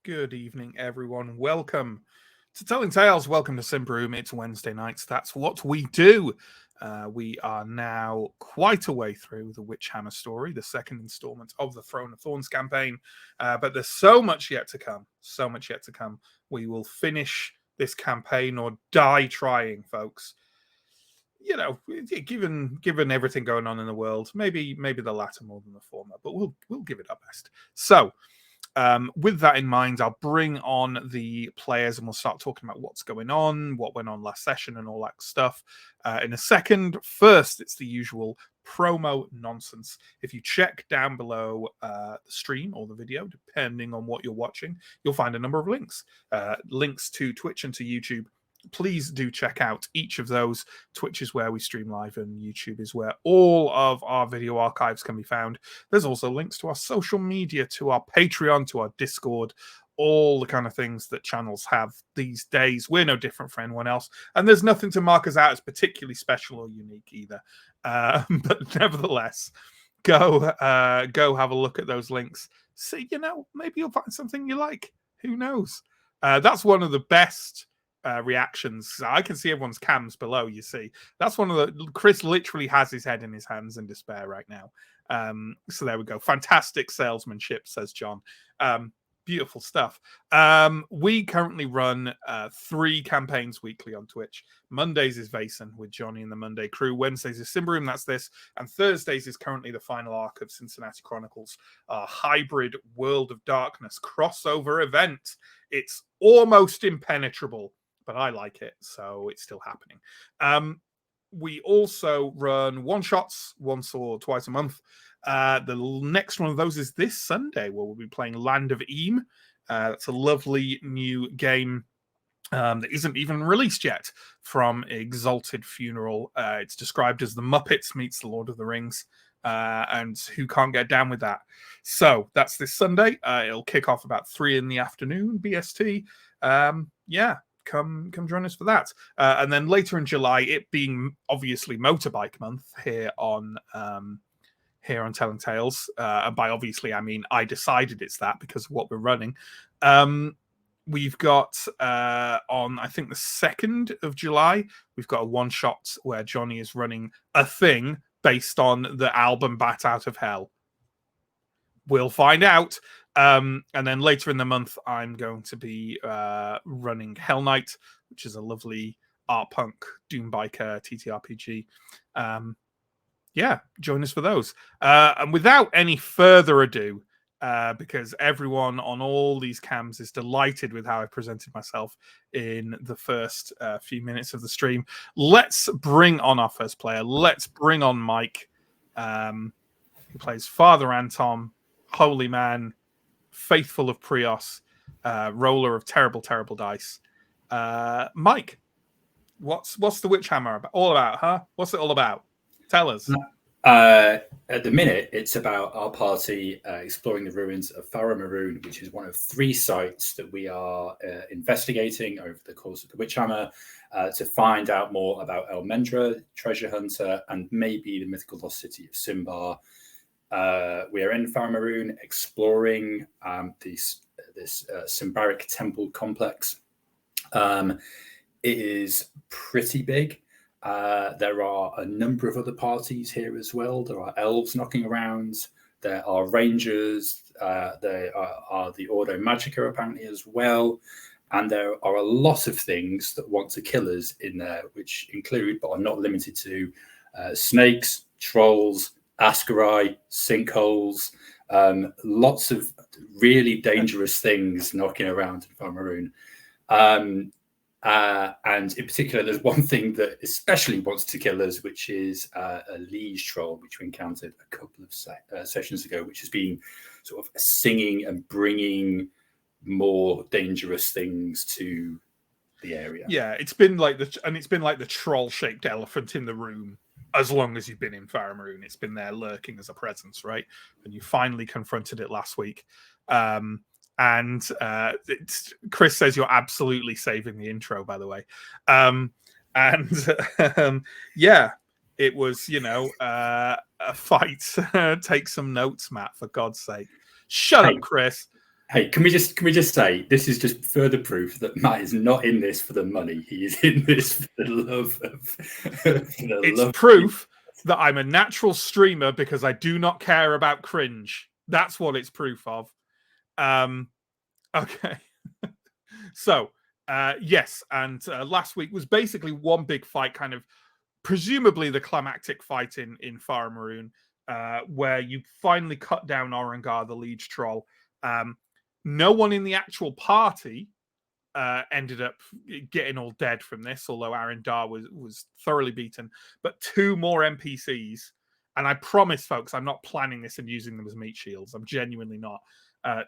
Good evening, everyone. Welcome to Telling Tales. Welcome to Symbaroum. It's Wednesday nights. That's what we do. We are now quite a way through the Witchhammer story, the second installment of the Throne of Thorns campaign. But there's so much yet to come. So much yet to come. We will finish this campaign or die trying, folks. You know, given everything going on in the world, maybe the latter more than the former, but we'll give it our best. So. With that in mind, I'll bring on the players and we'll start talking about what's going on, what went on last session, and all that stuff in a second. First, it's the usual promo nonsense. If you check down below the stream or the video, depending on what you're watching, you'll find a number of links. Links to Twitch and to YouTube. Please do check out each of those. Twitch is where we stream live and YouTube is where all of our video archives can be found. There's also links to our social media, to our Patreon, to our Discord, all the kind of things that channels have these days. We're no different from anyone else. And there's nothing to mark us out as particularly special or unique either. But nevertheless, go have a look at those links. See, maybe you'll find something you like. Who knows? That's one of the best reactions. I can see everyone's cams below. You see, that's one of the. Chris literally has his head in his hands in despair right now. So there we go. Fantastic salesmanship, says John. Beautiful stuff. We currently run 3 campaigns weekly on Twitch. Mondays is Vason with Johnny and the Monday Crew. Wednesdays is Symbaroum, that's this. And Thursdays is currently the final arc of Cincinnati Chronicles, our hybrid World of Darkness crossover event. It's almost impenetrable, but I like it, so it's still happening. We also run one-shots once or twice a month. The next one of those is this Sunday, where we'll be playing Land of Eam. That's a lovely new game that isn't even released yet from Exalted Funeral. It's described as the Muppets meets the Lord of the Rings, and who can't get down with that? So that's this Sunday. It'll kick off about 3 in the afternoon, BST. Come join us for that. And then later in July, it being obviously Motorbike Month here on Telling Tales. And by obviously, I mean I decided it's that because of what we're running. We've got on, I think, the 2nd of July, we've got a one-shot where Johnny is running a thing based on the album Bat Out of Hell. We'll find out. And then later in the month, I'm going to be running Hell Knight, which is a lovely art punk doom biker TTRPG. Join us for those. And without any further ado, because everyone on all these cams is delighted with how I presented myself in the first few minutes of the stream, let's bring on our first player. Let's bring on Mike, who plays Father Anton, holy man, faithful of Prios, roller of terrible dice. Mike, what's the Witchhammer all about, huh? What's it all about? Tell us. At the minute, it's about our party exploring the ruins of Symbaroum, which is one of 3 sites that we are investigating over the course of the Witchhammer to find out more about Elmendra, treasure hunter, and maybe the mythical lost city of Symbar. We are in Symbaroum exploring this Symbaric temple complex. It is pretty big. There are a number of other parties here as well. There are elves knocking around. There are rangers. There are the Ordo Magica apparently as well. And there are a lot of things that want to kill us in there, which include, but are not limited to, snakes, trolls, Ascarai, sinkholes, lots of really dangerous things knocking around in Symbaroum. And in particular, there's one thing that especially wants to kill us, which is a liege troll, which we encountered a couple of sessions ago, which has been sort of singing and bringing more dangerous things to the area. Yeah, it's been like the troll-shaped elephant in the room as long as you've been in Symbaroum. It's been there lurking as a presence, right? And you finally confronted it last week. Chris says you're absolutely saving the intro, by the way. It was, a fight. Take some notes, Matt, for God's sake. Shut up, Chris. Hey, can we just say this is just further proof that Matt is not in this for the money. He is in this for the love of. It's proof that I'm a natural streamer because I do not care about cringe. That's what it's proof of. Okay. So, yes, and last week was basically one big fight, kind of presumably the climactic fight in Fara Maroon, where you finally cut down Orangar, the liege troll. No one in the actual party ended up getting all dead from this, although Arendar was thoroughly beaten. But 2 more NPCs, and I promise, folks, I'm not planning this and using them as meat shields. I'm genuinely not.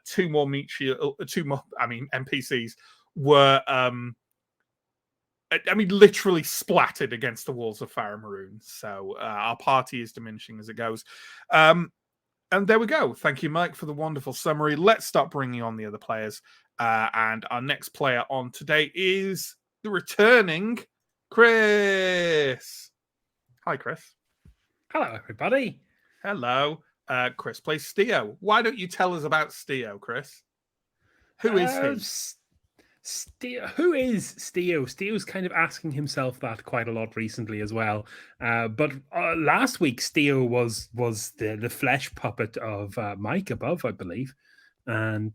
2 more NPCs were, literally splattered against the walls of Fara Maroon. So our party is diminishing as it goes. And there we go. Thank you, Mike, for the wonderful summary. Let's start bringing on the other players. And our next player on today is the returning Chris. Hi, Chris. Hello, everybody. Hello. Chris plays Steo. Why don't you tell us about Steo, Chris? Who is he? Who is Steo? Steo's kind of asking himself that quite a lot recently as well. But last week, Steo was the flesh puppet of Mike above, I believe, and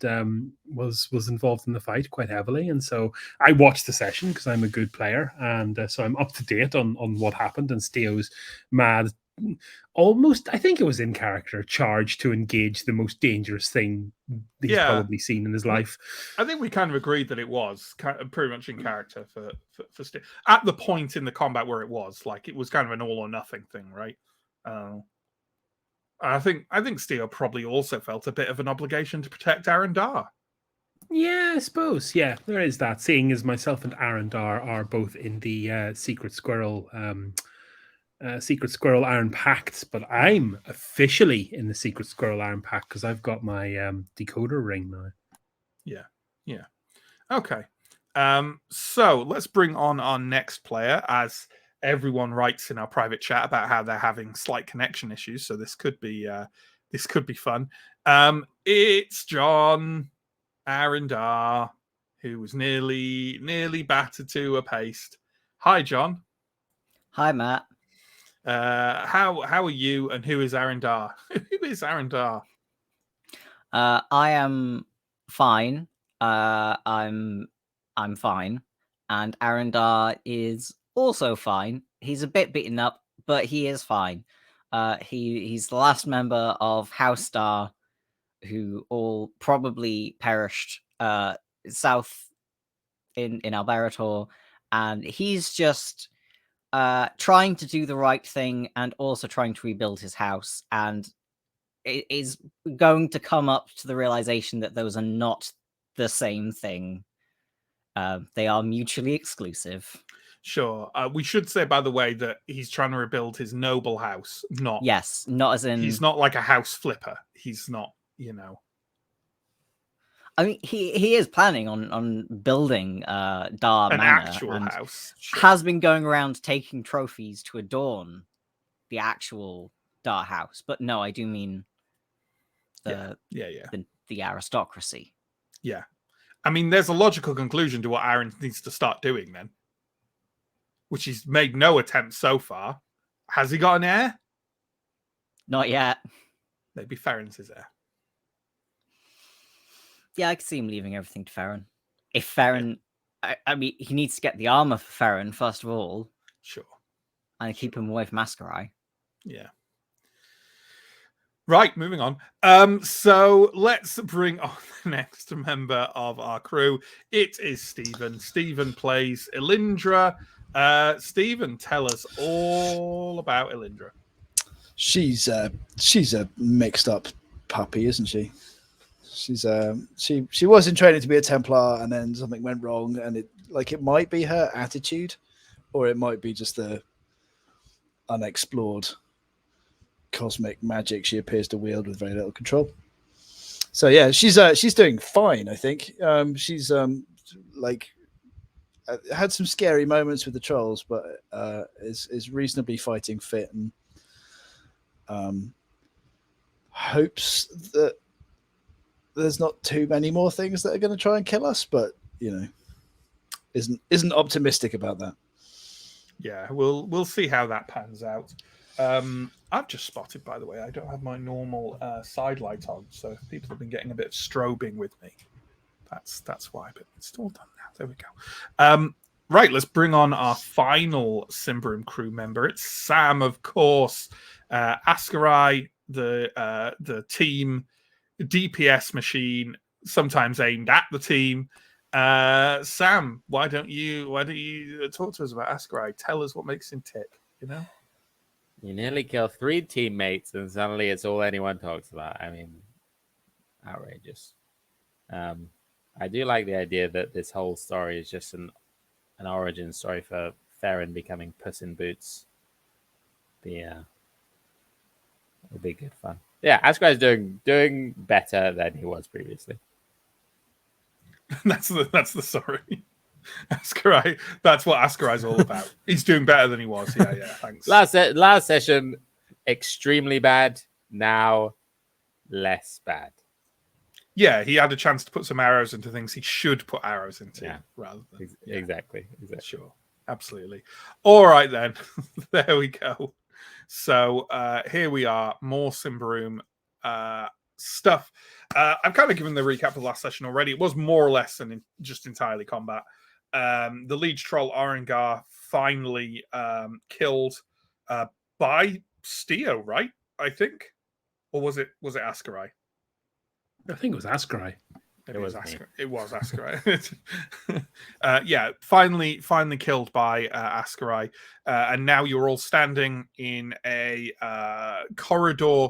was involved in the fight quite heavily. And so I watched the session because I'm a good player, and so I'm up to date on what happened. And Steo's mad, almost, I think it was in character, charge to engage the most dangerous thing he's probably seen in his life. I think we kind of agreed that it was pretty much in character for Steo at the point in the combat where it was like it was kind of an all or nothing thing, right? I think Steo probably also felt a bit of an obligation to protect Arendar. Yeah, I suppose. Yeah, there is that. Seeing as myself and Arendar are both in the Secret Squirrel Iron Pact, but I'm officially in the Secret Squirrel Iron Pact because I've got my decoder ring now. Yeah. Okay. So let's bring on our next player, as everyone writes in our private chat about how they're having slight connection issues. So this could be fun. It's John Arendar, who was nearly battered to a paste. Hi, John. Hi, Matt. How are you, and who is Arendar? Who is Arendar? I am fine. I'm fine, and Arendar is also fine. He's a bit beaten up, but he is fine. He's the last member of House Star, who all probably perished south in Alberator, and he's just trying to do the right thing and also trying to rebuild his house, and it is going to come up to the realization that those are not the same thing. They are mutually exclusive. Sure. We should say, by the way, that he's trying to rebuild his noble house. Not as in... He's not like a house flipper. He's not, I mean, he is planning on building Dar an Manor, actual and house. Sure. has been going around taking trophies to adorn the actual Dar house. But no, I do mean the aristocracy. Yeah. I mean, there's a logical conclusion to what Aaron needs to start doing then, which he's made no attempt so far. Has he got an heir? Not yet. Maybe Farron's his heir. Yeah, I could see him leaving everything to Farron. If Farron... Yeah. I mean, he needs to get the armor for Farron, first of all. Sure. And keep him away from Masquerade. Yeah. Right, moving on. So let's bring on the next member of our crew. It is Stephen. Stephen plays Elindra. Stephen, tell us all about Elindra. She's a mixed up puppy, isn't she? She was in training to be a Templar, and then something went wrong, and it might be her attitude, or it might be just the unexplored cosmic magic she appears to wield with very little control. So yeah, she's doing fine, I think. She's had some scary moments with the trolls, but is reasonably fighting fit, and hopes that there's not too many more things that are going to try and kill us, but isn't optimistic about that. Yeah, we'll see how that pans out. I've just spotted, by the way, I don't have my normal side light on, so if people have been getting a bit of strobing with me, that's why. But it's all done now. There we go. Right, let's bring on our final Symbaroum crew member. It's Sam, of course. Ascarai, the team DPS machine, sometimes aimed at the team. Sam, why don't you talk to us about Ascarai? Tell us what makes him tick. You nearly kill 3 teammates, and suddenly it's all anyone talks about. I mean, outrageous. I do like the idea that this whole story is just an origin story for Farron becoming Puss in Boots. It'll be good fun. Yeah, Ascarai's doing better than he was previously. That's the story. Ascarai, that's what Ascarai's all about. He's doing better than he was. Yeah, thanks. Last session, extremely bad. Now, less bad. Yeah, he had a chance to put some arrows into things he should put arrows into, rather than exactly. Sure, absolutely. All right then, there we go. So here we are, more Symbaroum stuff. I've kind of given the recap of the last session already. It was more or less than just entirely combat. The liege troll Arengar finally killed by Steo, right? I think, or was it Ascarai? I think it was Ascarai. It was Ascarai. Yeah, finally killed by Ascarai, and now you're all standing in a corridor.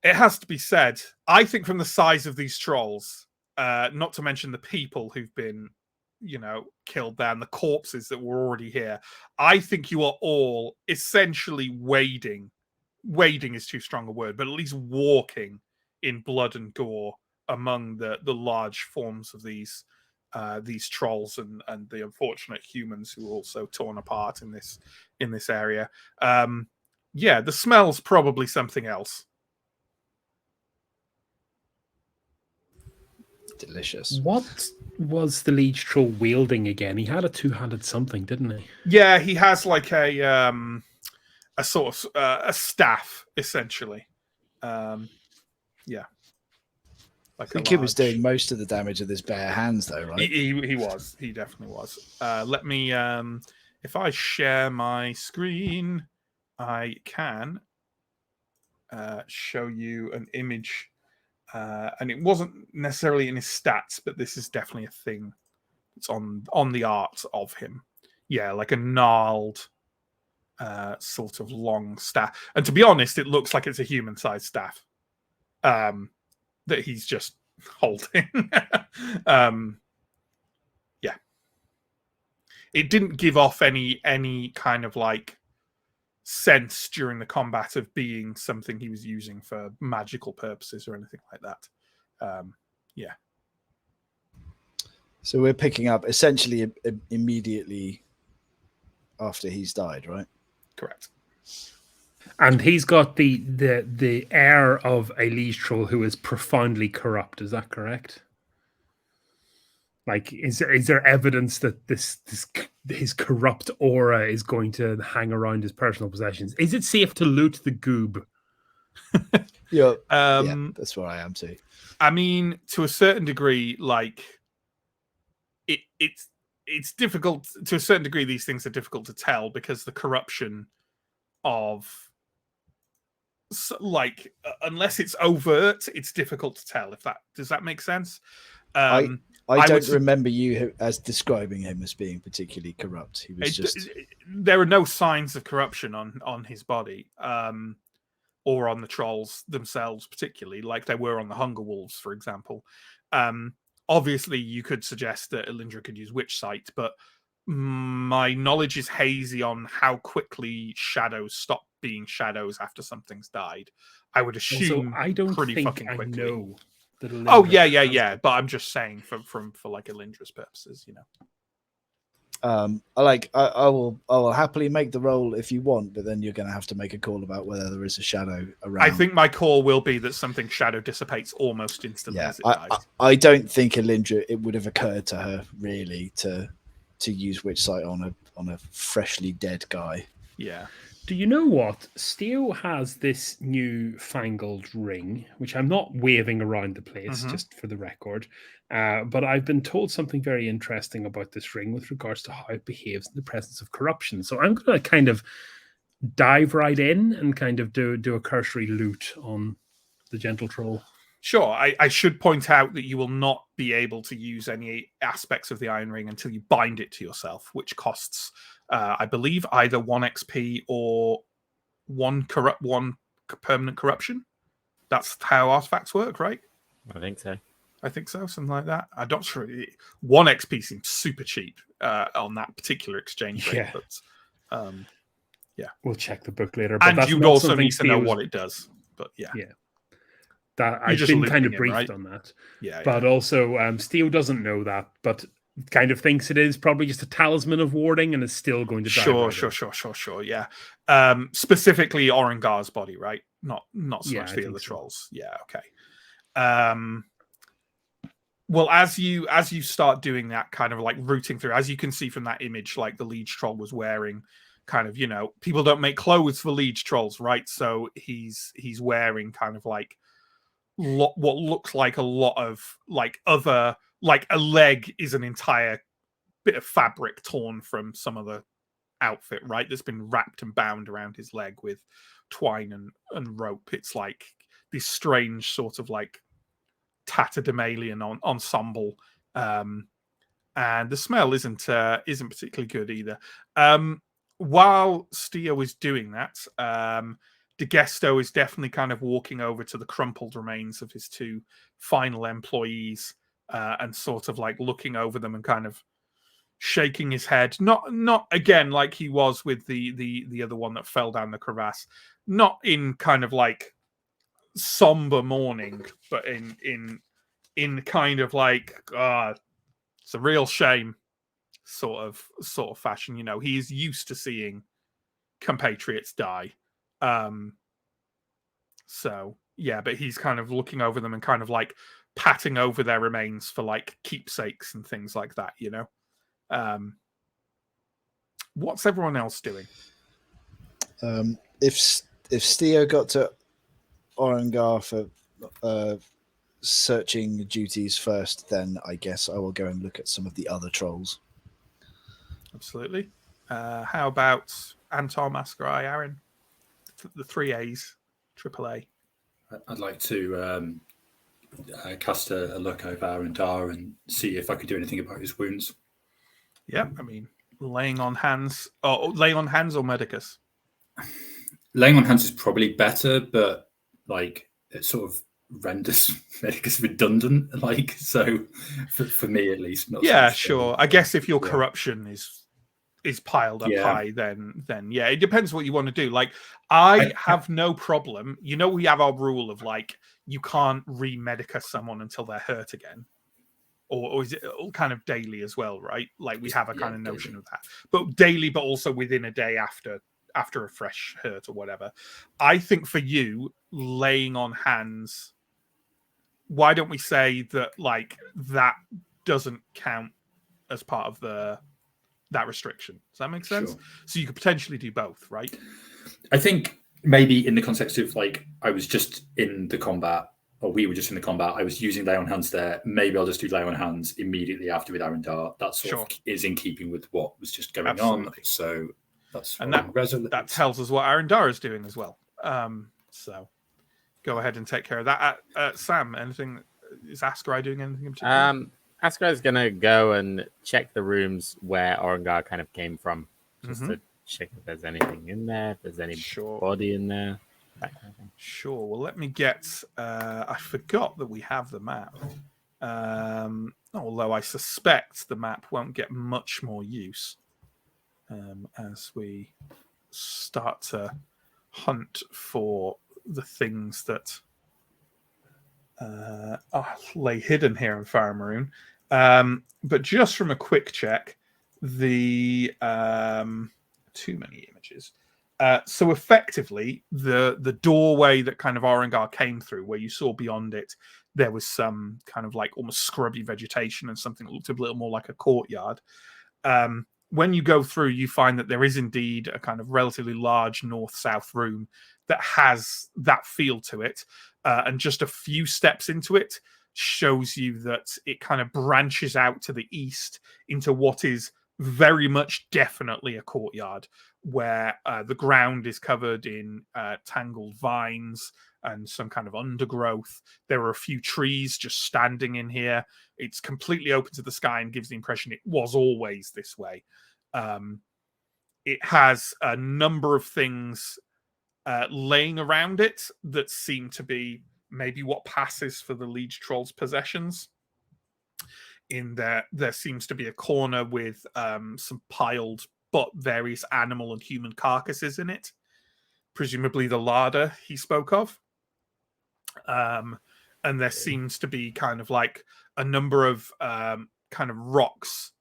It has to be said, I think, from the size of these trolls, not to mention the people who've been, killed there and the corpses that were already here, I think you are all essentially wading. Wading is too strong a word, but at least walking in blood and gore among the large forms of these trolls and the unfortunate humans who are also torn apart in this area. The smell's probably something else. Delicious. What was the liege troll wielding again? He had a 2-handed something, didn't he? Yeah, he has like a sort of a staff, essentially. I think he was doing most of the damage with his bare hands, though, right? He was. He definitely was. Let me, if I share my screen, I can show you an image. And it wasn't necessarily in his stats, but this is definitely a thing that's on the art of him. Yeah, like a gnarled sort of long staff. And to be honest, it looks like it's a human-sized staff. That he's just holding. It didn't give off any kind of like sense during the combat of being something he was using for magical purposes or anything like that. So we're picking up essentially immediately after he's died, right? Correct. And he's got the air of a liege troll who is profoundly corrupt. Is that correct? Like, is there evidence that his corrupt aura is going to hang around his personal possessions? Is it safe to loot the goob? Yeah, that's where I am too. I mean, to a certain degree, like it's difficult to a certain degree. These things are difficult to tell because the corruption of unless it's overt, it's difficult to tell. Does that make sense? I don't remember you as describing him as being particularly corrupt. He was there are no signs of corruption on his body, or on the trolls themselves, particularly like there were on the Hunger Wolves, for example. Obviously, you could suggest that Elindra could use Witch Sight, but my knowledge is hazy on how quickly shadows stop being shadows after something's died. I would assume I don't pretty think fucking quickly. I know that Oh yeah. But I'm just saying for like Elindra's purposes, I will happily make the roll if you want, but then you're going to have to make a call about whether there is a shadow around. I think my call will be that something shadow dissipates almost instantly as it dies. I don't think Alindra, it would have occurred to her really to use witch sight on a freshly dead guy. Yeah. Do you know what? Steel has this new fangled ring, which I'm not waving around the place, just for the record. But I've been told something very interesting about this ring with regards to how it behaves in the presence of corruption. So I'm going to kind of dive right in and kind of do a cursory loot on the gentle troll. Sure. I should point out that you will not be able to use any aspects of the Iron Ring until you bind it to yourself, which costs, I believe, either 1 XP or one permanent corruption. That's how artifacts work, right? I think so. I think so, something like that. I'm not sure. 1 XP seems super cheap on that particular exchange rate. Yeah. But yeah, we'll check the book later. But and that's you'd not also something need to know Steel's- what it does. But yeah. That You're I've just been kind of looping in, briefed right? on that. Yeah. But also, Steel doesn't know that, but kind of thinks it is probably just a talisman of warding and is still going to die. Sure. Yeah. Specifically Orangar's body, right? Not so Yeah, much I the think other so. trolls. Yeah, okay. Well, as you start doing that kind of like rooting through, as you can see from that image, like the liege troll was wearing kind of, people don't make clothes for liege trolls, right? So he's wearing kind of like what looks like a lot of like other, like a leg is an entire bit of fabric torn from some of the outfit, right? That's been wrapped and bound around his leg with twine and rope. It's like this strange sort of like tatterdemalion ensemble, and the smell isn't particularly good either. While Stio is doing that, DeGesto is definitely kind of walking over to the crumpled remains of his 2 final employees, and sort of like looking over them and kind of shaking his head. Not again like he was with the other one that fell down the crevasse. Not in kind of like somber mourning, but in kind of like it's a real shame sort of fashion. He is used to seeing compatriots die. So yeah, but he's kind of looking over them and kind of like patting over their remains for like keepsakes and things like that, What's everyone else doing? If Stio got to Orangar for searching duties first, then I guess I will go and look at some of the other trolls. Absolutely. How about Antar, Masquerai, Aaron? The 3 A's, triple A. I'd like to cast a look over Arundar and see if I could do anything about his wounds. Yeah, I mean, laying on hands or Medicus. Laying on hands is probably better, but like it sort of renders Medicus redundant. Like, so for me at least. Not Yeah, so sure. I guess if your corruption is piled up high, then yeah, it depends what you want to do. Like, I have no problem. We have our rule of like you can't re-medicus someone until they're hurt again. Or is it all kind of daily as well, right? Like we have a kind of notion daily. of that. But daily, but also within a day after a fresh hurt or whatever. I think for you, laying on hands, why don't we say that like that doesn't count as part of that restriction? Does that make sense? Sure. So you could potentially do both, right? I think maybe in the context of like I was just in the combat, or we were just in the combat, I was using lay on hands there. Maybe I'll just do lay on hands immediately after with Arundar. That sort of is in keeping with what was just going on. So that's that tells us what Arundar is doing as well. So go ahead and take care of that. Sam, anything? Is Askrai doing anything in particular? Askrai is gonna go and check the rooms where Orangar kind of came from, just to check if there's anything in there, if there's any body in there, that kind of thing. Sure. Well, let me get. I forgot that we have the map. Although I suspect the map won't get much more use as we start to hunt for the things that lay hidden here in Symbaroum. But just from a quick check, the too many images. So effectively, the doorway that kind of Orangar came through, where you saw beyond it, there was some kind of like almost scrubby vegetation and something that looked a little more like a courtyard. When you go through, you find that there is indeed a kind of relatively large north-south room that has that feel to it. And just a few steps into it shows you that it kind of branches out to the east into what is very much definitely a courtyard, where the ground is covered in tangled vines and some kind of undergrowth. There are a few trees just standing in here. It's completely open to the sky and gives the impression it was always this way. It has a number of things laying around it that seem to be maybe what passes for the Liege Troll's possessions. In there seems to be a corner with some piled but various animal and human carcasses in it, presumably the larder he spoke of. And there seems to be kind of like a number of kind of rocks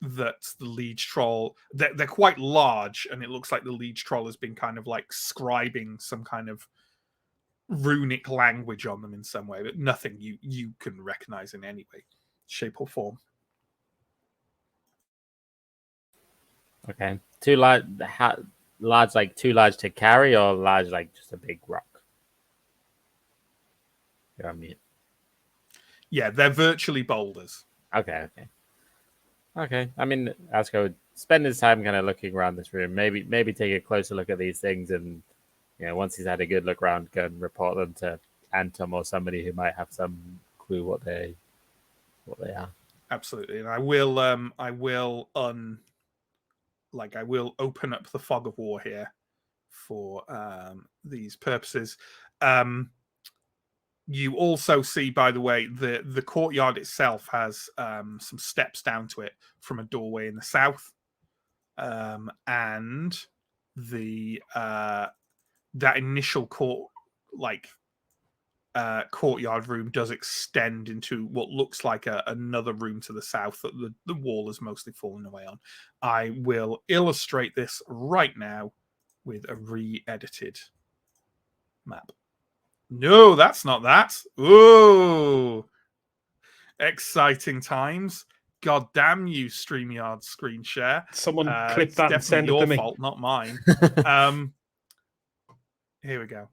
that the Liege Troll, they're quite large, and it looks like the Liege Troll has been kind of like scribing some kind of runic language on them in some way, but nothing you can recognize in any way, shape, or form. Okay. Too large, large like too large to carry, or large like just a big rock? You're on mute. Yeah, they're virtually boulders. Okay. I mean, Asko would spend his time kind of looking around this room. Maybe take a closer look at these things, and once he's had a good look around, go and report them to Antum or somebody who might have some clue what they are. Absolutely, and I will open up the fog of war here for these purposes. You also see, by the way, the courtyard itself has some steps down to it from a doorway in the south, and the that initial courtyard room does extend into what looks like another room to the south that the wall has mostly fallen away on. I will illustrate this right now with a re-edited map. No, that's not that. Ooh, exciting times. God damn you, StreamYard screen share. Someone clip that and send it to your me. fault, not mine. Here we go.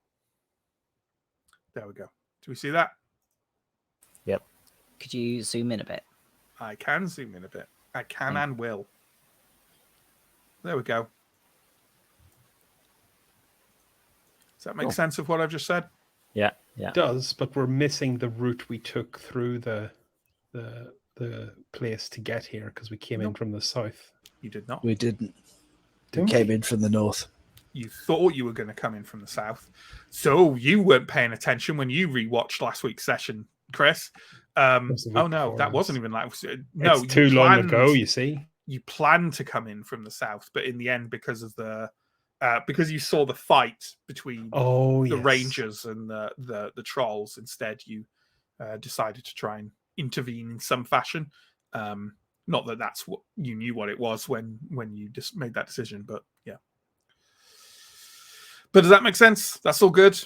There we go. Do we see that? Yep. Could you zoom in a bit? I can zoom in a bit. I can and will. There we go. Does that make sense of what I've just said? Yeah. It does, but we're missing the route we took through the place to get here because we came in from the south. You did not. We didn't. We came in from the north. You thought you were going to come in from the south. So you weren't paying attention when you rewatched last week's session, Chris. Oh no, that wasn't even like no. It's too long ago. You see, you planned to come in from the south, but in the end, because of because you saw the fight between the Rangers and the trolls, instead you decided to try and intervene in some fashion. Not that that's what you knew what it was when you just made that decision, but yeah. But does that make sense? That's all good.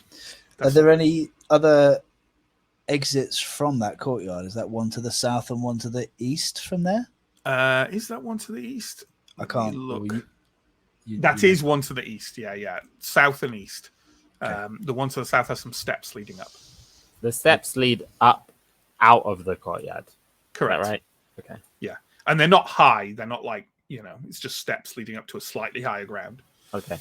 Are there any other exits from that courtyard? Is that one to the south and one to the east from there? Is that one to the east? I can't look. That is one to the east. Yeah. South and east. Okay. The one to the south has some steps leading up. The steps lead up out of the courtyard. Correct. Is that right? Okay. Yeah. And they're not high. They're not like, it's just steps leading up to a slightly higher ground. Okay.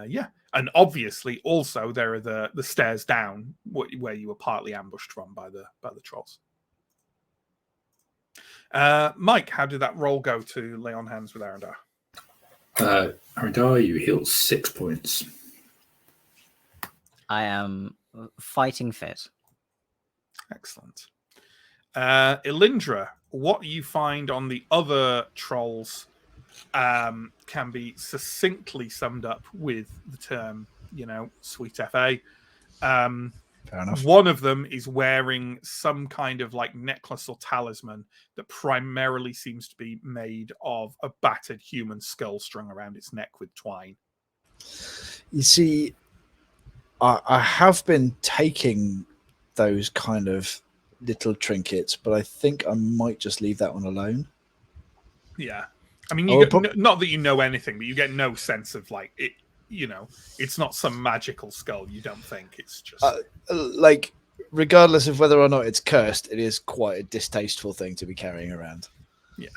Yeah. And obviously also there are the stairs down where you were partly ambushed from by the trolls. Mike, how did that roll go to lay on hands with Arendar? Arendar, you heal 6 points. I am fighting fit. Excellent. Elindra, what you find on the other trolls can be succinctly summed up with the term, sweet FA. Fair enough. One of them is wearing some kind of like necklace or talisman that primarily seems to be made of a battered human skull strung around its neck with twine. You see, I have been taking those kind of little trinkets, but I think I might just leave that one alone. Yeah. I mean, Oh, you get, not that you know anything, but you get no sense of like it. You know, it's not some magical skull. You don't think it's just like, regardless of whether or not it's cursed, it is quite a distasteful thing to be carrying around. Yeah.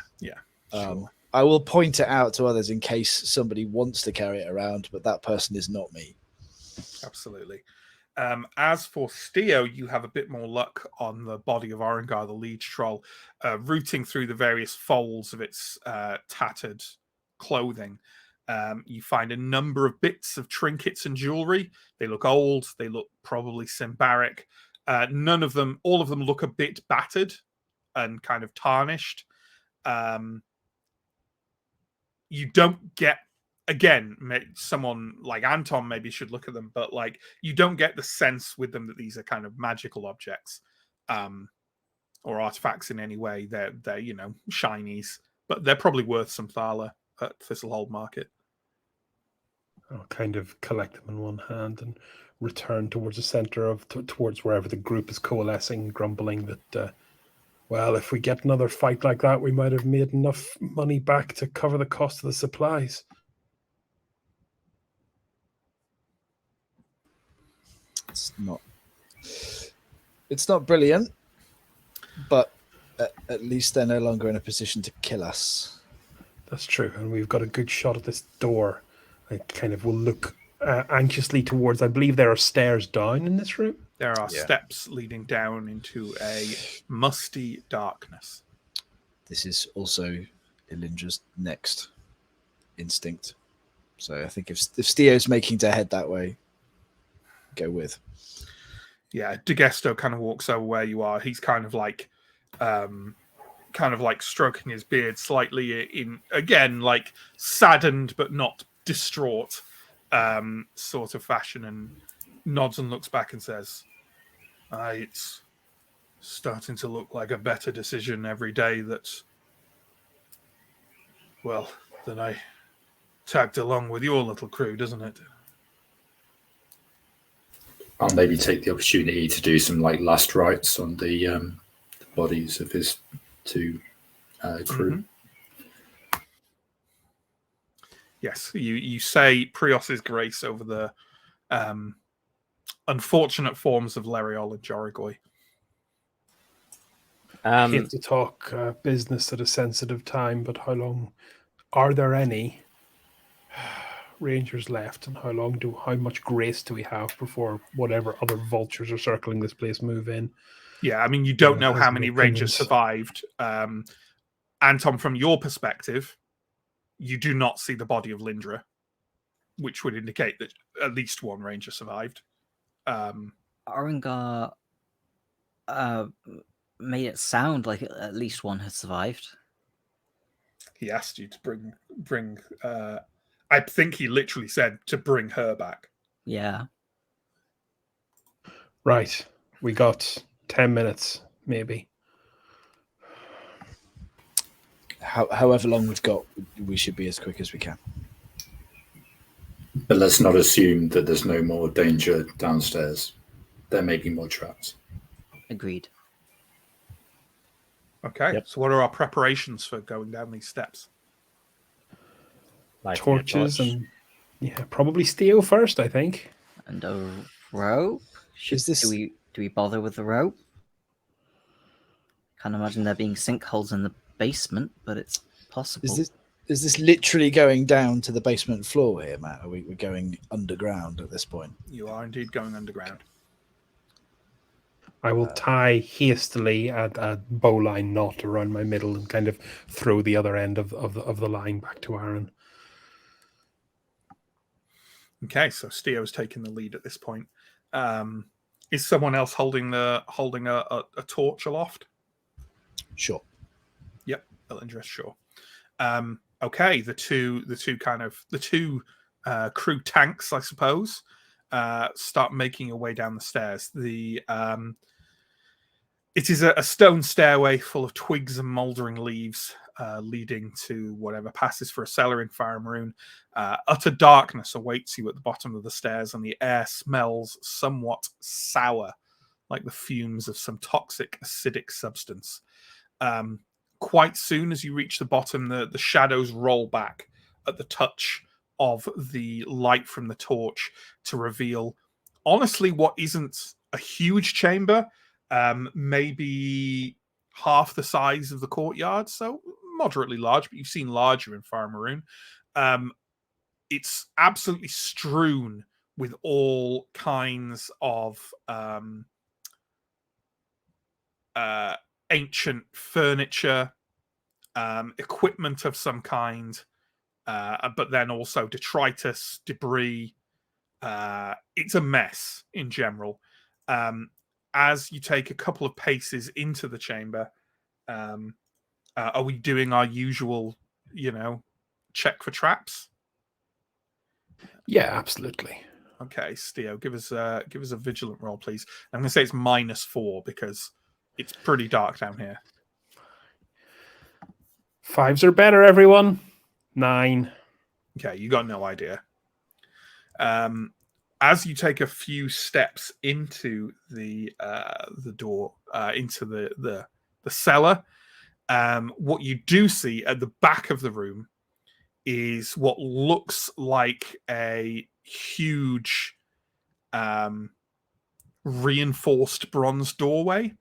Sure. I will point it out to others in case somebody wants to carry it around, but that person is not me. Absolutely. As for Steo, you have a bit more luck on the body of Orengar, the lead troll, rooting through the various folds of its tattered clothing. You find a number of bits of trinkets and jewelry. They look old. They look probably Symbaric. All of them look a bit battered and kind of tarnished. You don't get, again, someone like Anton maybe should look at them, but like you don't get the sense with them that these are kind of magical objects or artifacts in any way. They're shinies, but they're probably worth some thala at Thistlehold Market. I'll kind of collect them in one hand and return towards the center of towards wherever the group is coalescing, grumbling that well, if we get another fight like that, we might have made enough money back to cover the cost of the supplies. It's not brilliant, but at least they're no longer in a position to kill us. That's true, and we've got a good shot at this door. I kind of will look anxiously towards. I believe there are stairs down in this room. There are steps leading down into a musty darkness. This is also Elindra's next instinct. So I think if Steo's making to head that way, go with. Yeah, DeGesto kind of walks over where you are. He's kind of like stroking his beard slightly in, again, like saddened but not distraught sort of fashion, and nods and looks back and says, it's starting to look like a better decision every day that I tagged along with your little crew, doesn't it? I'll maybe take the opportunity to do some like last rites on the bodies of his two crew. Mm-hmm. Yes, you say Prios's grace over the unfortunate forms of Leriol and Jorigoi. Hate to talk business at a sensitive time, but how long are there any rangers left, and how much grace do we have before whatever other vultures are circling this place move in? Yeah, I mean, you don't know how many rangers survived. Anton, from your perspective, you do not see the body of Lindra, which would indicate that at least one ranger survived. Orengar made it sound like at least one had survived. He asked you to bring I think he literally said to bring her back. Yeah. Right. We got 10 minutes, maybe. However long we've got, we should be as quick as we can. But let's not assume that there's no more danger downstairs. There may be more traps. Agreed. Okay. Yep. So what are our preparations for going down these steps? Torches and probably steel first, I think. And a rope. Do we bother with the rope? Can't imagine there being sinkholes in the basement, but it's possible. Is this literally going down to the basement floor here, Matt? Are we going underground at this point? You are indeed going underground. I will tie hastily a bowline knot around my middle and kind of throw the other end of the line back to Aaron. Okay, so Steo's taking the lead at this point. Is someone else holding a torch aloft? Sure. Yep, Elindra, sure. Okay, the two crew tanks, I suppose, start making your way down the stairs. It is a stone stairway full of twigs and mouldering leaves, leading to whatever passes for a cellar in Symbaroum. Utter darkness awaits you at the bottom of the stairs, and the air smells somewhat sour, like the fumes of some toxic acidic substance. Quite soon, as you reach the bottom, the shadows roll back at the touch of the light from the torch to reveal, honestly, what isn't a huge chamber, maybe half the size of the courtyard, so moderately large, but you've seen larger in Symbaroum. It's absolutely strewn with all kinds of ancient furniture, equipment of some kind, but then also detritus, debris. It's a mess in general. As you take a couple of paces into the chamber, are we doing our usual, check for traps? Yeah, absolutely. Okay, Steo, give us a vigilant roll, please. I'm going to say it's -4 because it's pretty dark down here. 5s are better, everyone. 9. Okay, you got no idea. As you take a few steps into the door, into the cellar, what you do see at the back of the room is what looks like a huge reinforced bronze doorway.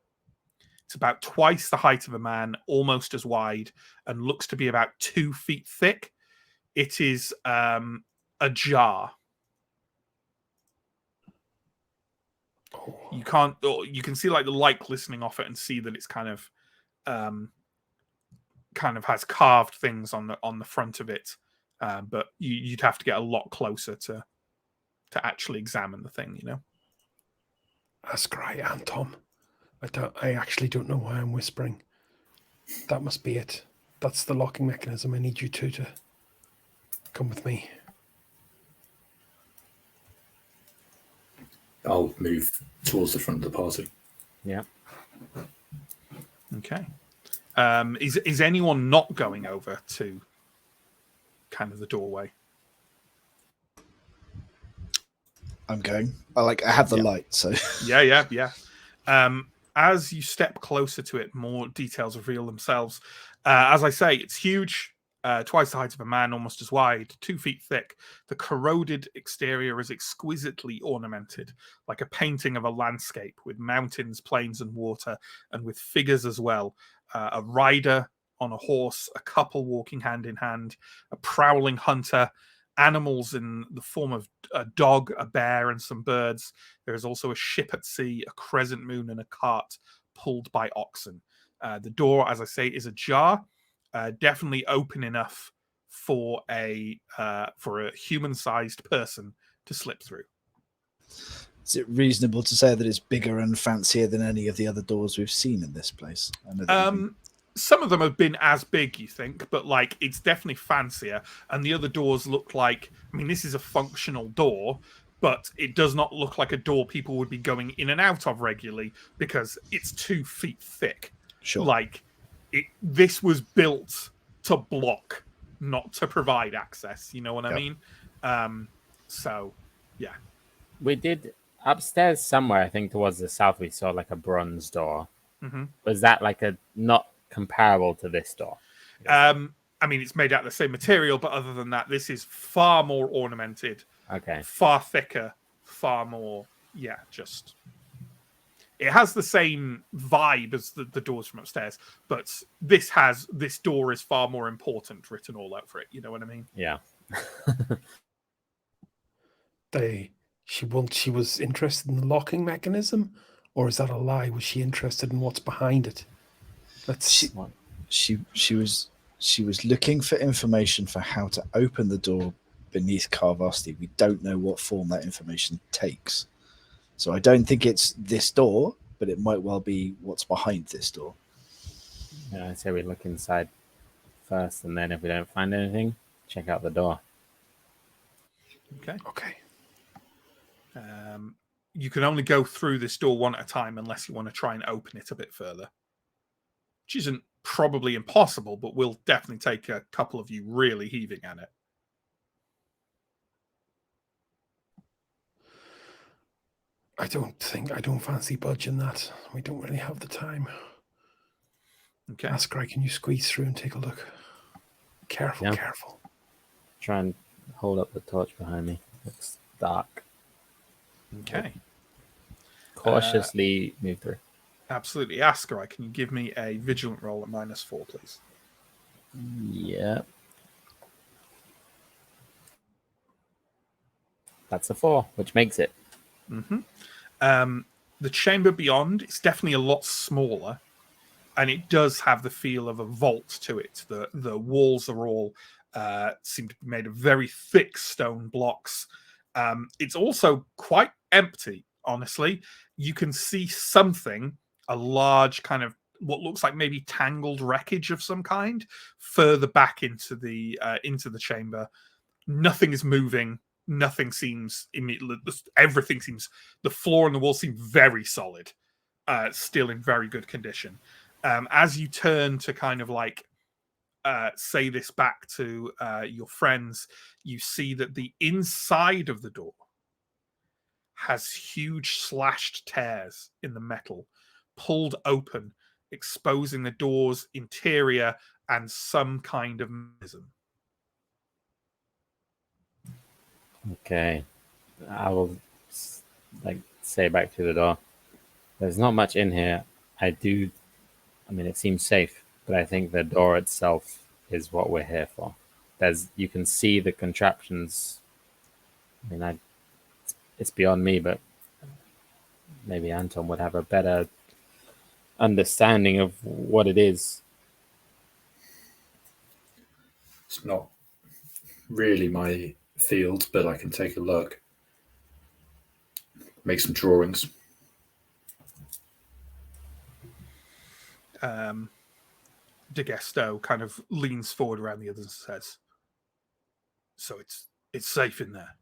It's about twice the height of a man, almost as wide, and looks to be about 2 feet thick. It is ajar. You can see like the light glistening off it and see that it's kind of has carved things on the front of it, but you'd have to get a lot closer to actually examine the thing, Ask Ryan, Tom. I actually don't know why I'm whispering. That must be it. That's the locking mechanism. I need you two to come with me. I'll move towards the front of the party. Yeah. Okay. Is anyone not going over to kind of the doorway? I'm going. I have the light, so Yeah. As you step closer to it, more details reveal themselves. As I say, it's huge, twice the height of a man, almost as wide, 2 feet thick. The corroded exterior is exquisitely ornamented, like a painting of a landscape with mountains, plains, and water, and with figures as well. A rider on a horse, a couple walking hand in hand, a prowling hunter, animals in the form of a dog, a bear, and some birds. There is also a ship at sea, a crescent moon, and a cart pulled by oxen. The door, as I say, is ajar, definitely open enough for a human-sized person to slip through. Is it reasonable to say that it's bigger and fancier than any of the other doors we've seen in this place? Some of them have been as big, you think, but it's definitely fancier. And the other doors look like, this is a functional door, but it does not look like a door people would be going in and out of regularly because it's 2 feet thick. Sure. This was built to block, not to provide access. You know what I mean? So, yeah. We did upstairs somewhere, I think towards the south, we saw like a bronze door. Mm-hmm. Was that like a not comparable to this door? It's made out of the same material, but other than that, this is far more ornamented. Okay. Far thicker, far more, just... It has the same vibe as the doors from upstairs, but this door is far more important written all out for it. You know what I mean? Yeah. She was interested in the locking mechanism, or is that a lie? Was she interested in what's behind it? She was looking for information for how to open the door beneath Carvasti. We don't know what form that information takes. So I don't think it's this door, but it might well be what's behind this door. Yeah, I say we look inside first, and then if we don't find anything, check out the door. Okay. You can only go through this door one at a time unless you want to try and open it a bit further, which isn't probably impossible, but will definitely take a couple of you really heaving at it. I don't fancy budging that. We don't really have the time. Okay. Askrai, can you squeeze through and take a look? Careful, Yeah. careful. Try and hold up the torch behind me. It's dark. Okay. Cautiously move through. Absolutely. Askrai, can you give me a vigilant roll at -4, please? Yeah. That's a 4, which makes it. Mm-hmm. The chamber beyond is definitely a lot smaller, and it does have the feel of a vault to it. The walls are all seem to be made of very thick stone blocks. It's also quite empty, honestly. You can see something, a large kind of what looks like maybe tangled wreckage of some kind, further back into the chamber. Nothing is moving. Nothing seems everything seems, the floor and the wall seem very solid, still in very good condition. As you turn to kind of like say this back to your friends, you see that the inside of the door has huge slashed tears in the metal, pulled open, exposing the door's interior and some kind of mechanism. Okay. I will say back to the door. There's not much in here. I mean, it seems safe, but I think the door itself is what we're here for. You can see the contraptions. I mean, it's beyond me, but maybe Anton would have a better understanding of what it is. It's not really my field, but I can take a look. Make some drawings. De Gesto kind of leans forward around the others and says, "So it's safe in there."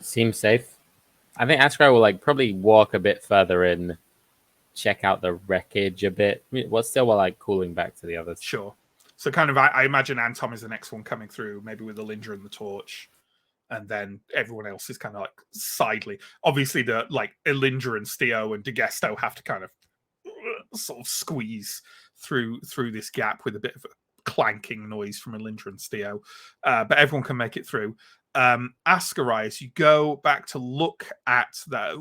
Seems safe. I think Askrai will probably walk a bit further in, check out the wreckage a bit. I mean, what's still while cooling back to the others. Sure. So kind of, I imagine Anton is the next one coming through, maybe with the Lindra and the torch, and then everyone else is kind of sidely. Obviously, the Elindra and Steo and De Gesto have to kind of sort of squeeze through this gap with a bit of a clanking noise from Elindra and Steo, but everyone can make it through. Askrai, as you go back to look at that,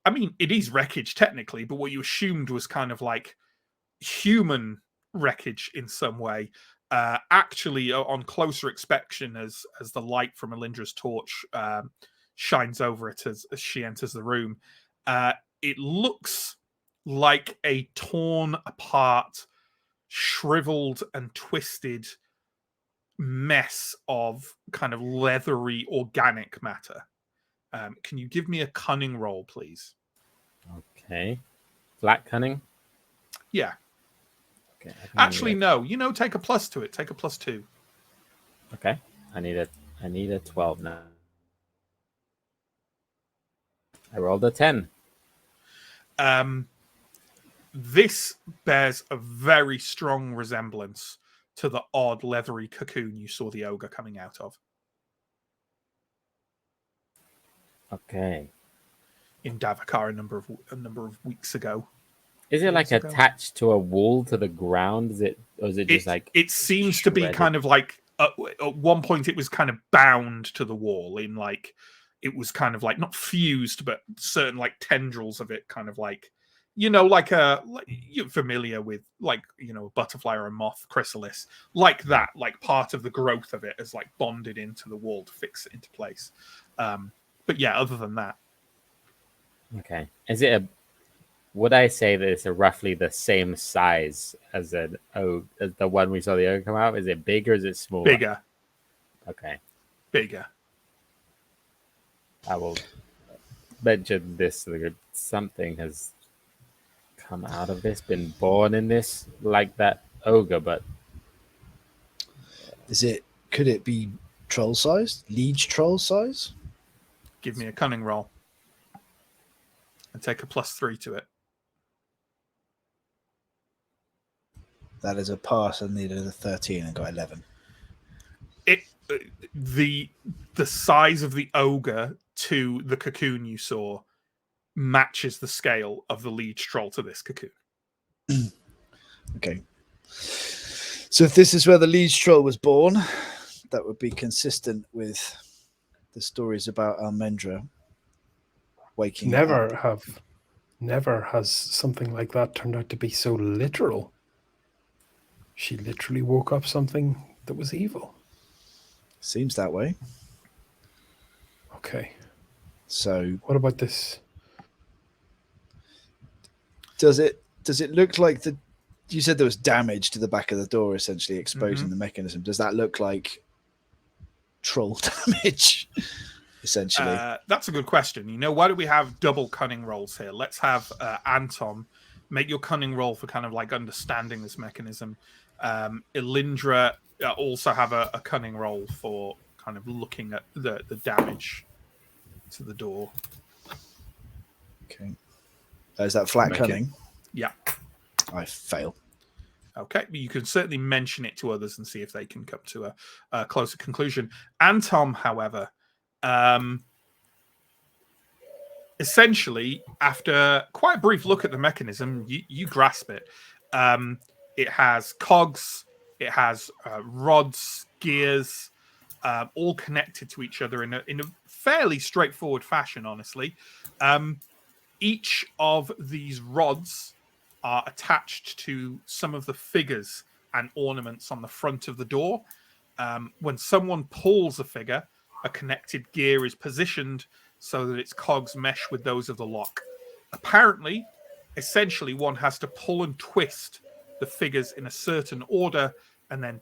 I mean, it is wreckage technically, but what you assumed was kind of like human wreckage in some way. Actually, on closer inspection, as the light from Elindra's torch shines over it as she enters the room, it looks like a torn apart, shriveled and twisted mess of kind of leathery organic matter. Can you give me a cunning roll, please? Okay. Flat cunning? Yeah. Okay. Actually, no. Take a plus to it. Take a +2. Okay. I need a 12 now. I rolled a 10. This bears a very strong resemblance to the odd leathery cocoon you saw the ogre coming out of. Okay. In Davakar a number of weeks ago. Is it attached to a wall to the ground? Or is it just It seems to be kind of at one point it was kind of bound to the wall in it was kind of not fused, but certain tendrils of it kind of you're familiar with a butterfly or a moth chrysalis, that, part of the growth of it is bonded into the wall to fix it into place. But yeah, other than that. Okay. Would I say that it's roughly the same size as the one we saw the ogre come out? Is it bigger or is it smaller? Bigger. Okay. Bigger. I will mention this. Something has come out of this, been born in this, like that ogre, but could it be troll size? Liege troll size? Give me a cunning roll. And take a +3 to it. That is a pass. I needed a 13 and got 11. The size of the ogre to the cocoon you saw matches the scale of the liege troll to this cocoon. Okay. So if this is where the liege troll was born, that would be consistent with the stories about Almendra waking up. Never has something like that turned out to be so literal. She literally woke up something that was evil. Seems that way. Okay. So What about this? does it look like you said there was damage to the back of the door, essentially exposing the mechanism. Does that look like troll damage? Essentially. That's a good question. Why do we have double cunning rolls here? Let's have Anton make your cunning roll for kind of like understanding this mechanism. Elindra also have a cunning roll for kind of looking at the damage to the door. Okay. Is that flat cunning? Yeah. I fail. Okay, but you can certainly mention it to others and see if they can come to a closer conclusion. Anton, however, essentially, after quite a brief look at the mechanism, you grasp it. It has cogs, it has rods, gears, all connected to each other in a fairly straightforward fashion, honestly. Each of these rods are attached to some of the figures and ornaments on the front of the door. When someone pulls a figure, a connected gear is positioned so that its cogs mesh with those of the lock. Apparently, essentially, one has to pull and twist the figures in a certain order and then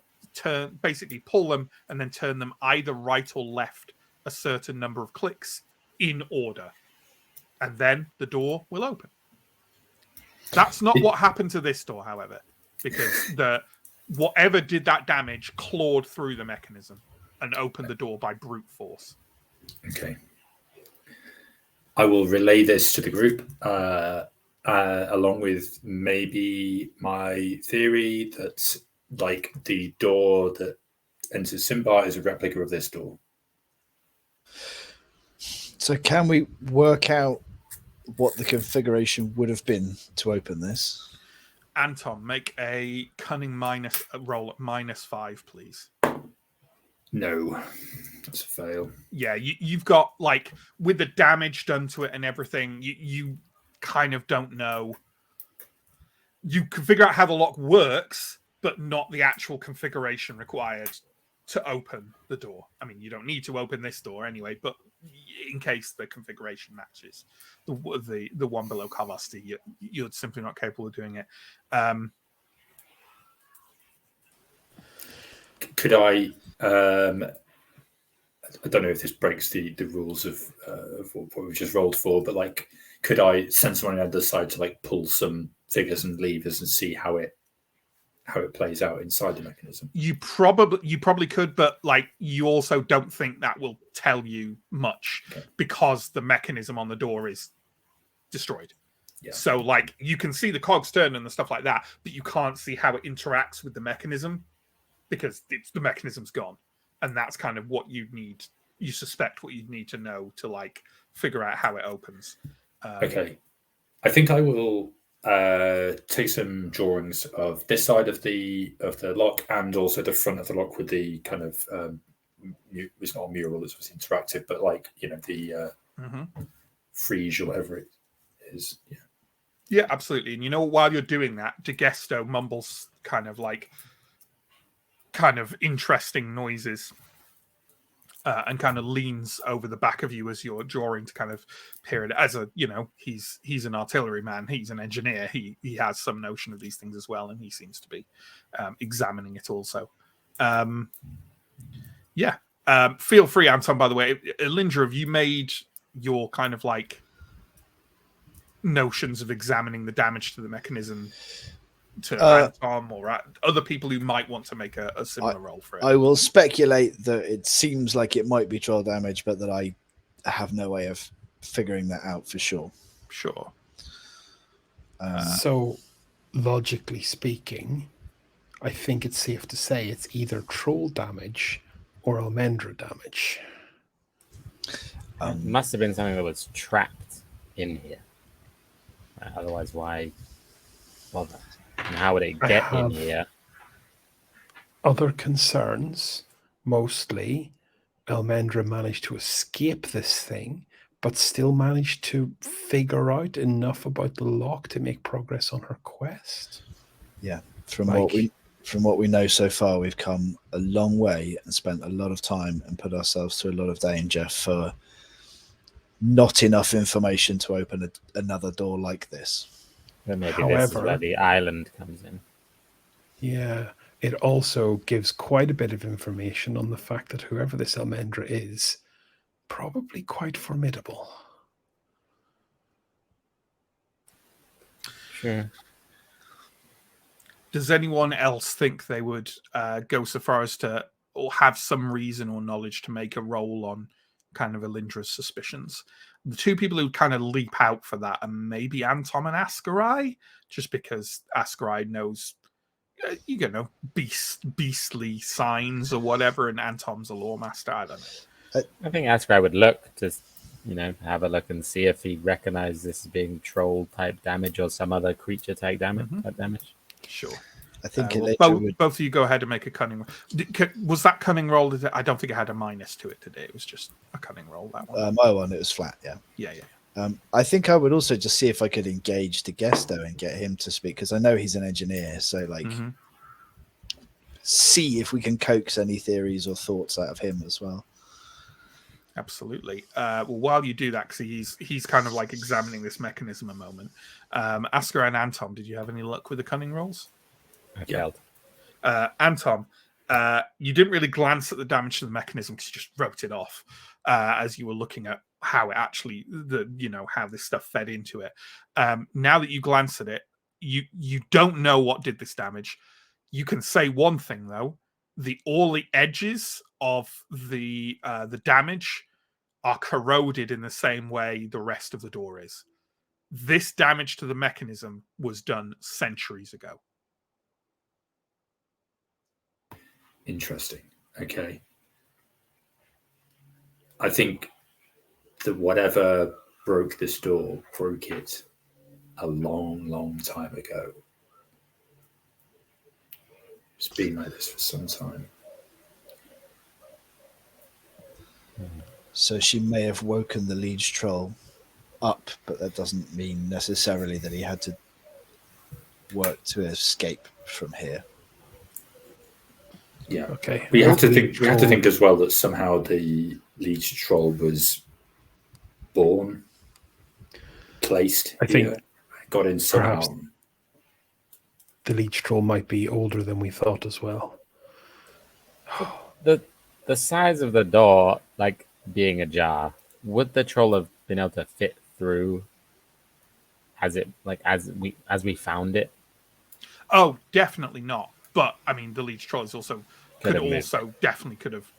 basically pull them and then turn them either right or left a certain number of clicks in order. And then the door will open. That's not what happened to this door, however, because whatever did that damage clawed through the mechanism and opened the door by brute force. Okay. I will relay this to the group, along with maybe my theory that, like, the door that enters Symbar is a replica of this door. So can we work out what the configuration would have been to open this? Anton, make a cunning roll at -5, please. No, that's a fail. Yeah, you've got, like, with the damage done to it and everything, you kind of don't know. You can figure out how the lock works, but not the actual configuration required to open the door. I mean, you don't need to open this door anyway, but in case the configuration matches the one below Kavasti, you're simply not capable of doing it. Could I don't know if this breaks the rules of what we've just rolled for, but, like, could I send someone on the other side to, like, pull some figures and levers and see how it plays out inside the mechanism? You probably could, but, like, you also don't think that will tell you much because the mechanism on the door is destroyed. Yeah. So, like, you can see the cogs turn and the stuff like that, but you can't see how it interacts with the mechanism because the mechanism's gone. And that's kind of what you suspect what you'd need to know to, like, figure out how it opens. Okay. I think I will take some drawings of this side of the lock and also the front of the lock with the kind of it's not a mural, it's interactive, but, like, the frieze or whatever it is. Yeah, absolutely. And while you're doing that, DeGesto mumbles kind of interesting noises and kind of leans over the back of you as you're drawing to kind of peer it. As he's an artilleryman, he's an engineer, he has some notion of these things as well, and he seems to be examining it also. Feel free, Anton, by the way. Elindra, have you made your kind of, like, notions of examining the damage to the mechanism to Anton or other people who might want to make a similar roll for it? I will speculate that it seems like it might be troll damage, but that I have no way of figuring that out for sure. Sure. So, logically speaking, I think it's safe to say it's either troll damage or Almendra damage. It must have been something that was trapped in here. Otherwise, why bother? And how would it I get in have- here? Other concerns, mostly, Almendra managed to escape this thing, but still managed to figure out enough about the lock to make progress on her quest. Yeah, from Like- what we know so far, we've come a long way and spent a lot of time and put ourselves through a lot of danger for not enough information to open another door like this. But maybe this is However- where the island comes in. Yeah, it also gives quite a bit of information on the fact that whoever this Almendra is, probably quite formidable. Sure. Does anyone else think they would go so far as to, or have some reason or knowledge to make a roll on kind of Elindra's suspicions? The two people who kind of leap out for that are maybe Anton and Ascarai, just because Ascarai knows, beastly signs or whatever, and Anton's a lore master. I don't know. I think Ascry would look to, have a look and see if he recognizes this as being troll type damage or some other creature type damage. Sure. I think Well, Electra would. both of you go ahead and make a cunning roll. Was that cunning roll? I don't think it had a minus to it today. It was just a cunning roll, that one. My one, it was flat, yeah. Yeah. I think I would also just see if I could engage DeGesto and get him to speak, because I know he's an engineer. So, see if we can coax any theories or thoughts out of him as well. Absolutely. Well, while you do that, because he's kind of like examining this mechanism a moment. Asker and Anton, did you have any luck with the cunning rolls? I failed. Anton, you didn't really glance at the damage to the mechanism because you just wrote it off as you were looking at how it actually, how this stuff fed into it. Now that you glance at it, you don't know what did this damage. You can say one thing though: all the edges of the damage are corroded in the same way the rest of the door is. This damage to the mechanism was done centuries ago. Interesting. Okay. I think that whatever broke this door broke it a long, long time ago. It's been like this for some time. So she may have woken the liege troll up, but that doesn't mean necessarily that he had to work to escape from here. Yeah. Okay. We have to Liege think. We have to troll- think as well that somehow the liege troll was born, placed. I think here, got in somehow. perhaps the Liege Troll might be older than we thought as well. The size of the door, like being ajar, would the troll have been able to fit through as we found it? Oh, definitely not. But I mean, the Liege Troll is also Could have moved definitely could have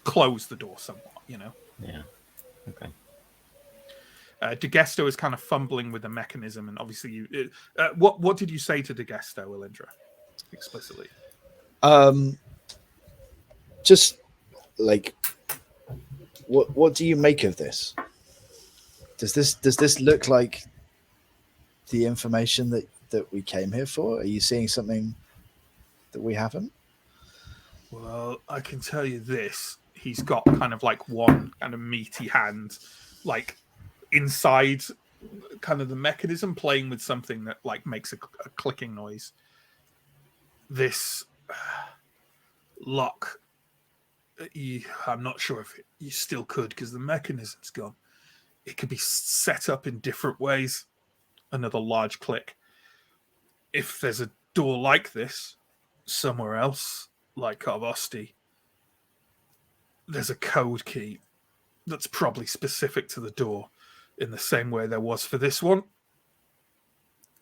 closed the door somewhat. Yeah. Okay. DeGesto is kind of fumbling with the mechanism, and obviously, what did you say to DeGesto, Elindra, explicitly? Just like, what do you make of this? Does this look like the information that we came here for? Are you seeing something that we haven't? Well, I can tell you this: he's got kind of like one kind of meaty hand, like inside kind of the mechanism, playing with something that like makes a clicking noise. This lock, I'm not sure if you still could, because the mechanism's gone. It could be set up in different ways. Another large click. If there's a door like this somewhere else, like Carvosti, there's a code key that's probably specific to the door, in the same way there was for this one.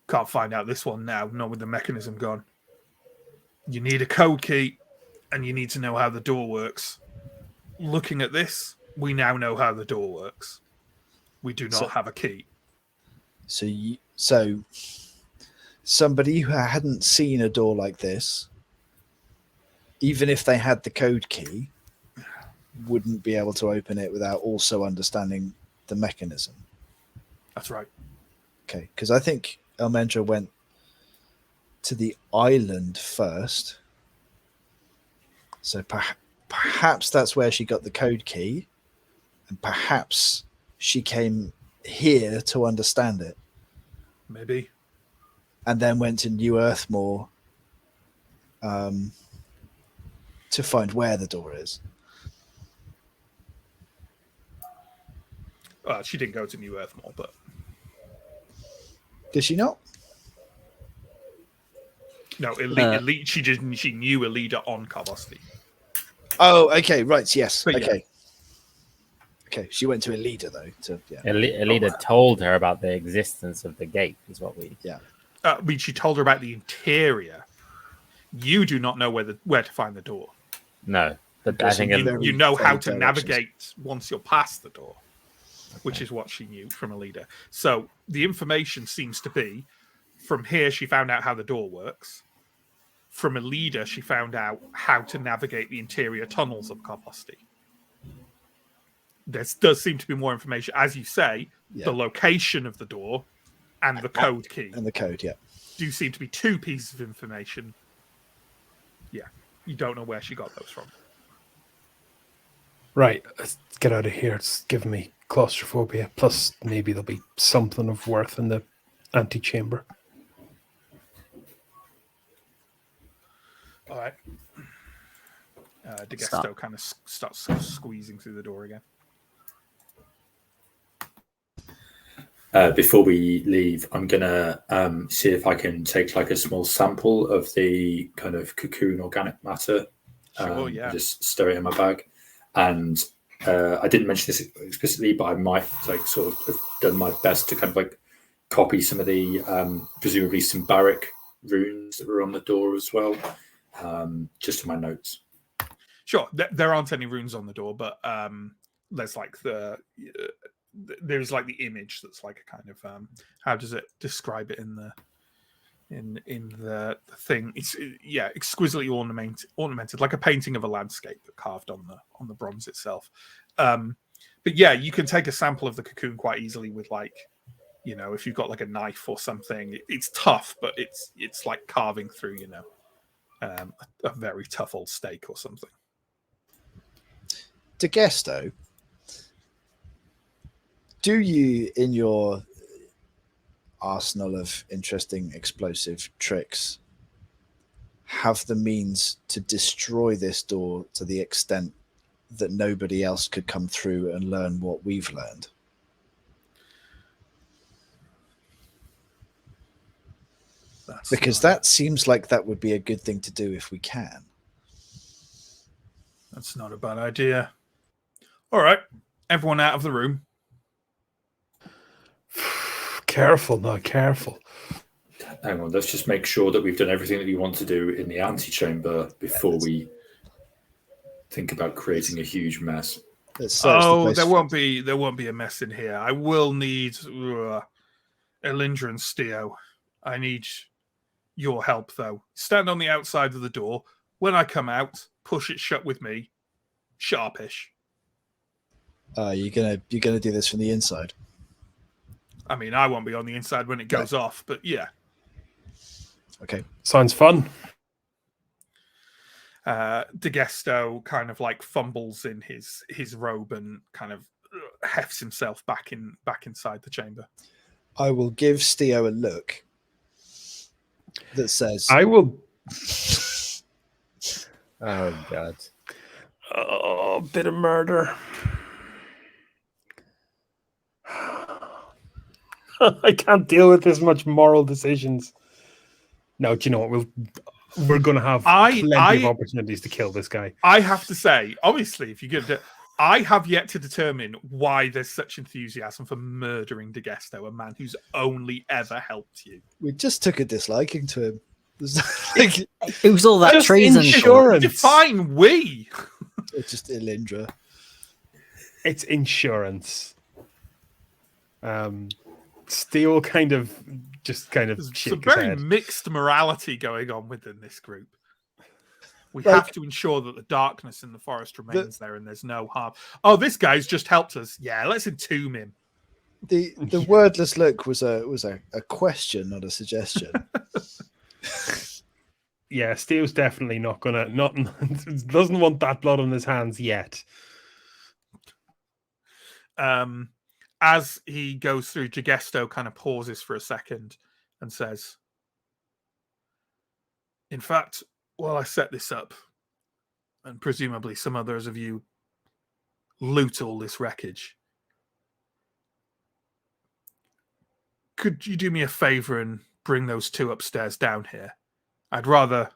Can't find out this one now, not with the mechanism gone. You need a code key, and you need to know how the door works. Looking at this, we now know how the door works. We do not have a key. So somebody who hadn't seen a door like this, even if they had the code key, wouldn't be able to open it without also understanding the mechanism. That's right. Okay, because I think Elmendra went to the island first. So perhaps that's where she got the code key, and perhaps she came here to understand it. Maybe. And then went to New Earthmore to find where the door is. She didn't go to New Earthmore, but... Did she not? No, Elite. She knew a leader on Carvasti. Oh, okay, right, yes. But okay. Okay, she went to Elida, though. Elida told her about the existence of the gate, is what we... Yeah. I mean, she told her about the interior. You do not know where to find the door. No, but Okay, I so think You know how to directions. navigate once you're past the door, which is what she knew from Elida. So the information seems to be, from here she found out how the door works. From Elida, she found out how to navigate the interior tunnels of Carvasti. There does seem to be more information, as you say, Yeah. the location of the door and the code key. And the code, yeah. Do seem to be two pieces of information. Yeah, you don't know where she got those from. Right, let's get out of here. It's giving me claustrophobia. Plus, maybe there'll be something of worth in the antechamber. All right. Stop. Degesto kind of starts squeezing through the door again. Before we leave, I'm gonna see if I can take like a small sample of the kind of cocoon organic matter. Sure, yeah. Just stir it in my bag. And I didn't mention this explicitly, but I might like sort of have done my best to kind of like copy some of the presumably Symbaric runes that were on the door as well, just in my notes. Sure, there aren't any runes on the door, but there's like there's like the image that's like a kind of how does it describe it in the thing? It's exquisitely ornamented, like a painting of a landscape but carved on the bronze itself. But yeah, you can take a sample of the cocoon quite easily with like, you know, if you've got like a knife or something. It's tough, but it's like carving through, you know, a very tough old steak or something. Degesto, do you, in your arsenal of interesting explosive tricks, have the means to destroy this door to the extent that nobody else could come through and learn what we've learned? Because that seems like that would be a good thing to do if we can. That's not a bad idea. All right, everyone out of the room. Careful, not careful. Hang on, let's just make sure that we've done everything that we want to do in the antechamber before we think about creating a huge mess. There won't be a mess in here. I will need Elindra and Steo. I need your help though. Stand on the outside of the door. When I come out, push it shut with me. Sharpish. You're gonna do this from the inside. I mean, I won't be on the inside when it goes off, but yeah. Okay. Sounds fun. Degesto kind of like fumbles in his robe and kind of hefts himself back inside the chamber. I will give Steo a look that says, I will. Oh, God. Oh, bit of murder. I can't deal with this much moral decisions. No, do you know what? We're going to have plenty of opportunities to kill this guy. I have to say, obviously, if you give it, I have yet to determine why there's such enthusiasm for murdering Degesto, a man who's only ever helped you. we just took a disliking to him. It was all that Just treason. insurance. Define we. It's just Elindra. It's insurance. Steel kind of There's shake some his very head. mixed morality going on within this group. We Like- have to ensure that the darkness in the forest remains there and there's no harm. Oh, this guy's just helped us. Yeah, let's entomb him. The wordless look was a question, not a suggestion. Yeah, Steele's definitely not doesn't want that blood on his hands yet. As he goes through, Jagesto kind of pauses for a second and says, in fact, while I set this up, and presumably some others of you loot all this wreckage, could you do me a favor and bring those two upstairs down here? I'd rather,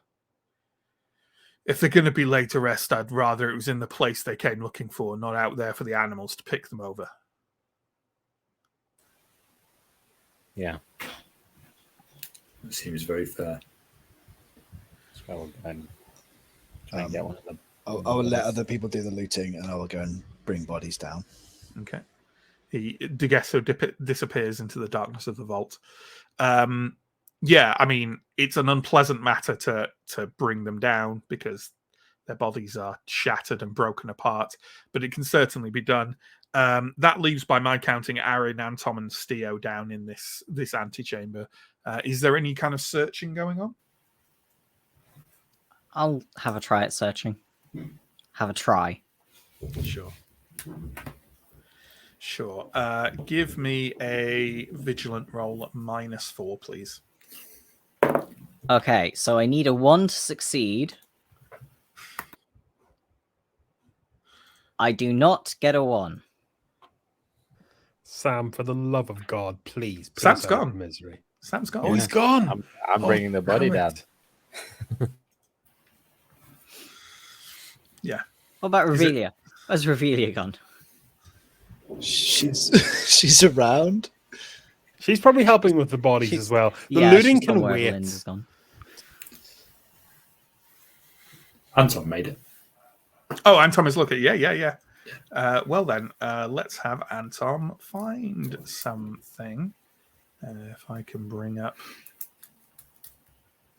if they're going to be laid to rest, I'd rather it was in the place they came looking for, not out there for the animals to pick them over. Yeah. That seems very fair. So we'll go and try and get one of them. I will let other people do the looting, and I will go and bring bodies down. Okay. Degesso disappears into the darkness of the vault. Yeah, I mean, it's an unpleasant matter to bring them down because their bodies are shattered and broken apart, but it can certainly be done. That leaves, by my counting, Aaron, Anton, and Steo down in this antechamber. Is there any kind of searching going on? I'll have a try at searching. Have a try. Sure. Give me a vigilant roll at -4, please. Okay, so I need a 1 to succeed. I do not get a 1. Sam, for the love of God, please. Put Sam's us out of gone. misery. Sam's gone. Oh, he's gone. I'm bringing the body damn down. it. Yeah. What about Is it- Revelia? Where's Revelia gone? She's around. She's probably helping with the bodies She's- as well. The Yeah, looting she's can somewhere. wait. Belinda's gone. Anton made it. Oh, Anton is looking. Yeah. Well then, let's have Anton find something. If I can bring up.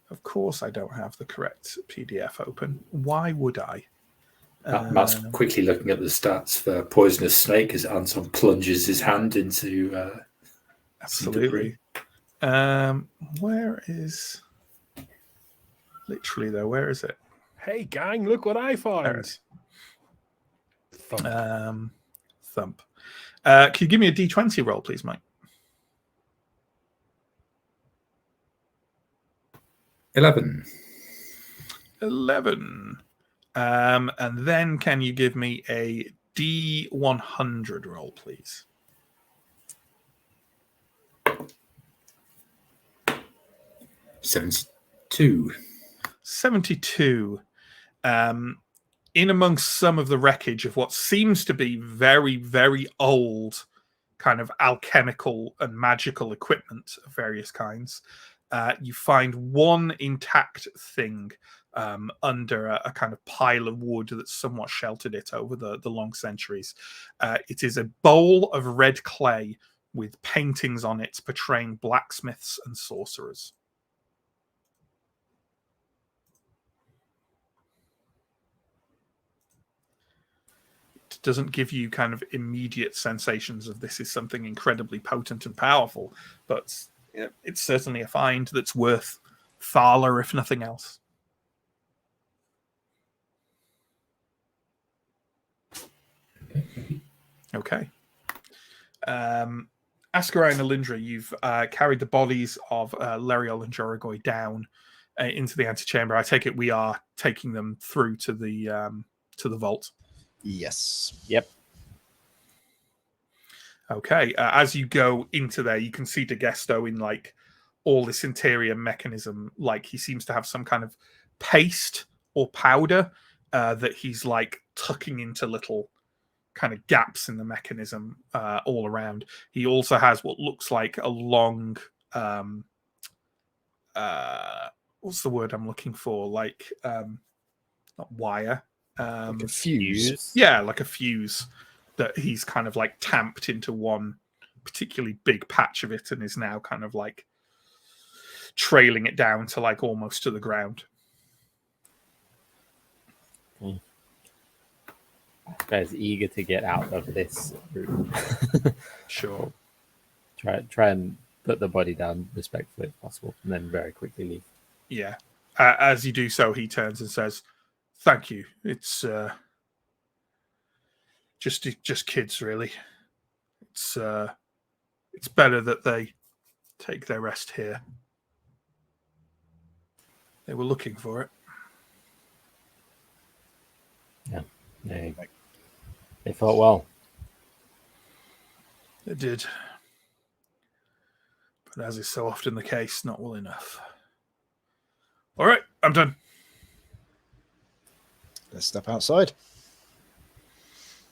Of course, I don't have the correct PDF open. Why would I? Matt's quickly looking at the stats for poisonous snake as Anton plunges his hand into. Absolutely. Where is? Literally though, where is it? Hey, gang, look what I There it found. is. Thump. Thump. Can you give me a D20 roll, please, Mike? 11. 11. And then can you give me a D100 roll, please? 72. 72. In amongst some of the wreckage of what seems to be very, very old kind of alchemical and magical equipment of various kinds, you find one intact thing under a kind of pile of wood that's somewhat sheltered it over the long centuries. It is a bowl of red clay with paintings on it portraying blacksmiths and sorcerers. It doesn't give you kind of immediate sensations of this is something incredibly potent and powerful, but it's certainly a find that's worth Thala, if nothing else. Okay. Ascarai and Alindra, you've carried the bodies of Leriol and Joragoi down into the antechamber. I take it we are taking them through to the vault. Yes. Yep. Okay. As you go into there, you can see Degesto in like all this interior mechanism. Like he seems to have some kind of paste or powder that he's like tucking into little kind of gaps in the mechanism all around. He also has what looks like a long what's the word I'm looking for? Like not wire. Like a fuse. Yeah, like a fuse that he's kind of like tamped into one particularly big patch of it and is now kind of like trailing it down to like almost to the ground. Guy's eager to get out of this room. Sure. Try and put the body down respectfully if possible, and then very quickly leave. Yeah. As you do so, he turns and says, "Thank you. It's just kids, really. It's better that they take their rest here. They were looking for it." Yeah. They fought well. They did. But as is so often the case, not well enough. All right, I'm done. Let's step outside.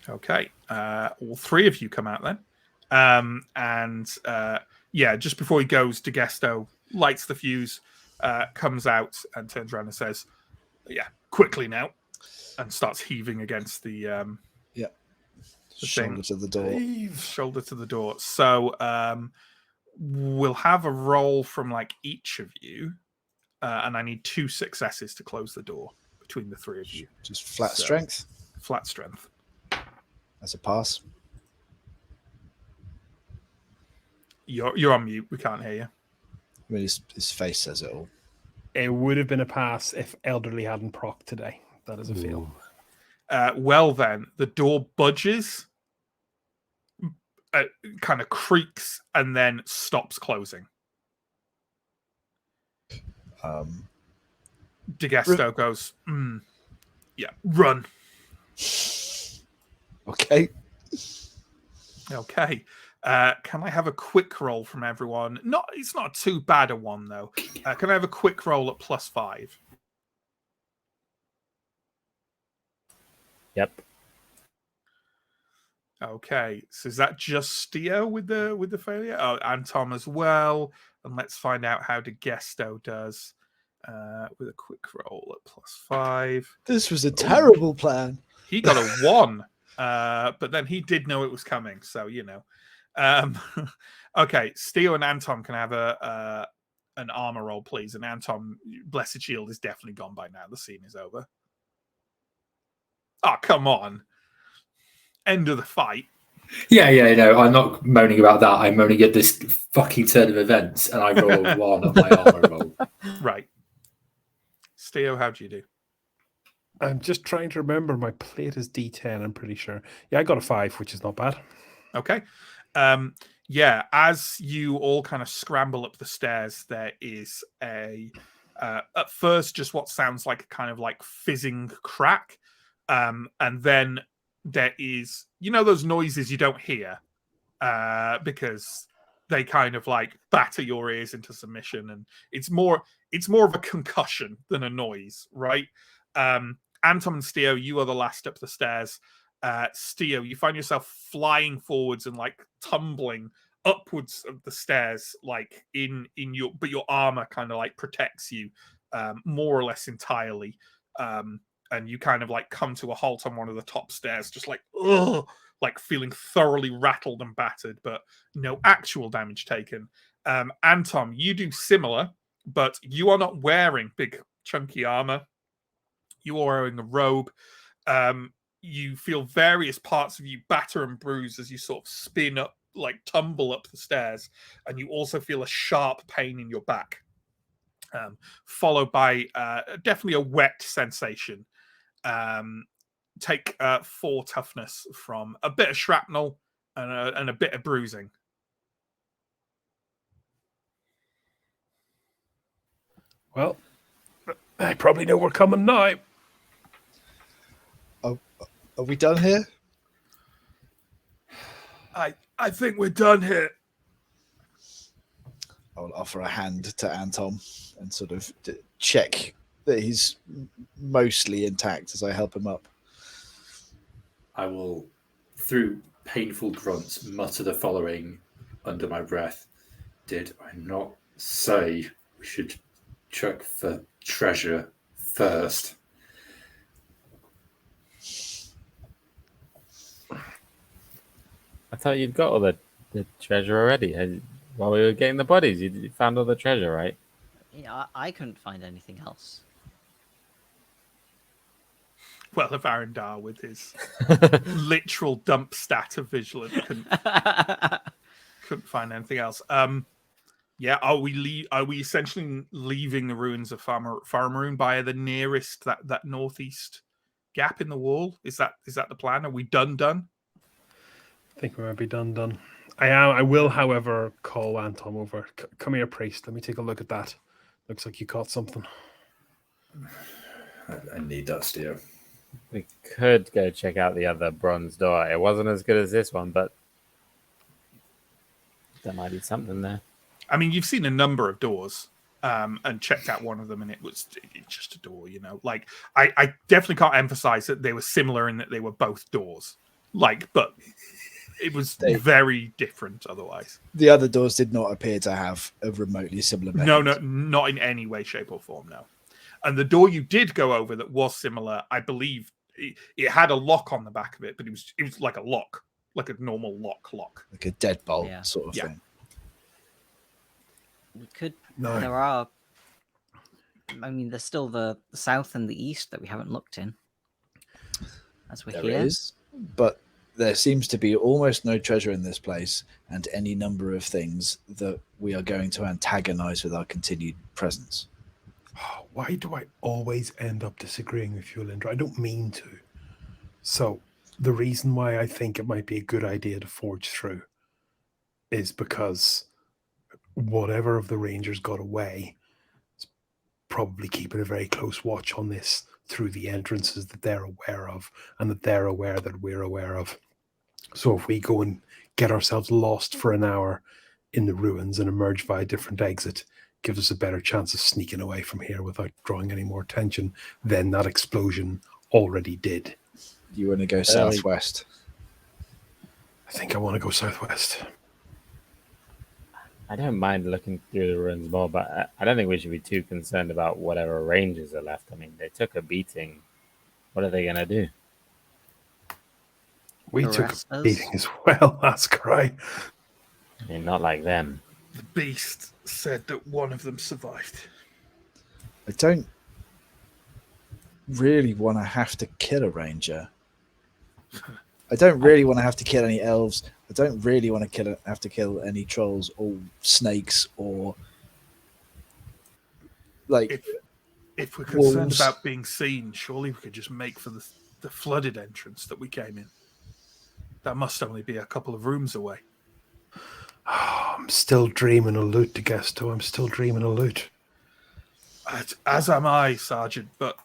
Okay. All three of you come out then. Just before he goes, DeGesto lights the fuse, comes out and turns around and says, "Yeah, quickly now," and starts heaving against the shoulder to the door. Shoulder to the door. So we'll have a roll from like each of you, and I need 2 successes to close the door between the three of you. Just flat strength. Flat strength. That's a pass. You're on mute. We can't hear you. I mean, his face says it all. It would have been a pass if Elderly hadn't proc today. That is a fail. Well, then the door budges, kind of creaks, and then stops closing. DeGesto goes, "Yeah, run." Okay. Okay. Can I have a quick roll from everyone? It's not too bad a one, though. Can I have a quick roll at +5? Yep. Okay. So is that just Stio with the failure? Oh, and Tom as well. And let's find out how DeGesto does with a quick roll at +5. This was a terrible plan. He got a 1, but then he did know it was coming, so you know. Okay, Stio and Anton can have an armor roll, please. And Anton, Blessed Shield is definitely gone by now. The scene is over. Oh, come on. End of the fight. Yeah, no, I'm not moaning about that. I'm moaning at this fucking turn of events, and I roll a 1 on my armor roll. Right. Stio, how do you do? I'm just trying to remember. My plate is D10, I'm pretty sure. Yeah, I got a 5, which is not bad. Okay. As you all kind of scramble up the stairs, there is at first just what sounds like a kind of like fizzing crack. And then there is, those noises you don't hear because they kind of like batter your ears into submission, and it's more of a concussion than a noise, right? Anton and Stio, you are the last up the stairs. Stio, you find yourself flying forwards and like tumbling upwards of the stairs, like in your, but your armor kind of like protects you more or less entirely. And you kind of like come to a halt on one of the top stairs, just like, ugh, like feeling thoroughly rattled and battered, but no actual damage taken. Anton, you do similar, but you are not wearing big chunky armor. You are wearing a robe. You feel various parts of you batter and bruise as you sort of spin up, like tumble up the stairs, and you also feel a sharp pain in your back, followed by definitely a wet sensation. Take 4 toughness from a bit of shrapnel and a bit of bruising. Well, I probably know we're coming now. Are we done here? I think we're done here. I'll offer a hand to Anton and sort of check that he's mostly intact as I help him up. I will, through painful grunts, mutter the following under my breath. Did I not say we should check for treasure first? I thought you'd got all the treasure already. While we were getting the bodies, you found all the treasure, right? Yeah, I couldn't find anything else. Well, if Arendar with his literal dump stat of vigilant couldn't find anything else. Yeah, are we essentially leaving the ruins of Symbaroum by the nearest that northeast gap in the wall? Is that the plan? Are we done? I think we might be done. I will, however, call Anton over. Come here, priest. Let me take a look at that. Looks like you caught something. I need that, Steo. We could go check out the other bronze door. It wasn't as good as this one, but there might be something there. I mean, you've seen a number of doors and checked out one of them, and it's just a door, Like, I definitely can't emphasize that they were similar in that they were both doors. Like, but it was very different otherwise. The other doors did not appear to have a remotely similar No, mechanism. not in any way, shape, or form, no. And the door you did go over that was similar, I believe it had a lock on the back of it, but it was like a lock, like a normal lock. Like a deadbolt sort of thing. We could. No. There are. I mean, there's still the south and the east that we haven't looked in. As we're There here. is, but there seems to be almost no treasure in this place, and any number of things that we are going to antagonize with our continued presence. Why do I always end up disagreeing with you, Lindra? I don't mean to. So, the reason why I think it might be a good idea to forge through is because whatever of the Rangers got away is probably keeping a very close watch on this through the entrances that they're aware of and that they're aware that we're aware of. So if we go and get ourselves lost for an hour in the ruins and emerge via a different exit, gives us a better chance of sneaking away from here without drawing any more attention than that explosion already did. You want to go southwest? I think I want to go southwest. I don't mind looking through the ruins more, but I don't think we should be too concerned about whatever Rangers are left. I mean, they took a beating. What are they going to do? We took a beating as well, Ascarai. I mean, not like them. The beast said that one of them survived. I don't really want to have to kill a ranger. I don't really want to have to kill any elves. I don't really want to have to kill any trolls or snakes or like. If we're concerned wolves. about being seen, surely we could just make for the flooded entrance that we came in. That must only be a couple of rooms away. Oh, I'm still dreaming of loot to guess to. I'm still dreaming of loot. As am I, Sergeant, but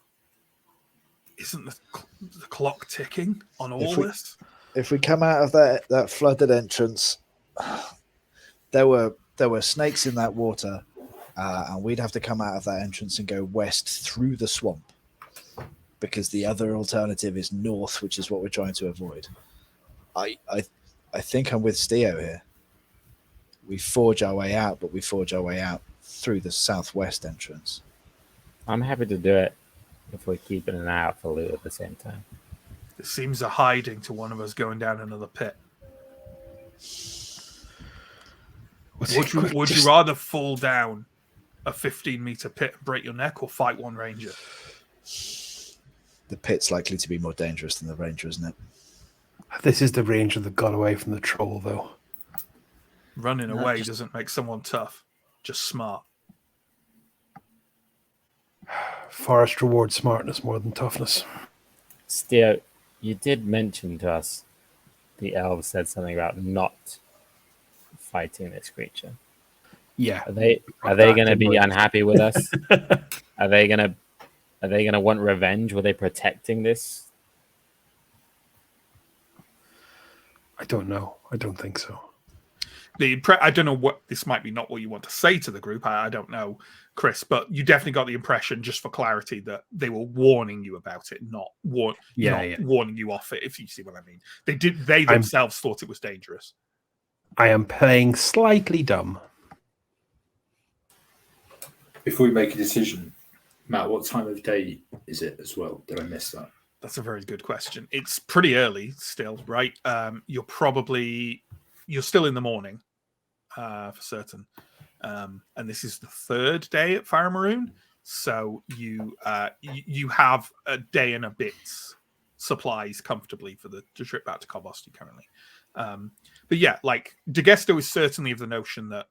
isn't the clock ticking on all this? If we come out of that flooded entrance, there were snakes in that water, and we'd have to come out of that entrance and go west through the swamp, because the other alternative is north, which is what we're trying to avoid. I think I'm with Steo here. We forge our way out, but we forge our way out through the southwest entrance. I'm happy to do it if we're keeping an eye out for loot at the same time. It seems a hiding to one of us going down another pit. Would you rather fall down a 15-meter pit and break your neck, or fight one ranger? The pit's likely to be more dangerous than the ranger, isn't it? This is the ranger that got away from the troll, though. Running away doesn't make someone tough, just smart. Forest rewards smartness more than toughness. Steo, you did mention to us the elves said something about not fighting this creature. Yeah. Are they going to be unhappy with us? Are they going to want revenge? Were they protecting this? I don't know. I don't think so. I don't know what this might be. Not what you want to say to the group. I don't know, Chris, but you definitely got the impression, just for clarity, that they were warning you about it, not warning you off it. If you see what I mean, they themselves thought it was dangerous. I am playing slightly dumb. Before we make a decision, Matt, what time of day is it as well? Did I miss that? That's a very good question. It's pretty early still, right? You're still in the morning, for certain. And this is the third day at Symbaroum, so you have a day and a bit's supplies comfortably for the trip back to Carvosti currently. But yeah, like Degesto is certainly of the notion that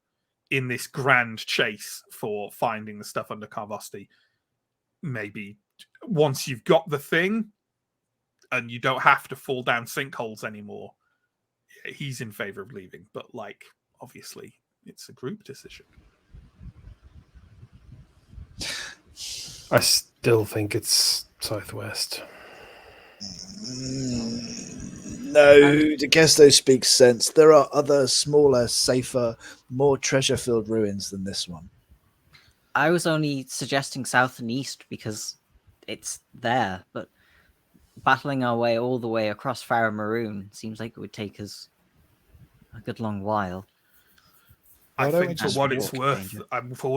in this grand chase for finding the stuff under Carvosti, maybe once you've got the thing and you don't have to fall down sinkholes anymore, he's in favor of leaving. But like, obviously, it's a group decision. I still think it's southwest. No, Degesto speaks sense. There are other smaller, safer, more treasure-filled ruins than this one. I was only suggesting south and east because it's there, but battling our way all the way across Symbaroum seems like it would take us a good long while. I Why don't we think just for what walk?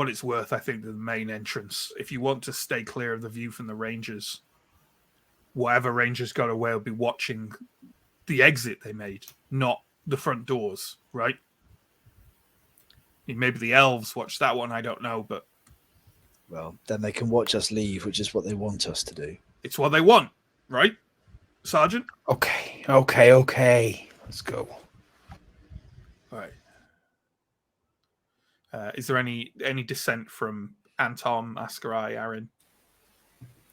it's worth, I think the main entrance, if you want to stay clear of the view from the Rangers, whatever Rangers got away will be watching the exit they made, not the front doors, right? I mean, maybe the elves watched that one, I don't know, but Well, then they can watch us leave, which is what they want us to do. it's what they want, right, Sergeant? Okay. Let's go. All right. Is there any dissent from Anton, Ascarai, Aaron,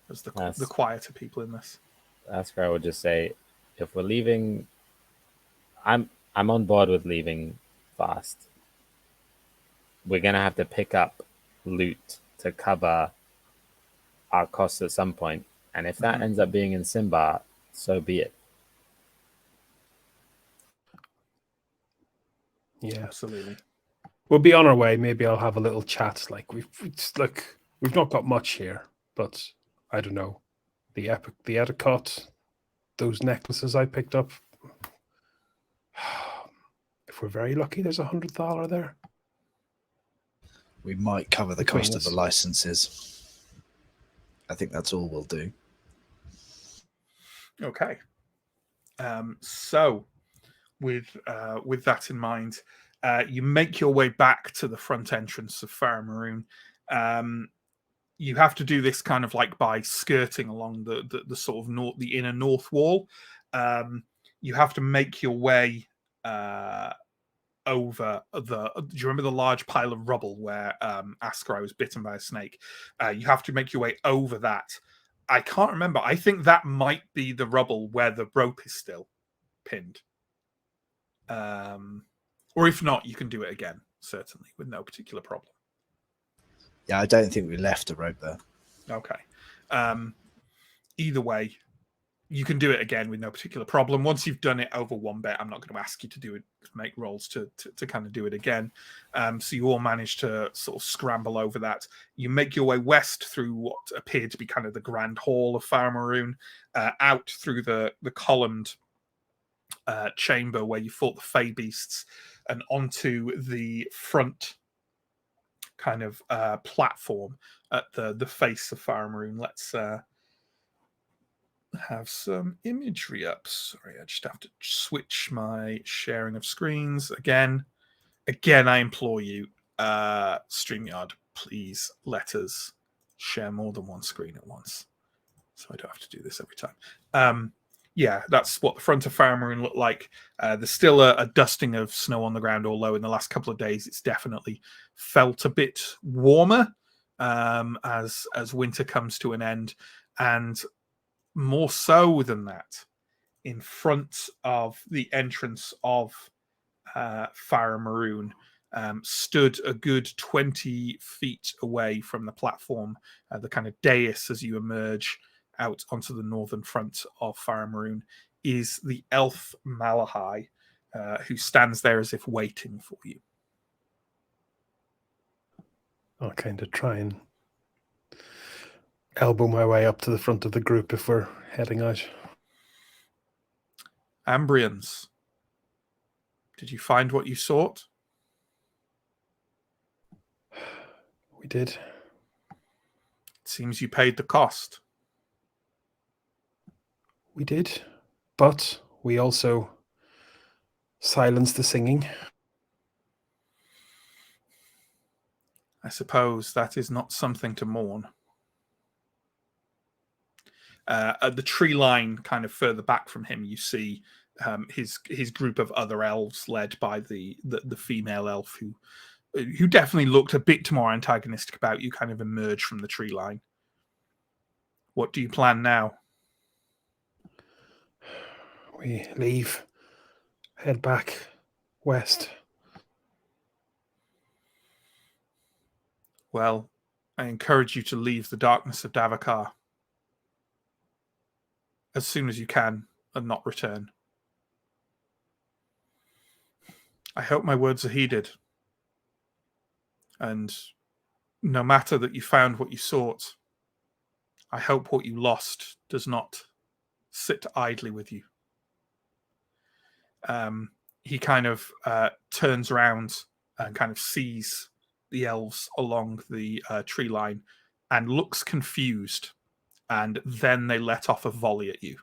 as the quieter people in this? Ascarai would just say, if we're leaving, I'm on board with leaving fast. We're gonna have to pick up loot to cover our costs at some point, and if that ends up being in Symbar, so be it. Yeah, Absolutely. we'll be on our way. Maybe I'll have a little chat. Like we've not got much here, but I don't know. The Etiquette, those necklaces I picked up. If we're very lucky, there's $100 there. We might cover the Between cost of us. the licenses. I think that's all we'll do. Okay. So, with that in mind, you make your way back to the front entrance of Symbaroum. You have to do this kind of like by skirting along the sort of the inner north wall. You have to make your way over do you remember the large pile of rubble where Ascarai was bitten by a snake? You have to make your way over that. I can't remember. I think that might be the rubble where the rope is still pinned. Or if not, you can do it again, certainly, with no particular problem. Yeah, I don't think we left a rope there. Okay. Either way, you can do it again with no particular problem. Once you've done it over one bit, I'm not going to ask you to do it, make rolls to kind of do it again. So you all manage to sort of scramble over that. You make your way west through what appeared to be kind of the grand hall of Symbaroum, out through the columned chamber where you fought the Fey Beasts, and onto the front kind of platform at the face of Symbaroum. Let's have some imagery up. Sorry, I just have to switch my sharing of screens again. I implore you, StreamYard, please let us share more than one screen at once, so I don't have to do this every time. Yeah, that's what the front of Symbaroum looked like. There's still a dusting of snow on the ground, although in the last couple of days it's definitely felt a bit warmer as winter comes to an end. And more so than that, in front of the entrance of Symbaroum stood a good 20 feet away from the platform, the kind of dais as you emerge out onto the northern front of Symbaroum, is the elf Malahai, who stands there as if waiting for you. I'll kind of try and elbow my way up to the front of the group if we're heading out. Ambrians, did you find what you sought? We did. It seems you paid the cost. We did, but we also silenced the singing. I suppose that is not something to mourn. At the tree line, kind of further back from him, you see his group of other elves, led by the female elf who definitely looked a bit more antagonistic about you, kind of emerge from the tree line. What do you plan now? We leave, head back west. Well, I encourage you to leave the darkness of Davakar as soon as you can and not return. I hope my words are heeded. And no matter that you found what you sought, I hope what you lost does not sit idly with you. He kind of turns around and kind of sees the elves along the tree line and looks confused, and then they let off a volley at you.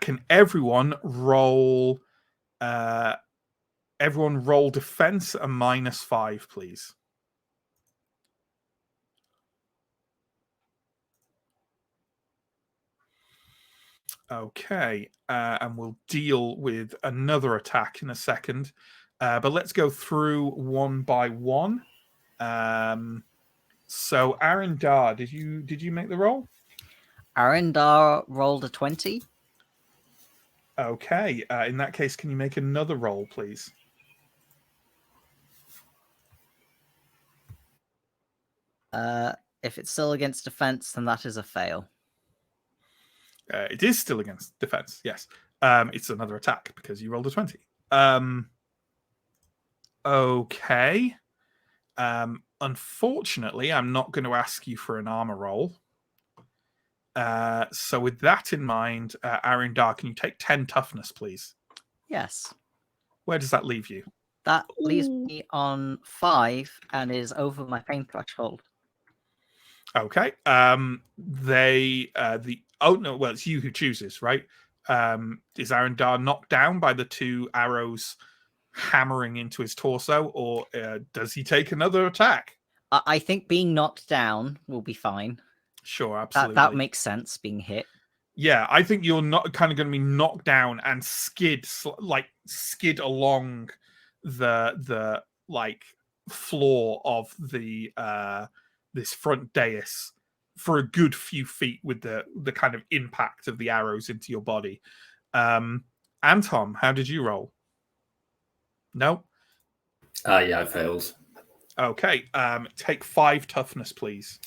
Can everyone roll defense a -5, please? Okay, and we'll deal with another attack in a second. But let's go through one by one. So Arendar, did you make the roll? Arendar rolled a 20. Okay. In that case, can you make another roll, please? If it's still against defense, then that is a fail. It is still against defense, yes. It's another attack because you rolled a 20. Okay. Unfortunately, I'm not going to ask you for an armor roll. So with that in mind, Arendar, can you take 10 toughness, please? Yes. Where does that leave you? That leaves me on 5 and is over my pain threshold. Okay. It's you who chooses, right? Is Arendar knocked down by the 2 arrows hammering into his torso, or does he take another attack? I think being knocked down will be fine. Sure, absolutely. That makes sense, being hit. Yeah, I think you're not kind of going to be knocked down and skid along the floor of the this front dais for a good few feet with the kind of impact of the arrows into your body. Anton, how did you roll? No? Yeah, I failed. Okay. Take 5 toughness, please.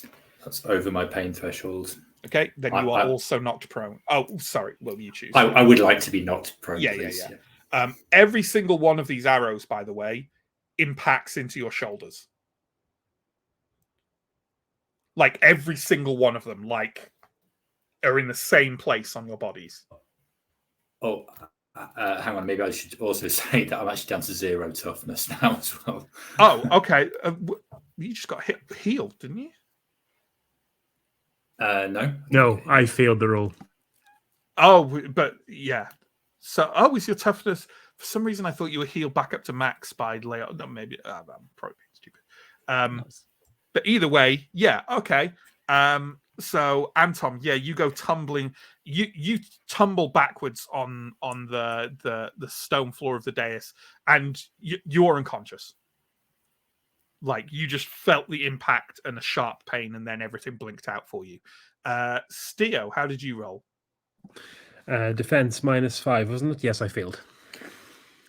That's over my pain threshold. Okay, then you are also knocked prone. Oh, sorry. Well, you choose. I would like to be knocked prone, Yeah. please. Every single one of these arrows, by the way, impacts into your shoulders. Like every single one of them, are in the same place on your bodies. Oh, hang on. Maybe I should also say that I'm actually down to 0 toughness now as well. Oh, okay. You just got healed, didn't you? No. No, I failed the roll. Oh, but yeah. So, is your toughness? For some reason, I thought you were healed back up to max by layout. No, maybe I'm probably being stupid. But either way, yeah, okay. So Anton, yeah, you go tumbling. You tumble backwards on the stone floor of the dais, and you're unconscious. Like you just felt the impact and a sharp pain, and then everything blinked out for you. Steo, how did you roll? Defense -5, wasn't it? Yes, I failed.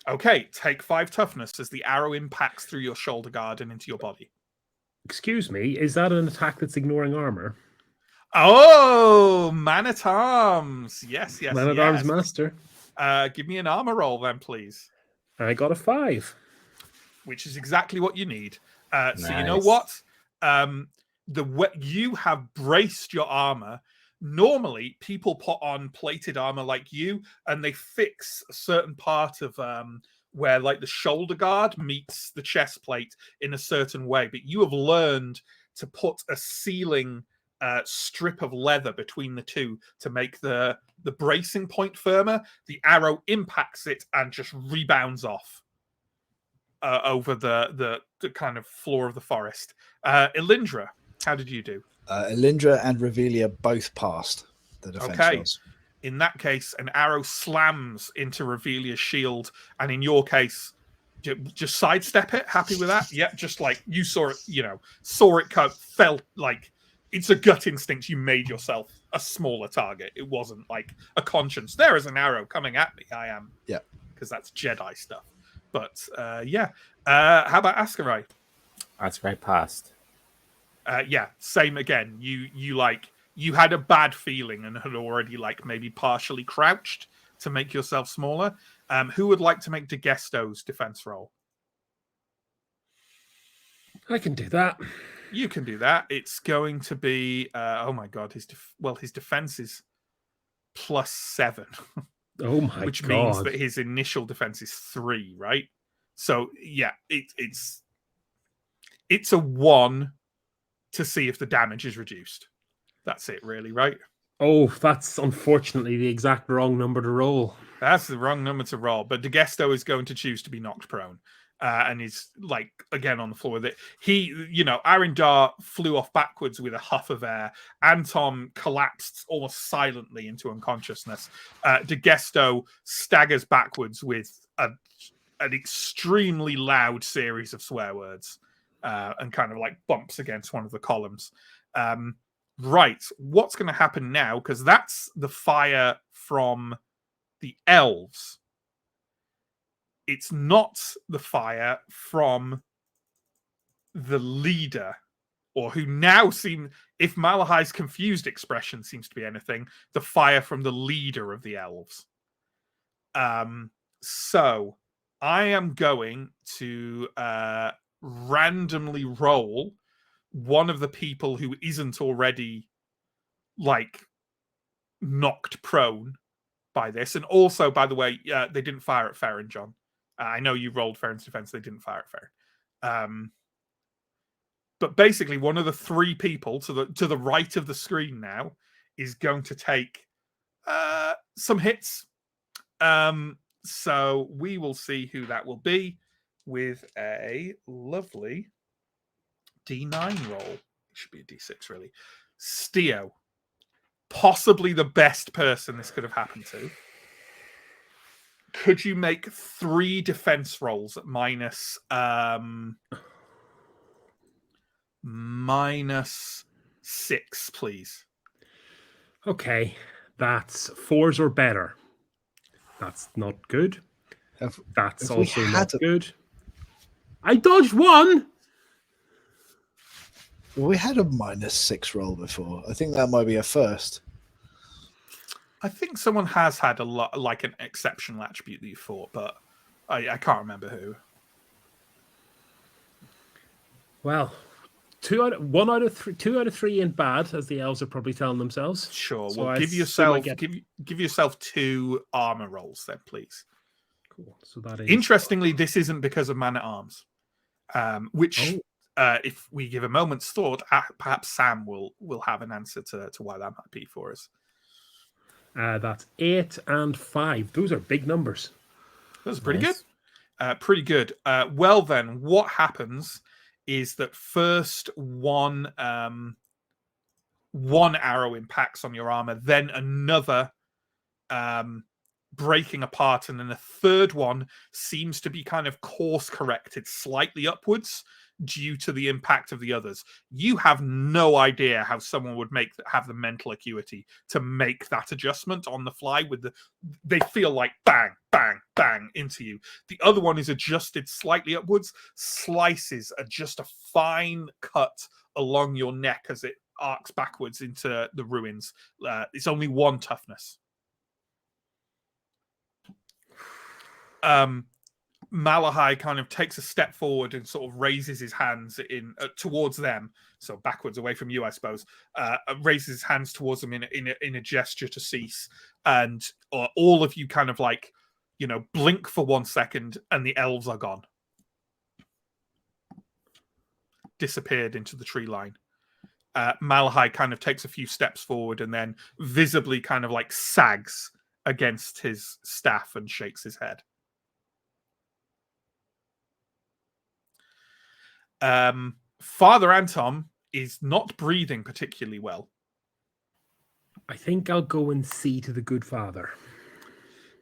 Okay, take 5 toughness as the arrow impacts through your shoulder guard and into your body. Excuse me, is that an attack that's ignoring armor? Oh, man at arms. Yes. Man at arms master. Give me an armor roll then, please. I got a 5. Which is exactly what you need. Nice. So you know what? You have braced your armor. Normally, people put on plated armor like you, and they fix a certain part of where, like, the shoulder guard meets the chest plate in a certain way. But you have learned to put a ceiling strip of leather between the two to make the bracing point firmer. The arrow impacts it and just rebounds off over the kind of floor of the forest. Elindra, how did you do? Elindra and Revelia both passed the defense rolls. In that case, an arrow slams into Revelia's shield, and in your case, just sidestep it. Happy with that? Yeah, just like you saw it, saw it come, felt like it's a gut instinct. You made yourself a smaller target. It wasn't like a conscience. There is an arrow coming at me. I am. Yeah. Because that's Jedi stuff. But yeah. How about Askarai? Askarai passed. Yeah, same again. You had a bad feeling and had already maybe partially crouched to make yourself smaller. Who would like to make DeGesto's defense roll? I can do that. You can do that. It's going to be oh my god, his defense is +7. Oh my which god. means that his initial defense is 3, right? So yeah, it's a 1 to see if the damage is reduced. That's it, really, right? Oh, that's unfortunately the exact wrong number to roll. That's the wrong number to roll. But DeGesto is going to choose to be knocked prone. And he's again on the floor with it. Arendar flew off backwards with a huff of air. Anton collapsed almost silently into unconsciousness. DeGesto staggers backwards with an extremely loud series of swear words and kind of bumps against one of the columns. Right, what's going to happen now? Because that's the fire from the elves. It's not the fire from the leader, or who now seem, if Malahai's confused expression seems to be anything, the fire from the leader of the elves. So I am going to randomly roll one of the people who isn't already knocked prone by this. And also, by the way, they didn't fire at Farron, John. I know you rolled Farron's defense. They didn't fire at Farron. But basically, one of the 3 people to the right of the screen now is going to take some hits. So we will see who that will be with a lovely D9 roll. It should be a D6, really. Steo, possibly the best person this could have happened to. Could you make 3 defense rolls at -6, please? Okay, that's 4s or better. That's not good. That's also not good. I dodged 1. Well, we had a -6 roll before. I think that might be a first. I think someone has had a lot, an exceptional attribute that you fought, but I can't remember who. Well, 2 out of 3 ain't bad, as the elves are probably telling themselves. Sure. So well, give yourself 2 armor rolls then, please. Cool. So that is interestingly, this isn't because of man at arms, which. If we give a moment's thought, perhaps Sam will have an answer to why that might be for us. That's 8 and 5. Those are big numbers. That's pretty good. Pretty good. Well, then, what happens is that first one arrow impacts on your armor, then another breaking apart, and then a third one seems to be kind of course corrected slightly upwards due to the impact of the others. You have no idea how someone would have the mental acuity to make that adjustment on the fly. They feel like bang, bang, bang into you. The other one is adjusted slightly upwards. Slices are just a fine cut along your neck as it arcs backwards into the ruins. It's only 1 toughness. Malahai kind of takes a step forward and sort of raises his hands towards them, so backwards away from you, I suppose. Raises his hands towards them in a gesture to cease, and all of you kind of blink for 1 second, and the elves are gone, disappeared into the tree line. Malahai kind of takes a few steps forward and then visibly kind of like sags against his staff and shakes his head. Father Anton is not breathing particularly well. I think I'll go and see to the good father.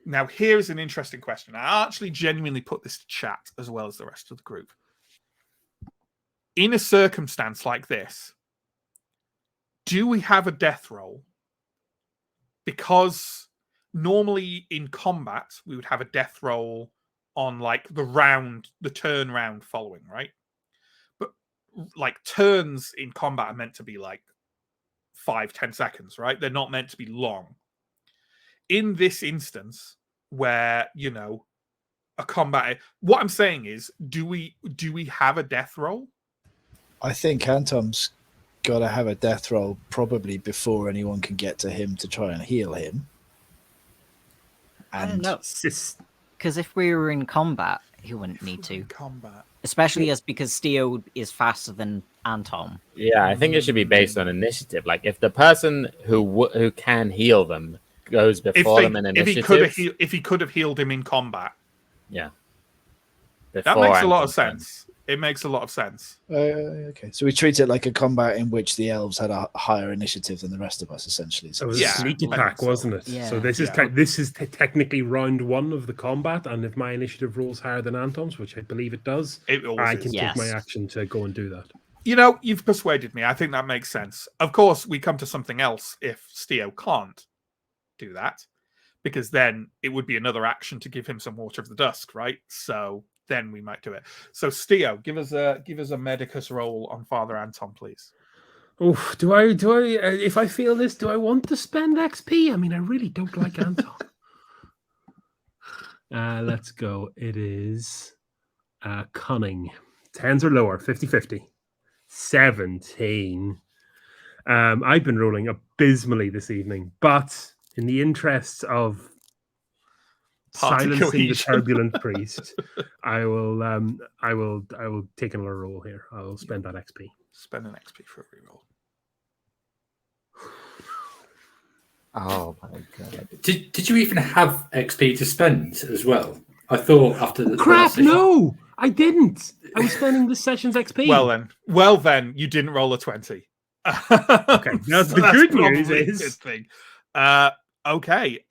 Now, here's an interesting question. I actually genuinely put this to chat as well as the rest of the group. In a circumstance like this, do we have a death roll? Because normally in combat, we would have a death roll on like the turn round following, right? But like turns in combat are meant to be like 5-10 seconds, right? They're not meant to be long. In this instance, where a combat, what I'm saying is, do we have a death roll? I think Antom's got to have a death roll probably before anyone can get to him to try and heal him. I don't know, because if we were in combat, he wouldn't need to. Combat, especially because Steo is faster than Anton. Yeah, I think it should be based on initiative. Like if the person who can heal them goes before them in initiative, if he could have healed him in combat, yeah, that makes a lot of sense. It makes a lot of sense. Okay, so we treat it like a combat in which the elves had a higher initiative than the rest of us, essentially. So it was a sneak attack, wasn't it? Yeah. So this is technically round one of the combat, and if my initiative rolls higher than Anton's, which I believe it does, I can take my action to go and do that. You've persuaded me. I think that makes sense. Of course, we come to something else if Steo can't do that, because then it would be another action to give him some Water of the Dusk, right? So then we might do it. So Steo, give us a Medicus roll on Father Anton, please. Oh, do I? If I feel this, do I want to spend XP? I mean, I really don't like Anton. Let's go. It is cunning. 10s or lower, 50-50. 17. I've been rolling abysmally this evening, but in the interests of silencing the turbulent priest, I will take another roll here. I will spend that XP. Spend an XP for a reroll. Oh my god! Did you even have XP to spend as well? I thought after the crap. No, I didn't. I was spending this session's XP. Well then, you didn't roll a 20. Okay, that's the good news. Is good thing. Okay.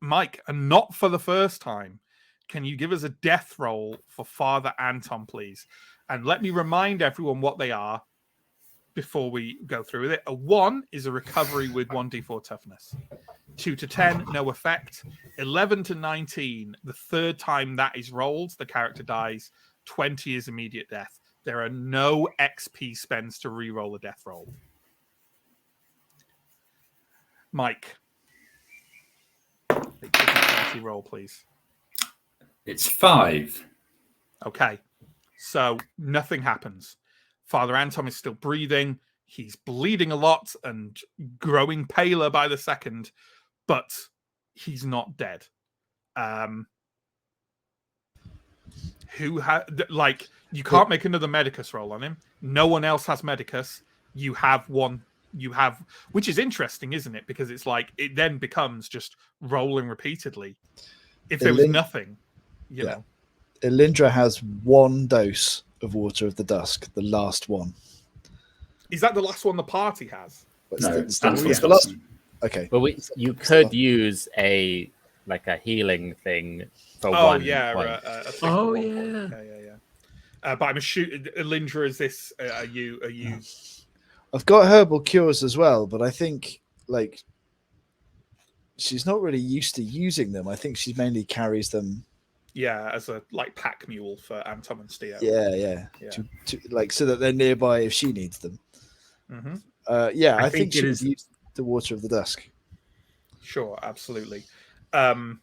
Mike, and not for the first time, can you give us a death roll for Father Anton, please? And let me remind everyone what they are before we go through with it. A 1 is a recovery with 1d4 toughness. 2 to 10, no effect. 11 to 19, the third time that is rolled, the character dies. 20 is immediate death. There are no XP spends to re-roll a death roll. Mike. Roll, please. It's 5. Okay. So nothing happens. Father Anton is still breathing. He's bleeding a lot and growing paler by the second, but he's not dead. You can't make another Medicus roll on him. No one else has Medicus. You have one. Which is interesting, isn't it? Because it's like it then becomes just rolling repeatedly. If there was nothing, you know. Elindra has 1 dose of Water of the Dusk, the last one. Is that the last one the party has? No, it's the last. Okay, but you could use a healing thing for one. Point. Yeah. But I'm assuming Elindra, is this? Are you? I've got herbal cures as well, but I think she's not really used to using them. I think she mainly carries them. Yeah, as a pack mule for Anton and Steo. Yeah. So that they're nearby if she needs them. Mm-hmm. I think she would use the Water of the Dusk. Sure, absolutely. Okay,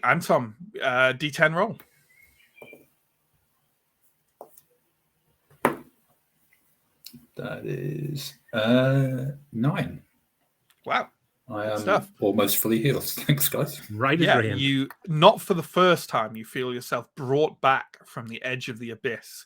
Anton, D10 roll. That is 9. Wow. I am almost fully healed. Thanks, guys. Right. Yeah, you, not for the first time, you feel yourself brought back from the edge of the abyss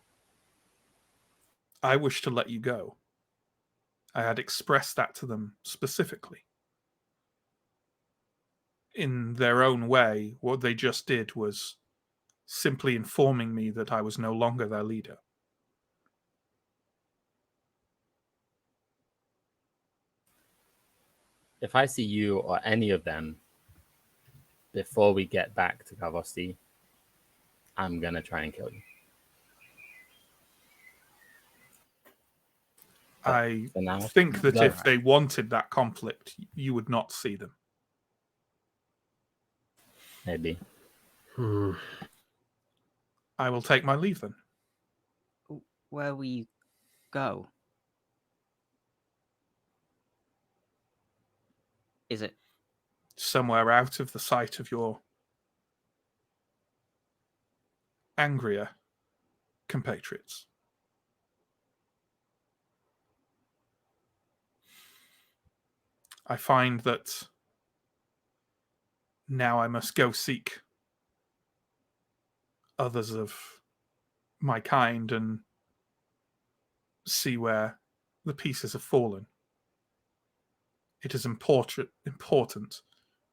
I wish to let you go. I had expressed that to them specifically. In their own way, what they just did was simply informing me that I was no longer their leader. If I see you or any of them before we get back to Kavosti, I'm going to try and kill you. I For now, think that go. if they wanted that conflict, you would not see them. Maybe. I will take my leave then. Where will you go? Is it? Somewhere out of the sight of your angrier compatriots. I find that now I must go seek others of my kind and see where the pieces have fallen. It is important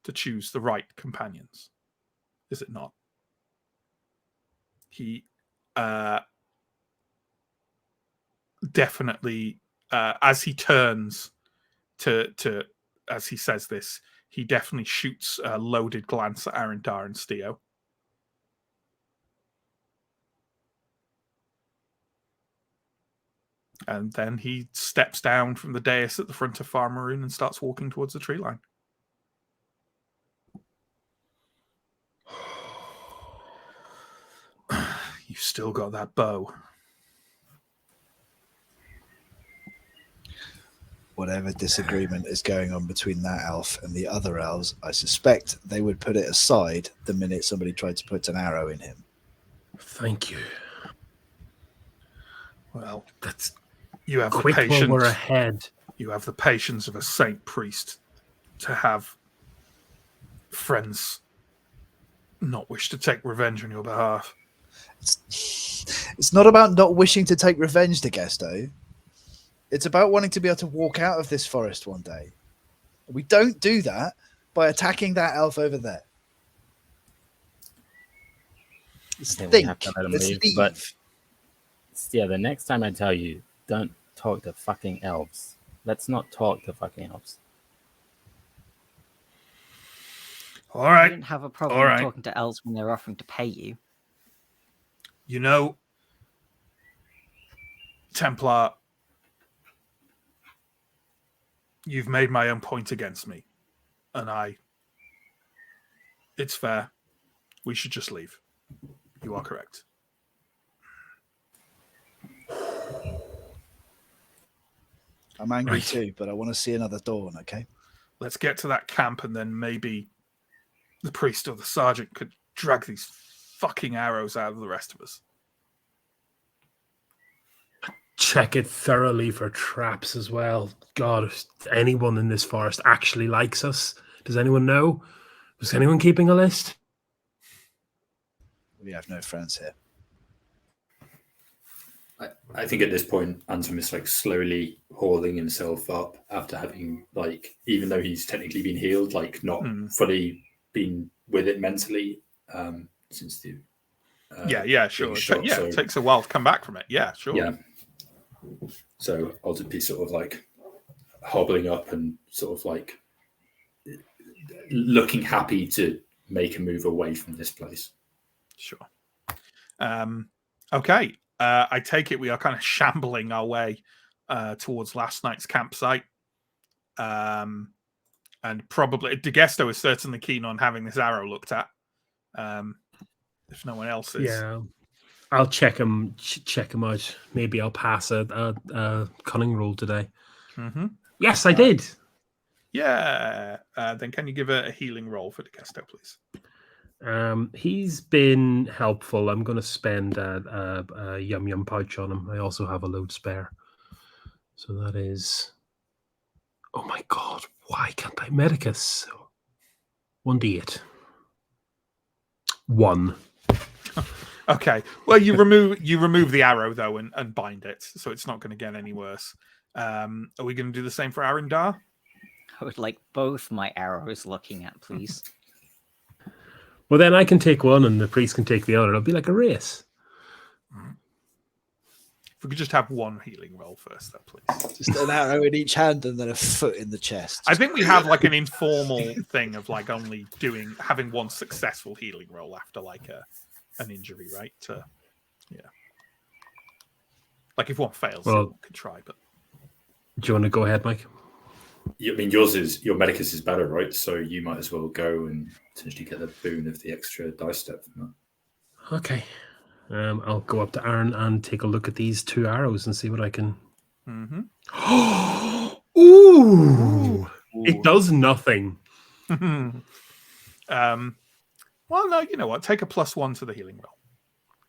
to choose the right companions, is it not? He definitely, as he turns to as he says this, he definitely shoots a loaded glance at Arendar and Steo. And then he steps down from the dais at the front of Far Maroon and starts walking towards the tree line. You've still got that bow. Whatever disagreement is going on between that elf and the other elves, I suspect they would put it aside the minute somebody tried to put an arrow in him. Thank you. Well, That's you have the quick while patience. we're ahead. You have the patience of a saint priest to have friends not wish to take revenge on your behalf. It's not about not wishing to take revenge, Degesto. It's about wanting to be able to walk out of this forest one day. We don't do that by attacking that elf over there. Let's think we have think. to let him Let's leave, leave. but- Yeah, the next time I tell you, don't talk to fucking elves. Let's not talk to fucking elves. All You right. didn't have a problem All right. talking to elves when they're offering to pay you. You know, Templar, you've made my own point against me. And it's fair. We should just leave. You are correct. I'm angry Right. too, but I want to see another dawn, okay? Let's get to that camp and then maybe the priest or the sergeant could drag these fucking arrows out of the rest of us. Check it thoroughly for traps as well. God, if anyone in this forest actually likes us, does anyone know? Was anyone keeping a list? We have no friends here. I think at this point, Anton is like slowly hauling himself up after having, like, even though he's technically been healed, like not Hmm. fully been with it mentally since the Sure. shot, so- It takes a while to come back from it. Yeah, sure. yeah. So I'll just be sort of like hobbling up and sort of like looking happy to make a move away from this place. Sure. Okay. I take it we are kind of shambling our way towards last night's campsite. And probably Degesto is certainly keen on having this arrow looked at. If no one else is. Yeah, I'll check him out. Maybe I'll pass a cunning roll today. Mm-hmm. Yes, I did. Yeah. Then can you give a healing roll for Degesto, please? He's been helpful. I'm going to spend a yum yum pouch on him. I also have a load spare. So that is... Oh my God, why can't I Medicus? 1d8. 1. Okay. Well, you remove the arrow though and bind it, so it's not going to get any worse. Are we going to do the same for Arundar? I would like both my arrows looking at, please. Well, then I can take one and the priest can take the other. It'll be like a race. If we could just have one healing roll first, though, please. Just an arrow in each hand and then a foot in the chest. I think we have like an informal thing of like only having one successful healing roll after like an injury, right? Like if one fails, Well, one could try. But do you want to go ahead, Mike? I mean, your Medicus is better, right? So you might as well go and potentially get the boon of the extra dice step from that. Okay. I'll go up to Aaron and take a look at these 2 arrows and see what I can. mm-hmm. Ooh! It does nothing. Well, no, you know what? Take a +1 to the healing roll.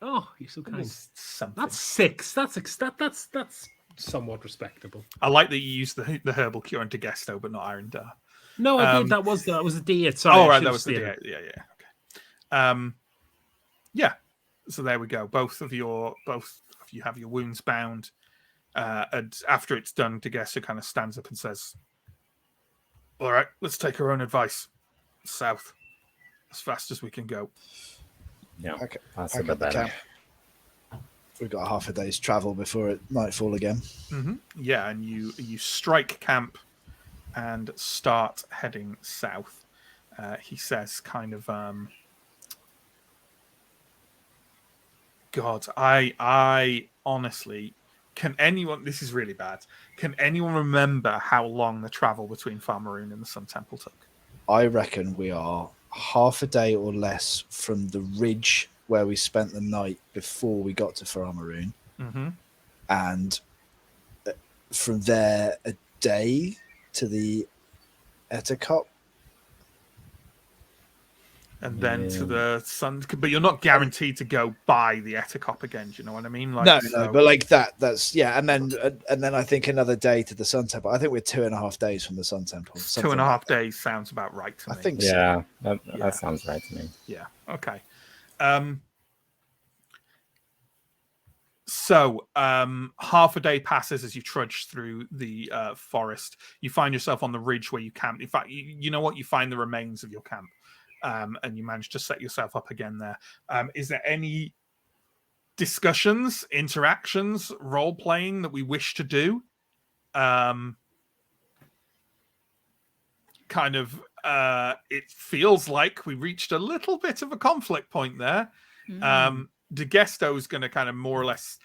Oh, you're so kind. Something. That's 6. That's somewhat respectable. I like that you used the herbal cure into Gesto, but not Arundar. No, I did. That was a D8. Sorry. Oh, right, that was the D8. Yeah. Okay. Yeah. So there we go. Both of you have your wounds bound. And after it's done, Gesto kind of stands up and says, "All right, let's take our own advice. South, as fast as we can go." Yeah, Okay. that's Pack a up bit the better. camp. We've got half a day's travel before it nightfall again. Mm-hmm. Yeah, and you strike camp and start heading south. He says, kind of, God, I honestly, can anyone? This is really bad. Can anyone remember how long the travel between Farmaroon and the Sun Temple took? I reckon we are half a day or less from the ridge where we spent the night before we got to Farmaroon. Mm-hmm. And from there, a day to the Etikop. And then to the Sun, but you're not guaranteed to go by the Etikop again. Do you know what I mean? Like, No, but like that's yeah, and then I think another day to the Sun Temple. I think we're 2.5 days from the Sun Temple. 2.5 days sounds about right to me. I think so. Yeah, that sounds right to me. Yeah. Okay. So half a day passes as you trudge through the forest. You find yourself on the ridge where you camped. In fact, you know what? You find the remains of your camp. And you manage to set yourself up again there. Is there any discussions, interactions, role playing that we wish to do? Kind of, it feels like we reached a little bit of a conflict point there. De Gesto is going to kind of more or less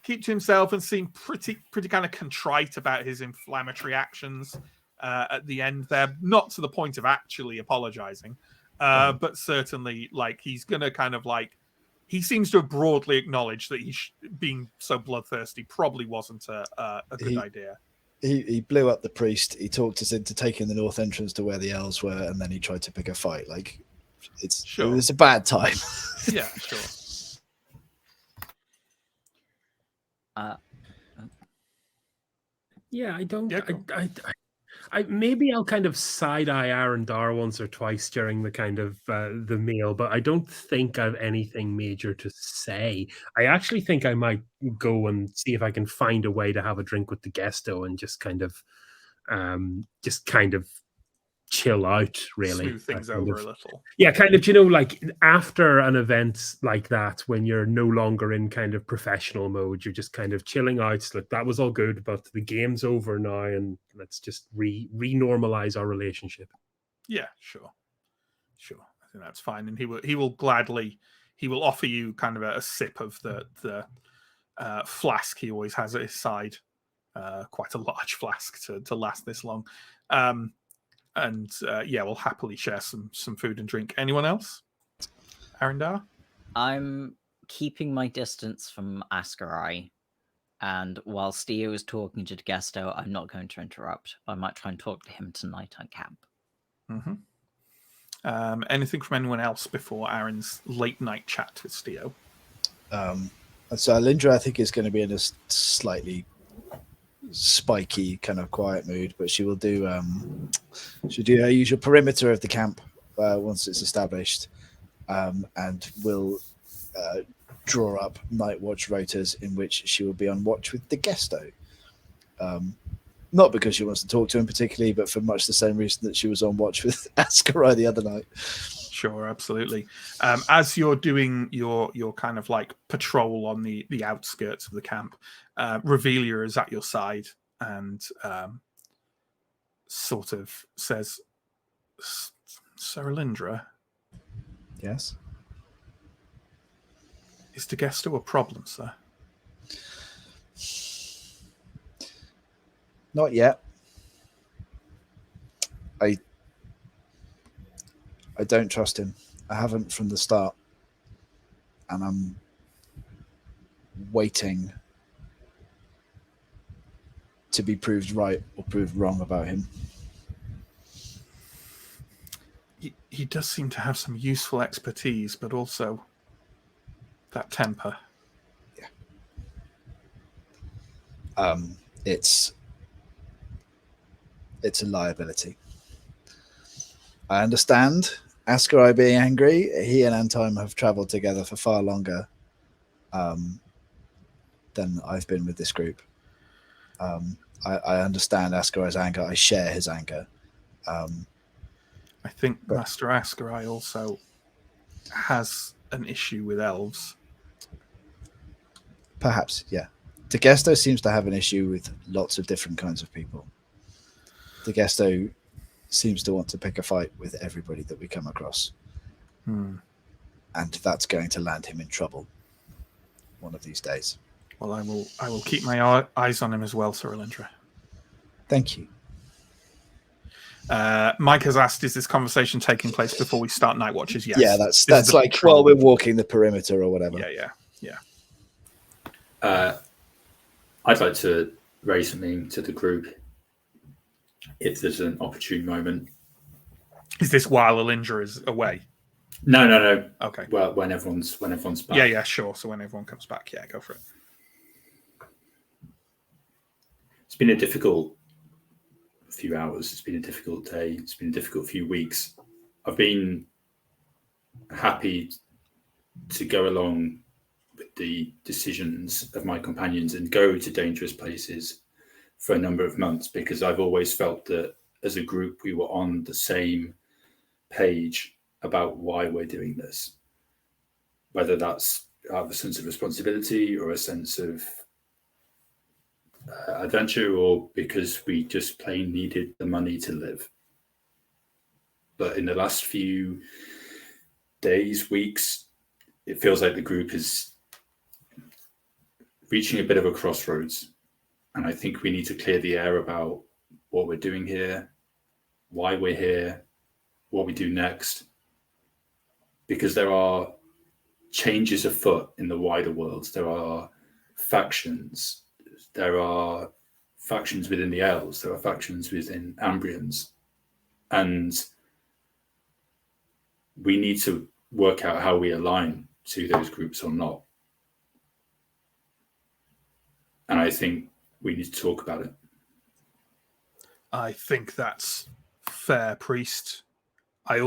keep to himself and seem pretty kind of contrite about his inflammatory actions at the end there. Not to the point of actually apologizing. But certainly, like, he's gonna kind of like, he seems to have broadly acknowledged that being so bloodthirsty probably wasn't a good idea. He blew up the priest. He talked us into taking the north entrance to where the elves were, and then he tried to pick a fight. Like, it was a bad time. Yeah, sure. Yeah, I don't. Yeah, I maybe I'll kind of side eye Arundar once or twice during the kind of the meal, but I don't think I've anything major to say. I actually think I might go and see if I can find a way to have a drink with the Gesto and just kind of chill out, really. Smooth things over a little. Yeah, kind of, you know, like after an event like that, when you're no longer in kind of professional mode, you're just kind of chilling out. So like, that was all good, but the game's over now, and let's just re-normalize our relationship. Yeah, sure. I think that's fine, and he will gladly offer you kind of a sip of the flask he always has at his side, quite a large flask to last this long. And we'll happily share some food and drink. Anyone else? Arundar? I'm keeping my distance from Askarai, and while Steo is talking to Gesto, I'm not going to interrupt. I might try and talk to him tonight on camp. Mm-hmm. Anything from anyone else before Aaron's late night chat with Steo? So Alindra, I think, is going to be in a slightly spiky kind of quiet mood, but she will do she'll do her usual perimeter of the camp once it's established, and will draw up night watch rotas in which she will be on watch with the Gesto. Not because she wants to talk to him particularly, but for much the same reason that she was on watch with Ascarai the other night. Sure, absolutely. As you're doing your kind of like patrol on the outskirts of the camp, Revelia is at your side and sort of says, Saralindra, Yes? is Degesto a problem, sir? Not yet. I don't trust him. I haven't from the start. And I'm waiting to be proved right or proved wrong about him. He does seem to have some useful expertise, but also that temper. Yeah. It's a liability. I understand Ascarai being angry. He and Antime have travelled together for far longer than I've been with this group. I understand Ascarai's anger. I share his anger. I think Master Ascarai also has an issue with elves. Perhaps, yeah. Degesto seems to have an issue with lots of different kinds of people. Degesto seems to want to pick a fight with everybody that we come across. And that's going to land him in trouble one of these days. Well, I will keep my eyes on him as well, Saralindra. Thank you. Mike has asked, is this conversation taking place before we start Night Watches? Yes. Yeah, that's like while we're walking the perimeter or whatever. Yeah. I'd like to raise something to the group if there's an opportune moment. Is this while Alindra is away? No. Okay. Well, when everyone's back. Yeah, sure. So when everyone comes back, yeah, go for it. It's been a difficult few hours. It's been a difficult day. It's been a difficult few weeks. I've been happy to go along with the decisions of my companions and go to dangerous places for a number of months because I've always felt that as a group we were on the same page about why we're doing this, whether that's out of a sense of responsibility or a sense of adventure or because we just plain needed the money to live. But in the last few days, weeks, it feels like the group is reaching a bit of a crossroads. And I think we need to clear the air about what we're doing here, why we're here, what we do next. Because there are changes afoot in the wider world. There are factions. There are factions within the elves. There are factions within Ambrians. And we need to work out how we align to those groups or not. And I think we need to talk about it. I think that's fair, Priest. I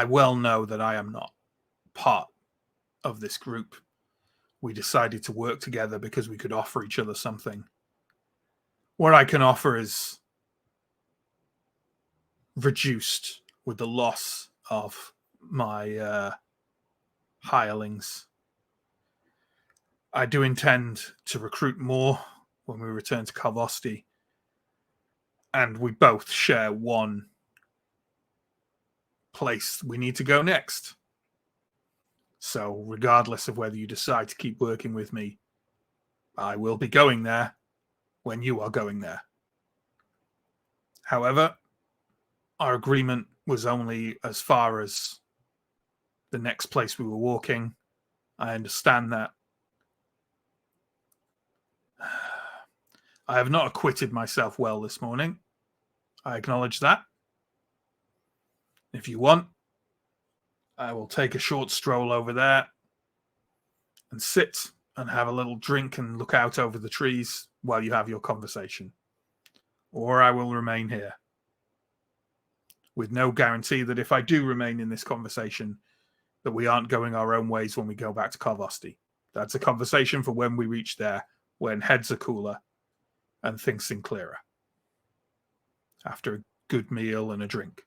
well know that I am not part of this group. We decided to work together because we could offer each other something. What I can offer is reduced with the loss of my hirelings. I do intend to recruit more when we return to Karvosti. And we both share one place we need to go next. So regardless of whether you decide to keep working with me, I will be going there when you are going there. However, our agreement was only as far as the next place we were walking. I understand that. I have not acquitted myself well this morning. I acknowledge that. If you want, I will take a short stroll over there and sit and have a little drink and look out over the trees while you have your conversation. Or I will remain here, with no guarantee that if I do remain in this conversation, that we aren't going our own ways when we go back to Karvosti. That's a conversation for when we reach there, when heads are cooler and things seem clearer. After a good meal and a drink.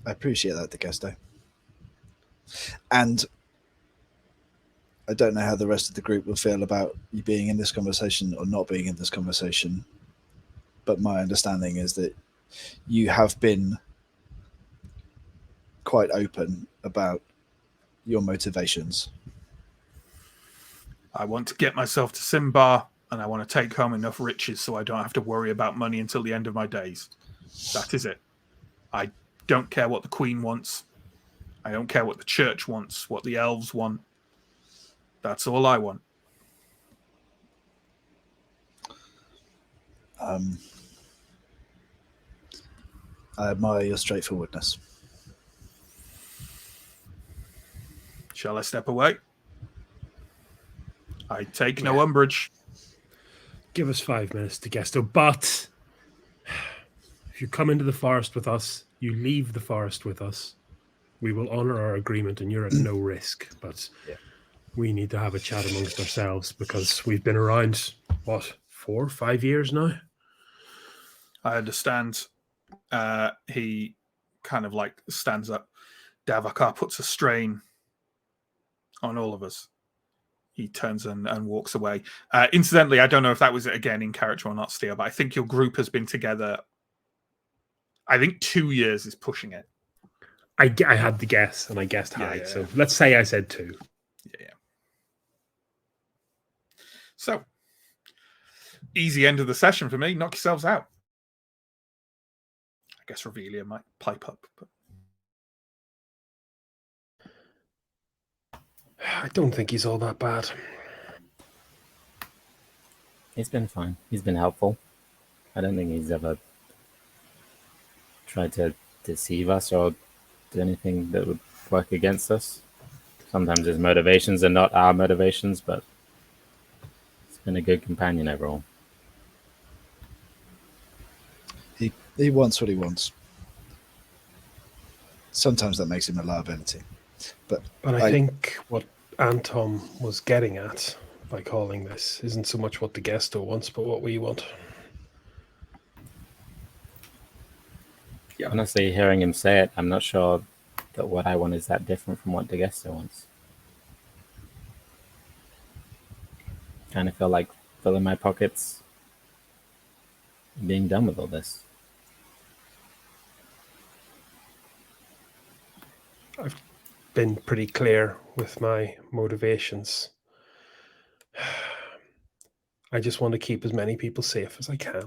I appreciate that, DeGusto. And I don't know how the rest of the group will feel about you being in this conversation or not being in this conversation, but my understanding is that you have been quite open about your motivations. I want to get myself to Symbar, and I want to take home enough riches so I don't have to worry about money until the end of my days. That is it. I don't care what the Queen wants. I don't care what the church wants, what the elves want. That's all I want. I admire your straightforwardness. Shall I step away? I take no umbrage. Give us 5 minutes to Gesto, but if you come into the forest with us, you leave the forest with us, we will honor our agreement and you're at no risk. But we need to have a chat amongst ourselves because we've been around, 4 or 5 years now? I understand. He kind of like stands up. Davakar puts a strain on all of us. He turns and walks away. Incidentally, I don't know if that was again in character or not, Steele, but I think your group has been together. I think 2 years is pushing it. I had the guess and I guessed high. Yeah. So let's say I said 2. Yeah. So, easy end of the session for me. Knock yourselves out. I guess Revelia might pipe up. But... I don't think he's all that bad. He's been fine. He's been helpful. I don't think he's ever tried to deceive us or do anything that would work against us. Sometimes his motivations are not our motivations, but he's been a good companion overall. He wants what he wants. Sometimes that makes him a liability. But I think what Anton was getting at by calling this isn't so much what the Gesto wants, but what we want. Yeah. Honestly, hearing him say it, I'm not sure that what I want is that different from what DeGesto wants. Kind of feel like filling my pockets and being done with all this. I've been pretty clear with my motivations. I just want to keep as many people safe as I can.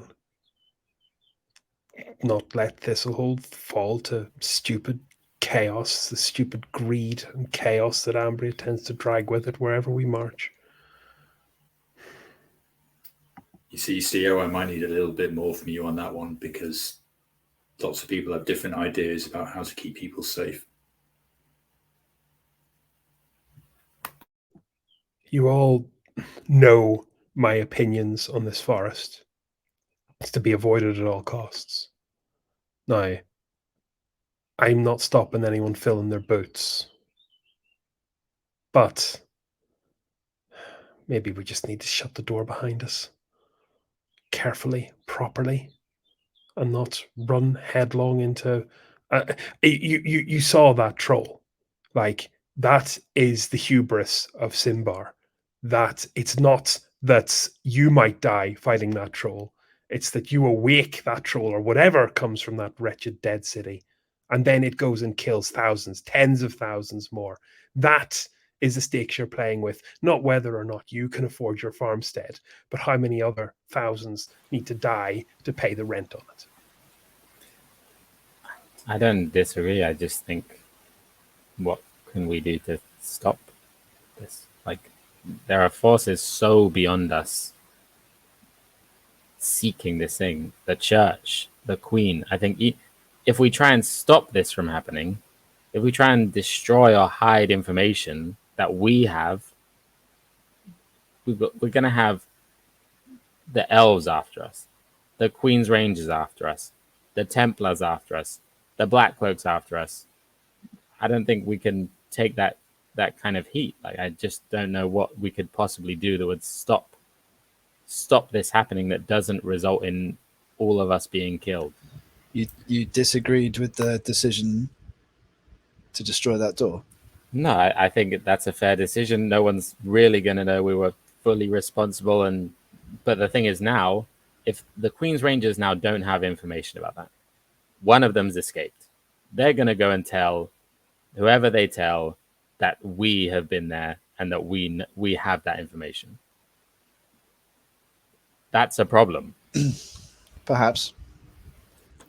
Not let Thistlehold fall to stupid chaos, the stupid greed and chaos that Ambria tends to drag with it wherever we march. You see, Steo, I might need a little bit more from you on that one because lots of people have different ideas about how to keep people safe. You all know my opinions on this forest. It's to be avoided at all costs. Now, I'm not stopping anyone filling their boots. But maybe we just need to shut the door behind us. Carefully, properly, and not run headlong into... You saw that troll. Like, that is the hubris of Symbar. That it's not that you might die fighting that troll. It's that you awake that troll or whatever comes from that wretched dead city. And then it goes and kills thousands, tens of thousands more. That is the stakes you're playing with. Not whether or not you can afford your farmstead, but how many other thousands need to die to pay the rent on it. I don't disagree. I just think, what can we do to stop this? Like, there are forces so beyond us seeking this thing. The church, the queen. I think if we try and stop this from happening, if we try and destroy or hide information that we have, we're going to have the elves after us. the Queen's Rangers after us, the Templars after us, the Black Cloaks after us. I don't think we can take that kind of heat. Like, I just don't know what we could possibly do that would stop this happening, that doesn't result in all of us being killed. You disagreed with the decision to destroy that door? No, I think that's a fair decision. No one's really going to know we were fully responsible. But the thing is, now, if the Queen's Rangers now don't have information about that, one of them's escaped, they're going to go and tell whoever they tell that we have been there and that we have that information. That's a problem. Perhaps.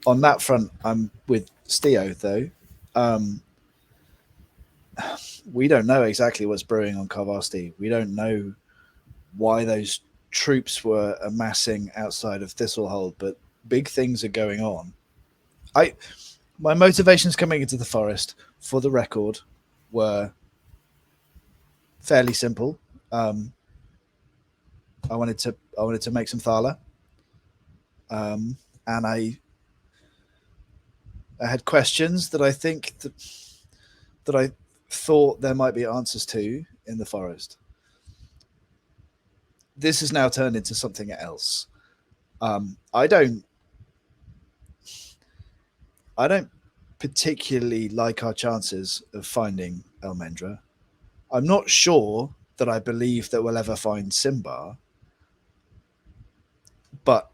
On that front, I'm with Steo, though. We don't know exactly what's brewing on Karvasti. We don't know why those troops were amassing outside of Thistlehold, but big things are going on. My motivations coming into the forest, for the record, were fairly simple. I wanted to make some thala, and I had questions that I think that I thought there might be answers to in the forest. This has now turned into something else. I don't particularly like our chances of finding Elmendra. I'm not sure that I believe that we'll ever find Symbar, but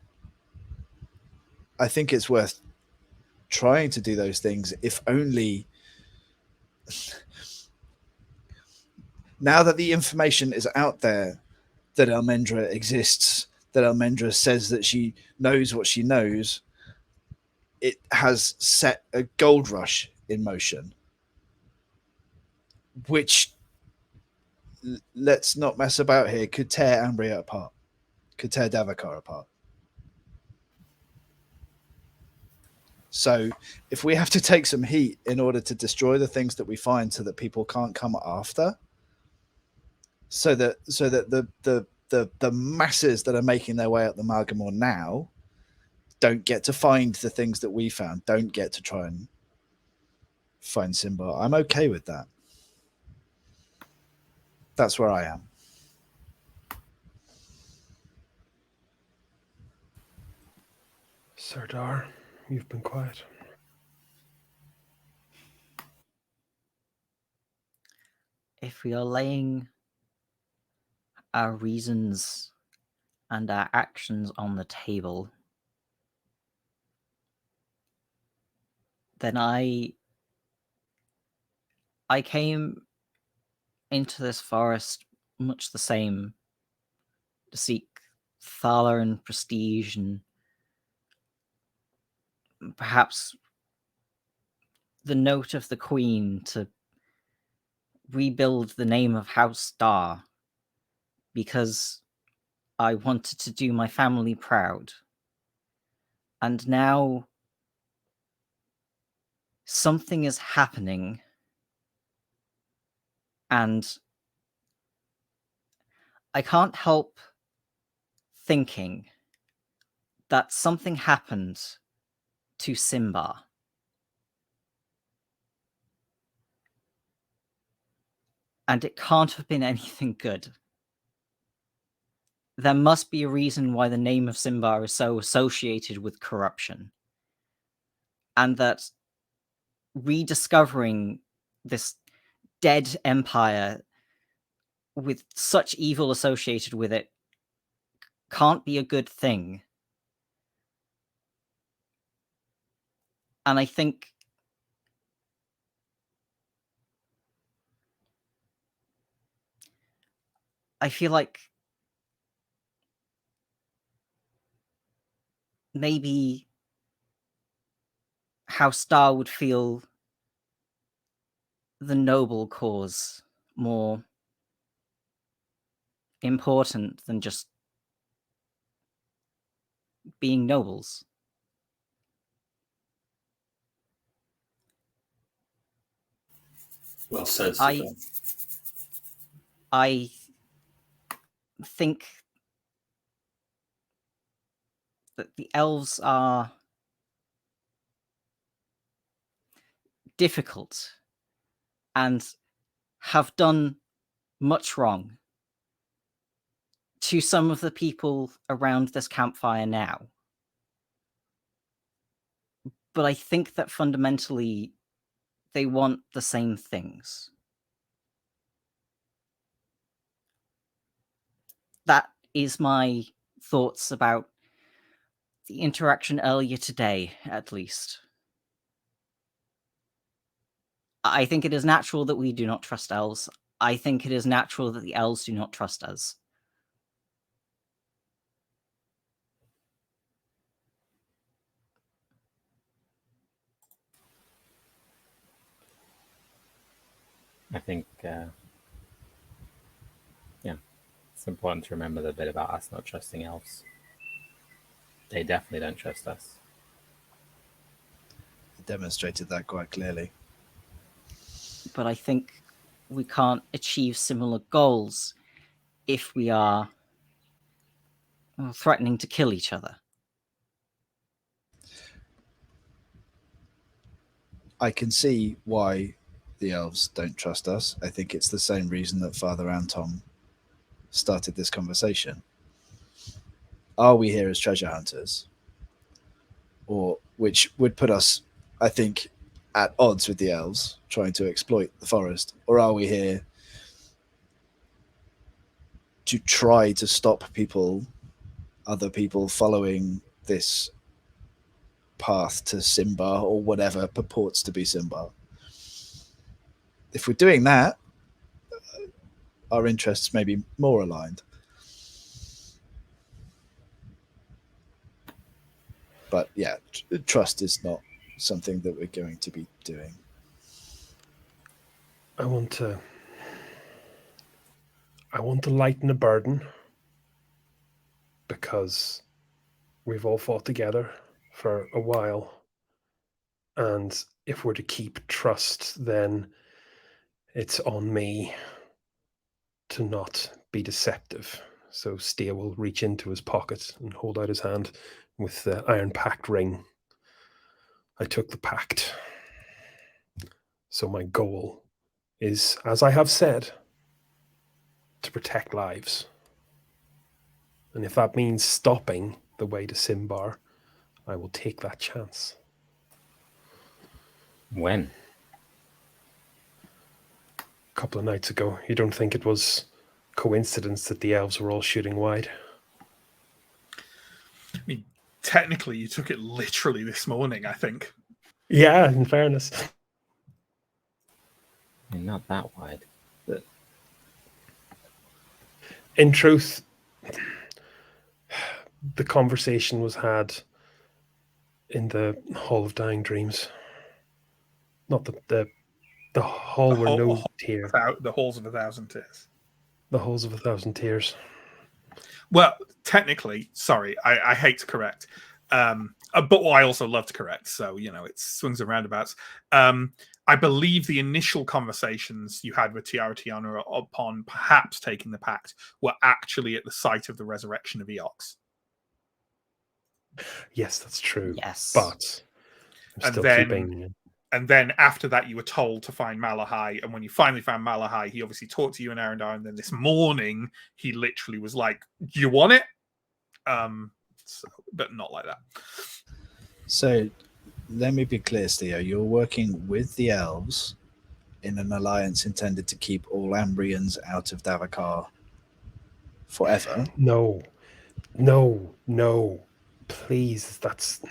I think it's worth trying to do those things, if only now that the information is out there that Elmendra exists, that Elmendra says that she knows what she knows, it has set a gold rush in motion, which, let's not mess about here, could tear Ambria apart, could tear Davakar apart. So if we have to take some heat in order to destroy the things that we find so that people can't come after, so that the masses that are making their way up the Margamore now don't get to find the things that we found, don't get to try and find Symbar, I'm okay with that. That's where I am. Serdar, you've been quiet. If we are laying our reasons and our actions on the table, then I came into this forest much the same, to seek thala and prestige, and perhaps the note of the Queen to rebuild the name of House Star, because I wanted to do my family proud. And now something is happening, and I can't help thinking that something happened to Symbar. And it can't have been anything good. There must be a reason why the name of Symbar is so associated with corruption. And that rediscovering this dead empire with such evil associated with it can't be a good thing. And I think I feel like maybe House Star would feel the noble cause more important than just being nobles. Well said. I think that the elves are difficult and have done much wrong to some of the people around this campfire now. But I think that fundamentally they want the same things. That is my thoughts about the interaction earlier today, at least. I think it is natural that we do not trust elves. I think it is natural that the elves do not trust us. I think, it's important to remember the bit about us not trusting elves. They definitely don't trust us. He demonstrated that quite clearly. But I think we can't achieve similar goals if we are threatening to kill each other. I can see why the elves don't trust us. I think it's the same reason that Father Anton started this conversation. Are we here as treasure hunters? Or which would put us, I think, at odds with the elves trying to exploit the forest? Or are we here to try to stop other people following this path to Symbar or whatever purports to be Symbar? If we're doing that, our interests may be more aligned. But yeah, trust is not something that we're going to be doing. I want to lighten the burden because we've all fought together for a while. And if we're to keep trust, then it's on me to not be deceptive. So Stia will reach into his pocket and hold out his hand with the iron pact ring. I took the pact. So my goal is, as I have said, to protect lives. And if that means stopping the way to Symbar, I will take that chance. When? A couple of nights ago. You don't think it was coincidence that the elves were all shooting wide? I mean, technically, you took it literally this morning, I think. Yeah, in fairness. I mean, not that wide. But In truth, the conversation was had in the Hall of Dying Dreams. Not the hall where no tear. The halls of 1,000 tears. The halls of 1,000 tears. Well, technically, sorry, I hate to correct. But I also love to correct. So, it swings and roundabouts. I believe the initial conversations you had with Tiaratiana upon perhaps taking the pact were actually at the site of the resurrection of Eox. Yes, that's true. Yes. But I'm still keeping... And then after that, you were told to find Malahai. And when you finally found Malahai, he obviously talked to you and Arendar. And then this morning, he literally was like, "Do you want it?" But not like that. So let me be clear, Theo. You're working with the elves in an alliance intended to keep all Ambrians out of Davakar forever. No. Please, that's...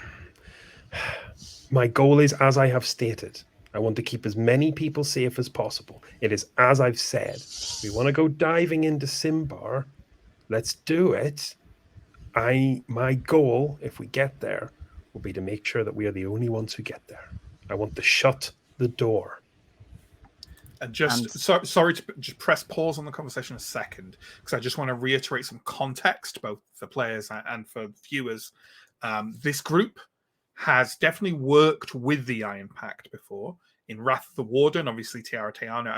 My goal is, as I have stated, I want to keep as many people safe as possible. It is as I've said. We want to go diving into Symbar. Let's do it. My goal, if we get there, will be to make sure that we are the only ones who get there. I want to shut the door. And sorry to just press pause on the conversation a second, because I just want to reiterate some context, both for players and for viewers. This group has definitely worked with the Iron Pact before. In Wrath of the Warden, obviously Tiaratiana.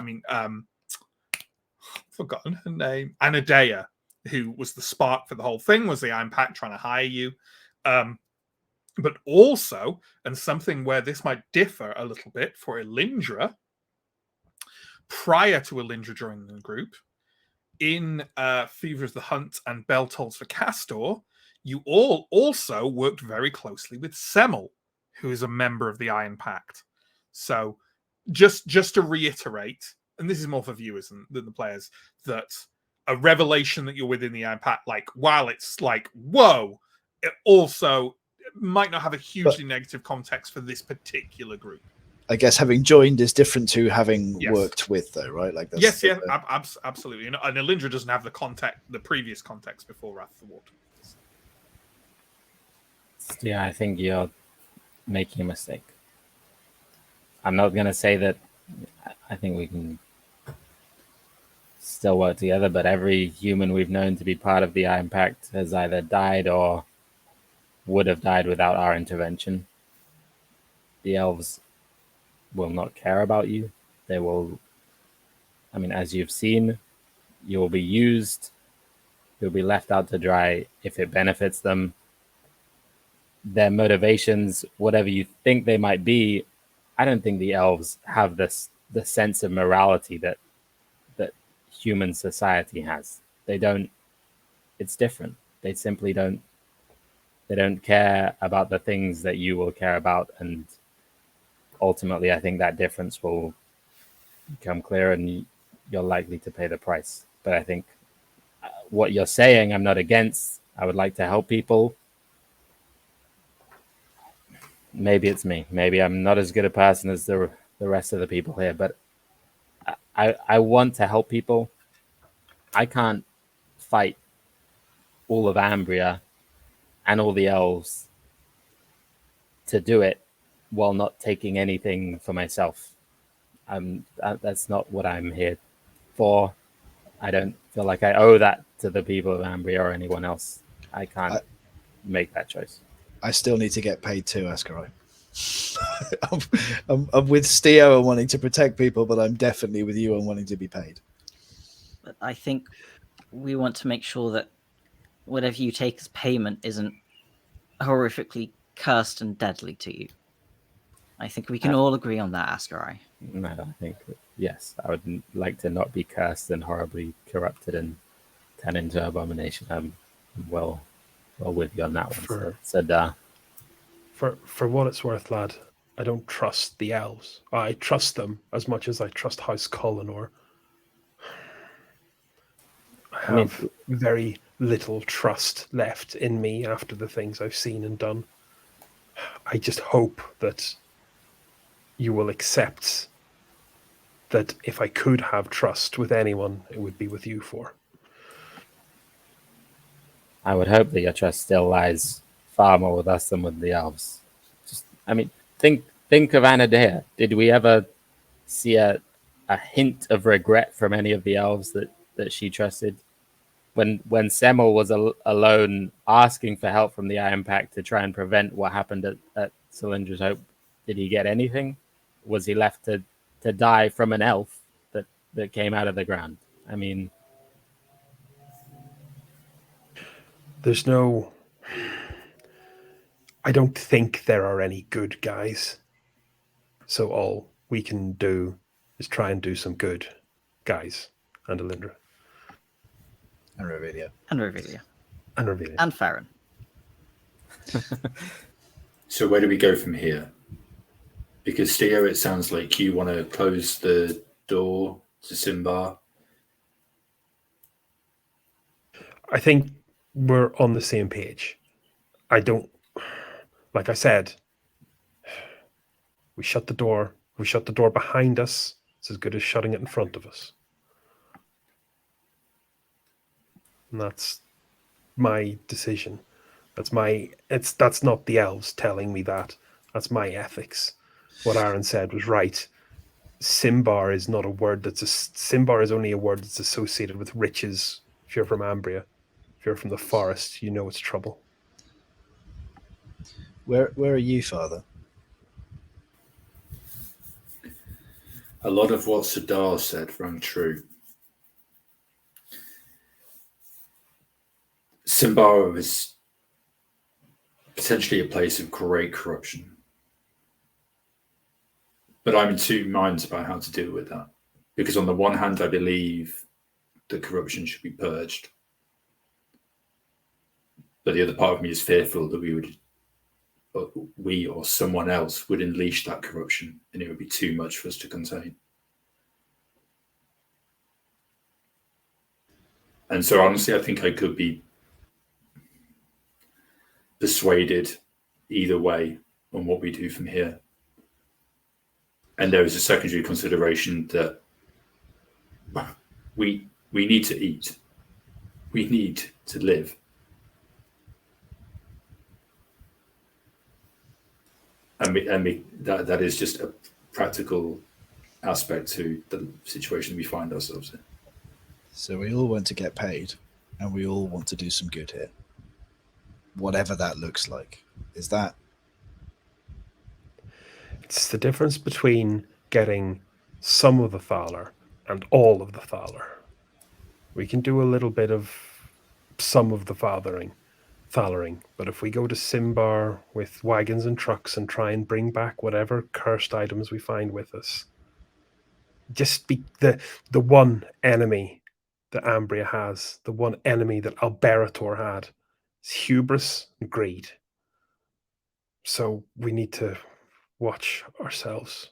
Forgotten her name. Anadea, who was the spark for the whole thing, was the Iron Pact trying to hire you. But also, and something where this might differ a little bit for Elindra, prior to Elindra joining the group, in Fever of the Hunt and Bell Tolls for Castor, you all also worked very closely with Semmel, who is a member of the Iron Pact. So just to reiterate, and this is more for viewers than the players, that a revelation that you're within the Iron Pact, like, while it's like, whoa, it also might not have a hugely negative context for this particular group. I guess having joined is different to having Yes. worked with, though, right? Like that's absolutely. And Elindra doesn't have the previous context before Wrath of the Water. Yeah, I think you're making a mistake. I'm not going to say that I think we can still work together, but every human we've known to be part of the Iron Pact has either died or would have died without our intervention. The elves will not care about you. They will, I mean, as you've seen, you will be used. You'll be left out to dry if it benefits them. Their motivations, whatever you think they might be, I don't think the elves have the sense of morality that human society has. They don't. It's different. They simply don't. They don't care about the things that you will care about, and ultimately, I think that difference will become clear, and you're likely to pay the price. But I think what you're saying, I'm not against. I would like to help people. Maybe it's me. Maybe I'm not as good a person as the rest of the people here, but I want to help people. I can't fight all of Ambria and all the elves to do it while not taking anything for myself. That's not what I'm here for. I don't feel like I owe that to the people of Ambria or anyone else. I can't make that choice. I still need to get paid too, Ascarai. I'm with Steo and wanting to protect people, but I'm definitely with you on wanting to be paid. But I think we want to make sure that whatever you take as payment isn't horrifically cursed and deadly to you. I think we can all agree on that, Ascarai. No, I think, yes, I would like to not be cursed and horribly corrupted and turn into abomination. I'm well with you on that one. For what it's worth, lad, I don't trust the elves. I trust them as much as I trust House Collinor. I have very little trust left in me after the things I've seen and done. I just hope that you will accept that if I could have trust with anyone, it would be with you four. I would hope that your trust still lies far more with us than with the elves. Think of Anadea. Did we ever see a hint of regret from any of the elves that she trusted? When Semmel was alone asking for help from the Iron Pact to try and prevent what happened at Cylindra's Hope, did he get anything? Was he left to die from an elf that came out of the ground? I mean, I don't think there are any good guys. So all we can do is try and do some good, guys, and Elindra. And Revelia. And Revelia. And Revelia. And Farron. So where do we go from here? Because Steo, it sounds like you want to close the door to Symbar. I think we're on the same page. Like I said, we shut the door. We shut the door behind us. It's as good as shutting it in front of us. And that's my decision. That's not the elves telling me that. That's my ethics. What Aaron said was right. Symbar is not a word Symbar is only a word that's associated with riches. If you're from Ambria, if you're from the forest, you know it's trouble. Where are you, Father? A lot of what Sadar said rang true. Symbar was potentially a place of great corruption. But I'm in two minds about how to deal with that. Because on the one hand, I believe that corruption should be purged. But the other part of me is fearful that we or someone else would unleash that corruption, and it would be too much for us to contain. And so honestly, I think I could be persuaded either way on what we do from here. And there is a secondary consideration that we need to eat. We need to live. And that is just a practical aspect to the situation we find ourselves in. So we all want to get paid, and we all want to do some good here. Whatever that looks like. Is that... It's the difference between getting some of the Thaler and all of the Thaler. We can do a little bit of some of the Thalering, but if we go to Symbar with wagons and trucks and try and bring back whatever cursed items we find with us, just be the one enemy that Ambria has, the one enemy that Alberator had, is hubris and greed. So we need to watch ourselves.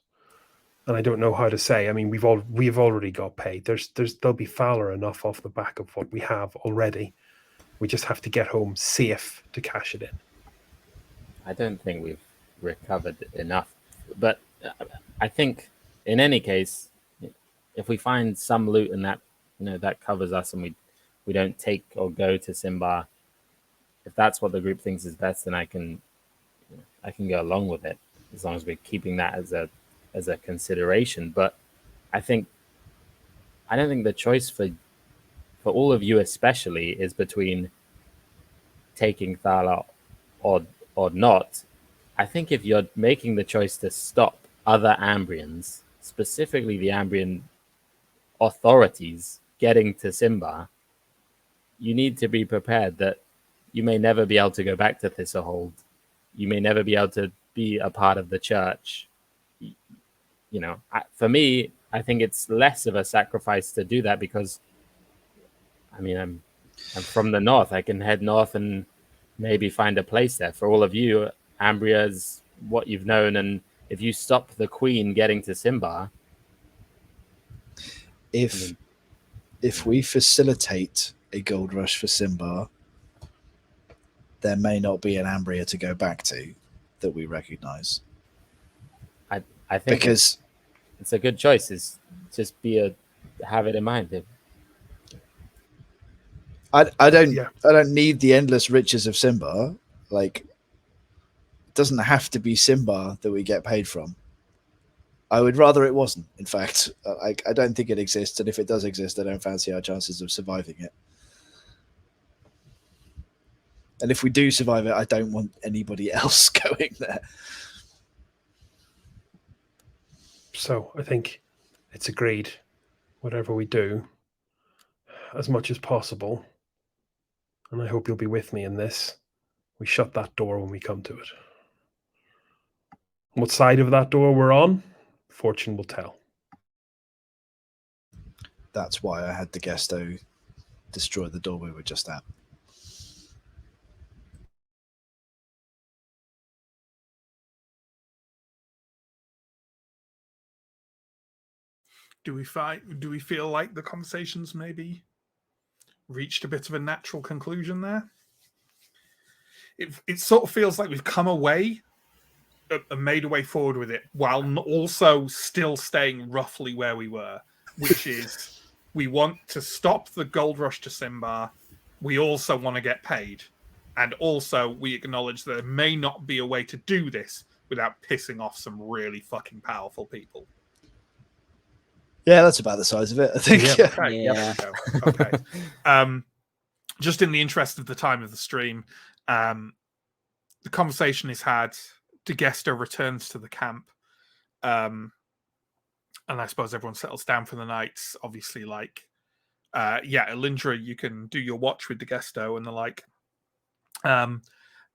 And I don't know how to say. I mean, we've already got paid. There'll be Thaler enough off the back of what we have already. We just have to get home safe to cash it in. I don't think we've recovered enough, but I think in any case, if we find some loot and that that covers us, and we don't take or go to Symbar, if that's what the group thinks is best, then I can go along with it, as long as we're keeping that as a consideration. But I don't think the choice for all of you especially is between taking Thala or not. I think if you're making the choice to stop other Ambrians, specifically the Ambrian authorities, getting to Symbar, you need to be prepared that you may never be able to go back to Thistlehold. You may never be able to be a part of the church. For me, I think it's less of a sacrifice to do that, because I mean, I'm from the north. I can head north and maybe find a place there. For all of you, Ambria is what you've known, and if you stop the Queen getting to Symbar, if we facilitate a gold rush for Symbar, there may not be an Ambria to go back to that we recognize. I think because it's a good choice. Is just have it in mind. I don't need the endless riches of Symbar. Like, it doesn't have to be Symbar that we get paid from. I would rather it wasn't. In fact, I don't think it exists, and if it does exist, I don't fancy our chances of surviving it. And if we do survive it, I don't want anybody else going there. So I think it's agreed, whatever we do, as much as possible, and I hope you'll be with me in this, we shut that door when we come to it. What side of that door we're on, fortune will tell. That's why I had the Gesto destroy the door we were just at. Do we feel like the conversations maybe reached a bit of a natural conclusion there? It sort of feels like we've come away and made a way forward with it, while also still staying roughly where we were, which is we want to stop the gold rush to Symbar. We also want to get paid. And also we acknowledge that there may not be a way to do this without pissing off some really fucking powerful people. Yeah, that's about the size of it, I think. Yeah. Okay. Yeah. Okay. Just in the interest of the time of the stream, the conversation is had. DeGesto returns to the camp, and I suppose everyone settles down for the night. Obviously, Elindra, you can do your watch with DeGesto and the like.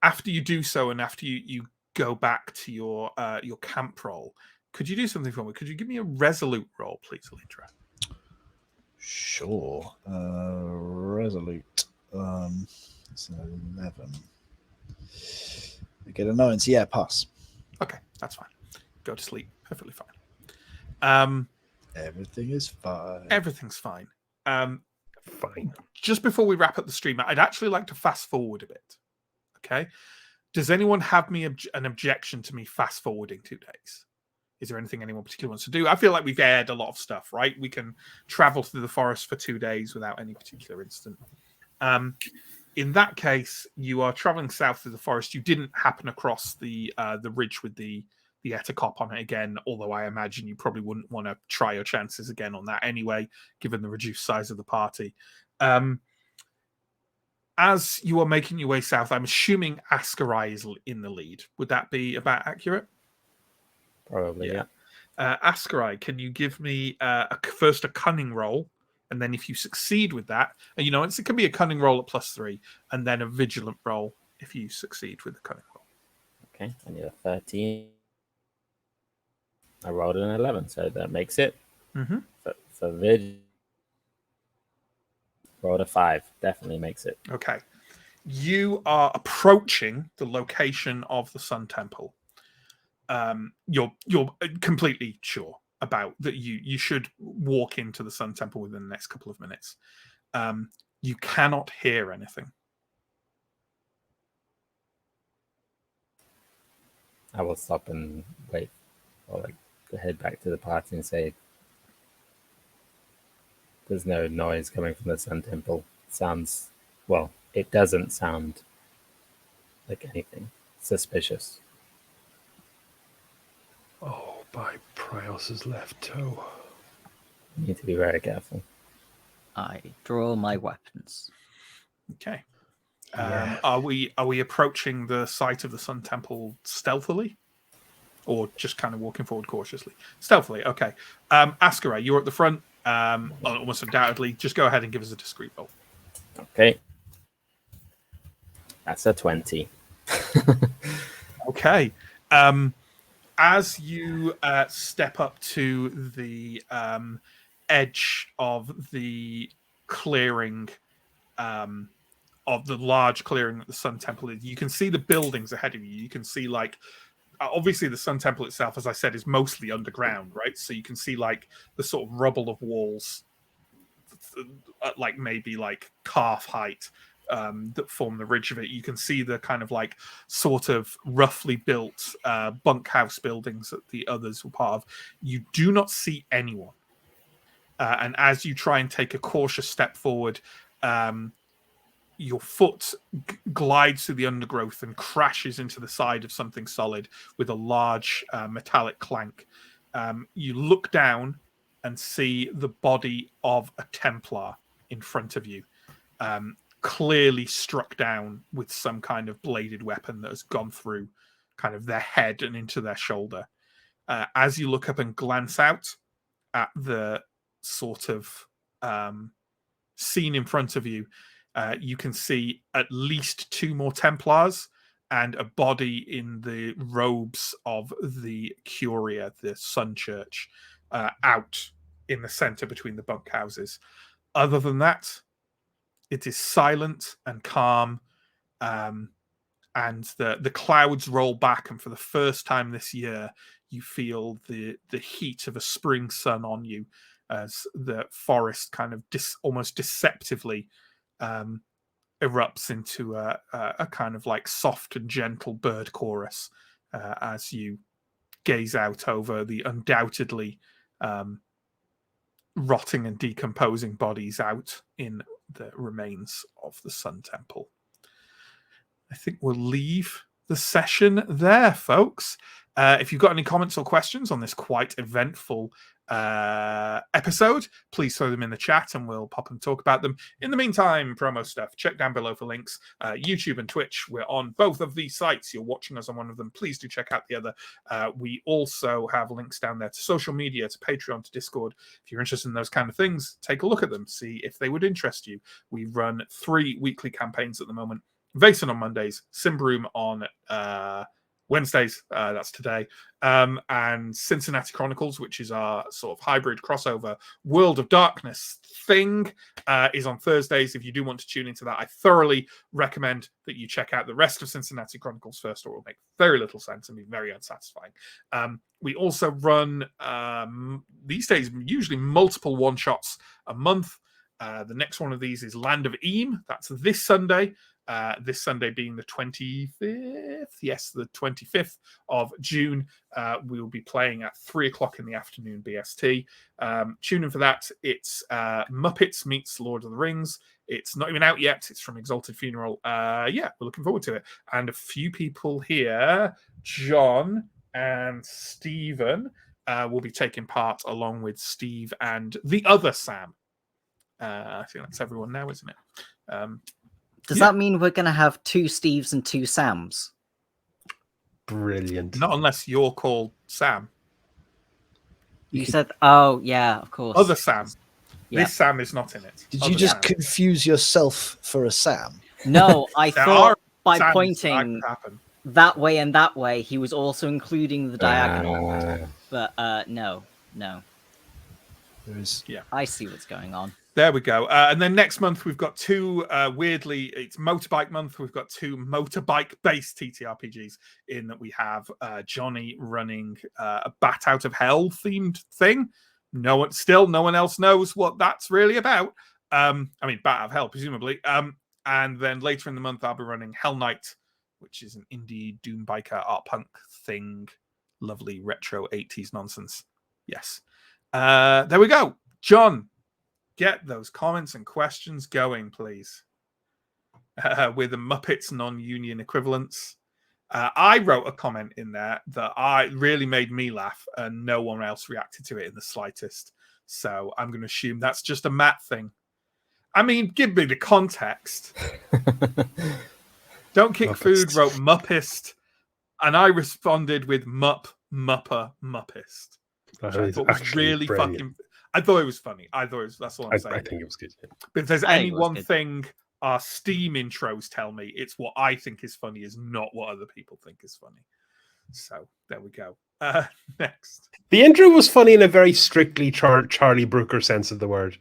After you do so, and after you go back to your camp roll, could you do something for me? Could you give me a resolute roll, please, Alindra? Sure. Resolute. It's an 11. I get a 9. So yeah, pass. Okay, that's fine. Go to sleep. Perfectly fine. Everything is fine. Everything's fine. Fine. Just before we wrap up the stream, I'd actually like to fast forward a bit. Okay. Does anyone have an objection to me fast forwarding 2 days? Is there anything anyone particularly wants to do? I feel like we've aired a lot of stuff, right? We can travel through the forest for 2 days without any particular incident. In that case, you are traveling south through the forest. You didn't happen across the ridge with the Etterkop on it again, although I imagine you probably wouldn't want to try your chances again on that anyway, given the reduced size of the party. As you are making your way south, I'm assuming Askarai is in the lead. Would that be about accurate? Probably, yeah. Askarai, can you give me first a cunning roll, and then if you succeed with that, and it can be a cunning roll at +3, and then a vigilant roll if you succeed with the cunning roll. Okay, I need a 13. I rolled an 11, so that makes it. Mm-hmm. For Vid, rolled a 5. Definitely makes it. Okay. You are approaching the location of the Sun Temple. You're completely sure about that you should walk into the Sun Temple within the next couple of minutes. You cannot hear anything. I will stop and wait, or head back to the party and say, "There's no noise coming from the Sun Temple. It doesn't sound like anything suspicious." Oh, by Prios's left toe. You need to be very careful. I draw my weapons. Okay. Yeah. Are we approaching the site of the Sun Temple stealthily, or just kind of walking forward cautiously? Stealthily. Okay. Askarai, you're at the front. Almost undoubtedly. Just go ahead and give us a discreet roll. Okay. That's a 20. Okay. As you step up to the edge of the clearing, of the large clearing that the Sun Temple is, you can see the buildings ahead of you. You can see, obviously the Sun Temple itself, as I said, is mostly underground, right? So you can see the sort of rubble of walls at maybe calf height that form the ridge of it. You can see the kind of sort of roughly built bunkhouse buildings that the others were part of. You do not see anyone. And as you try and take a cautious step forward, your foot glides through the undergrowth and crashes into the side of something solid with a large metallic clank. You look down and see the body of a Templar in front of you, clearly struck down with some kind of bladed weapon that has gone through kind of their head and into their shoulder. As you look up and glance out at the sort of scene in front of you, you can see at least 2 more Templars and a body in the robes of the Curia, the Sun Church, out in the center between the bunkhouses. Other than that, it is silent and calm, and the clouds roll back, and for the first time this year, you feel the heat of a spring sun on you as the forest kind of almost deceptively erupts into a kind of soft and gentle bird chorus as you gaze out over the undoubtedly rotting and decomposing bodies out in the remains of the Sun Temple. I think we'll leave the session there, folks. If you've got any comments or questions on this quite eventful episode, please throw them in the chat and we'll pop and talk about them. In the meantime, promo stuff, check down below for links. YouTube and Twitch, we're on both of these sites. You're watching us on one of them. Please do check out the other. We also have links down there to social media, to Patreon, to Discord. If you're interested in those kind of things, take a look at them, see if they would interest you. We run 3 weekly campaigns at the moment. Vason on Mondays, Symbaroum on Wednesdays, that's today, and Cincinnati Chronicles, which is our sort of hybrid crossover World of Darkness thing, is on Thursdays. If you do want to tune into that, I thoroughly recommend that you check out the rest of Cincinnati Chronicles first, or it will make very little sense and be very unsatisfying. We also run, these days, usually multiple one-shots a month. The next one of these is Land of Eam. That's this Sunday. This Sunday being the 25th. Yes, the 25th of June. We will be playing at 3:00 in the afternoon BST. Tune in for that. It's Muppets meets Lord of the Rings. It's not even out yet. It's from Exalted Funeral. Yeah, we're looking forward to it. And a few people here, John and Stephen, will be taking part along with Steve and the other Sam. I think that's everyone now, isn't it? Does that mean we're going to have 2 Steves and 2 Sams? Brilliant. Not unless you're called Sam. You said, oh, yeah, of course. Other Sam. Yeah. This Sam is not in it. Did Other you just Sam. confuse yourself for a Sam? No, I There thought are by Sams pointing that happen. that way and that way, he was also including the diagonal. But no. There is. I see what's going on. There we go. And then next month, we've got 2, weirdly, it's Motorbike Month. We've got 2 motorbike-based TTRPGs in that we have Johnny running a Bat Out of Hell themed thing. No one else knows what that's really about. I mean, Bat Out of Hell, presumably. And then later in the month, I'll be running Hell Knight, which is an indie doom biker art punk thing. Lovely retro 80s nonsense. Yes. There we go. John, get those comments and questions going, please. With the Muppets non-union equivalents. I wrote a comment in there that really made me laugh, and no one else reacted to it in the slightest. So I'm going to assume that's just a Matt thing. I mean, give me the context. Don't Kick Food wrote Muppist, and I responded with Mupper, Muppist. Which I thought was really brilliant. fucking... I thought it was funny. That's all I'm saying. I think it was good. Yeah. But if there's I think any it was one good. thing our Steam intros tell me, it's what I think is funny is not what other people think is funny. So there we go. Next. The intro was funny in a very strictly Charlie Brooker sense of the word.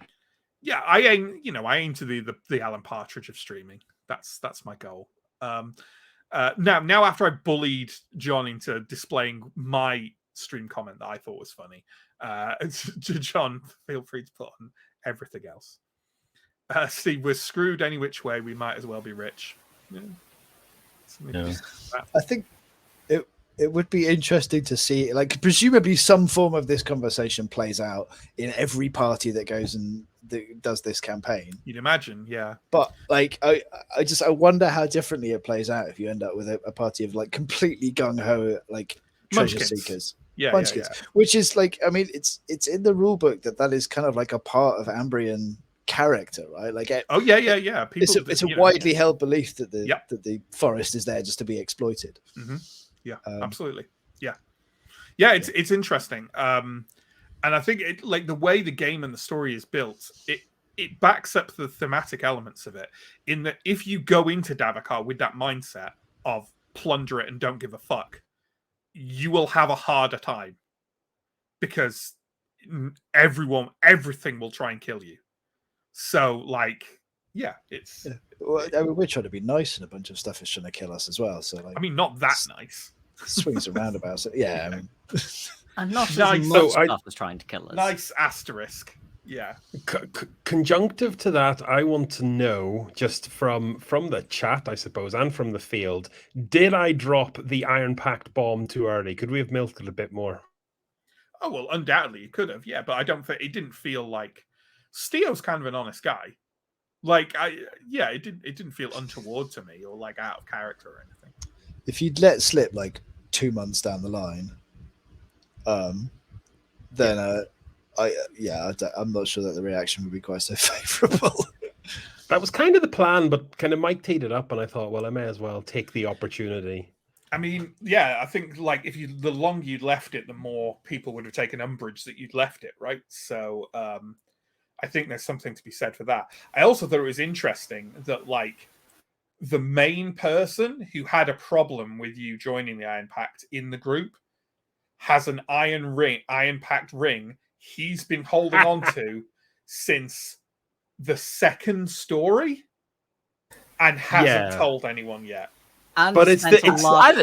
Yeah, I aim to be the Alan Partridge of streaming. That's my goal. Now after I bullied John into displaying my stream comment that I thought was funny, John, feel free to put on everything else. Steve, we're screwed any which way. We might as well be rich. Yeah. I think it would be interesting to see, like, presumably some form of this conversation plays out in every party that goes and does this campaign. You'd imagine, yeah. But like, I wonder how differently it plays out if you end up with a party of like completely gung ho like treasure Munchkins. seekers. Yeah, Munchkins, which is like, I mean, it's in the rule book that is kind of like a part of Ambrian character, right? Like, oh yeah. People, it's a widely held belief that the forest is there just to be exploited. Mm-hmm. Yeah, absolutely. Yeah. It's interesting, and I think it, like, the way the game and the story is built, it backs up the thematic elements of it. In that, if you go into Davokar with that mindset of plunder it and don't give a fuck, you will have a harder time because everything will try and kill you. So, like, yeah, it's. Yeah. Well, I mean, we're trying to be nice, and a bunch of stuff is trying to kill us as well. So, like, I mean, not that nice. Swings and roundabouts. So, yeah, I mean, And not Nice. as much So stuff was trying to kill us. Nice asterisk. Yeah. Conjunctive to that, I want to know, just from the chat, I suppose, and from the field, did I drop the Iron Pact bomb too early? Could we have milked it a bit more? Oh well, undoubtedly you could have, yeah, but I don't think it didn't feel like Steo's kind of an honest guy. Like, it didn't feel untoward to me or like out of character or anything. if you'd let slip like 2 months down the line, then I'm not sure that the reaction would be quite so favourable. That was kind of the plan, but kind of Mike teed it up, and I thought, well, I may as well take the opportunity. I mean, yeah, I think like the longer you'd left it, the more people would have taken umbrage that you'd left it, right? So I think there's something to be said for that. I also thought it was interesting that like the main person who had a problem with you joining the Iron Pact in the group has an iron pact ring he's been holding on to since the second story and hasn't told anyone yet. And But it's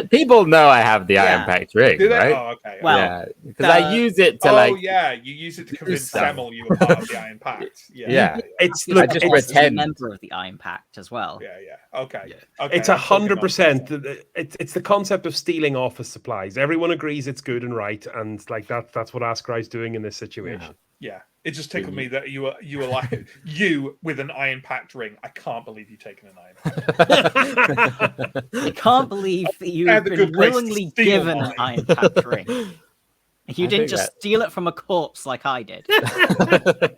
people know I have the Iron Yeah. Pact ring, Do they? right? Oh, okay. Well, yeah, because I use it to you use it to convince stuff. Semel you were part of the Iron Pact. Yeah. It's You're I just also a pretend. member of the Iron Pact as well. Yeah. Okay. Yeah. Okay. It's 100%. It's the concept of stealing office supplies. Everyone agrees it's good and right, and like that's what Askrai's doing in this situation. Yeah. It just tickled me that you were like you with an Iron Pact ring. I can't believe you've taken an Iron Pact. I can't believe that you've had the been good grace to willingly steal given mine. an Iron Pact ring. You I didn't think just that- steal it from a corpse like I did. I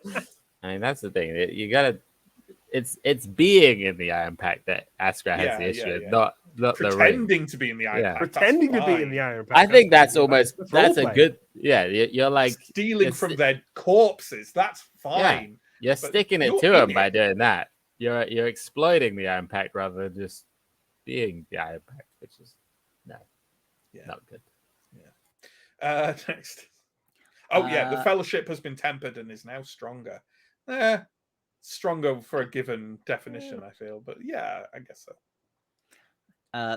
mean, that's the thing. You gotta. It's being in the Iron Pact that Askra has the issue, not the ring. Pretending to be in the Iron Pact. Pretending to that's be fine. in the Iron Pact. I think that's almost That's that's a role-playing. good. Yeah, you're like Stealing it's- from their corpses. That's fine. You're but sticking it you're to in them by it. doing that. You're exploiting the Iron Pact rather than just being the Iron Pact, which is not good. Next. Oh yeah, the Fellowship has been tempered and is now stronger. Stronger for a given definition, I feel, but yeah, I guess so.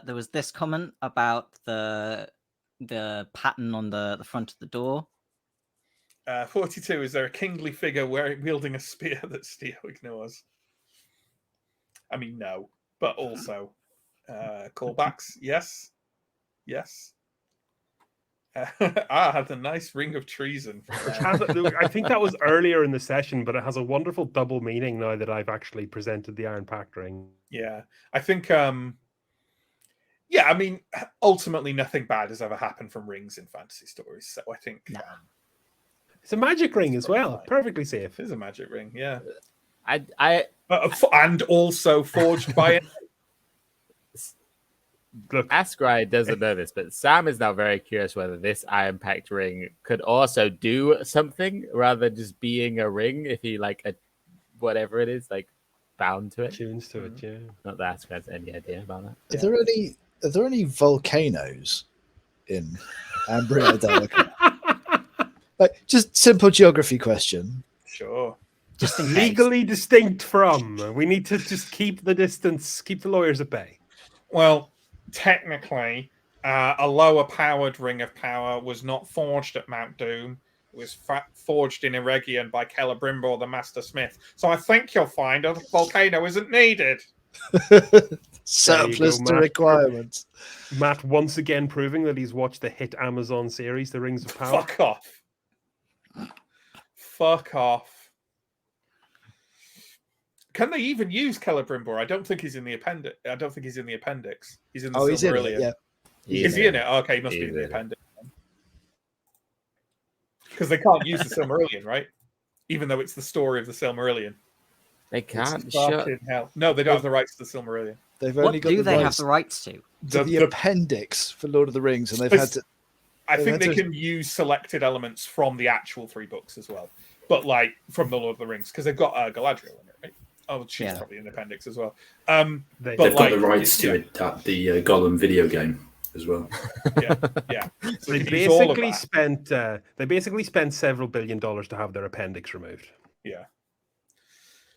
There was this comment about the pattern on the front of the door. 42. Is there a kingly figure wielding a spear that Steo ignores? I mean, no, but also callbacks. Yes. The nice ring of treason. I think that was earlier in the session, but it has a wonderful double meaning now that I've actually presented the Iron Pact ring. Yeah, I think. I mean, ultimately, nothing bad has ever happened from rings in fantasy stories. So I think It's a magic ring as well, perfectly safe. it is a magic ring. Yeah, and also forged by. Look, Askrai doesn't know this, but Sam is now very curious whether this Iron Pact ring could also do something rather than just being a ring. If he whatever it is, like bound to it, tunes to it, yeah. Not that Askrai has any idea about that. Are there any volcanoes in Ambria Delica? Like, just simple geography question. Sure. Just in case. Legally distinct from. We need to just keep the distance, keep the lawyers at bay. Well, technically, a lower powered ring of power was not forged at Mount Doom. It was forged in Eregion by Celebrimbor, the Master Smith. So I think you'll find a volcano isn't needed. Surplus go, to Matt. requirements. Matt once again proving that he's watched the hit Amazon series, The Rings of Power. Fuck off. Fuck off. Can they even use Celebrimbor? I don't think he's in the appendix. He's in the appendix. He's in the He's in it, Silmarillion. yeah. Is he in it? Okay, he must be in the appendix. Because they can't use the Silmarillion, right? Even though it's the story of the Silmarillion. They can't. It's fucking hell. No, they don't have the rights to the Silmarillion. They've What only got do the they have rights the rights to? to the appendix for Lord of the Rings, and they've had to. I They've think had they to- can use selected elements from the actual 3 books as well. But like from the Lord of the Rings, because they've got Galadriel in it, right? Oh, she's probably in the appendix as well. They've But got like, the rights to it at the Gollum video game as well. Yeah. So They we can use all of basically spent several $1 billion to have their appendix removed. Yeah.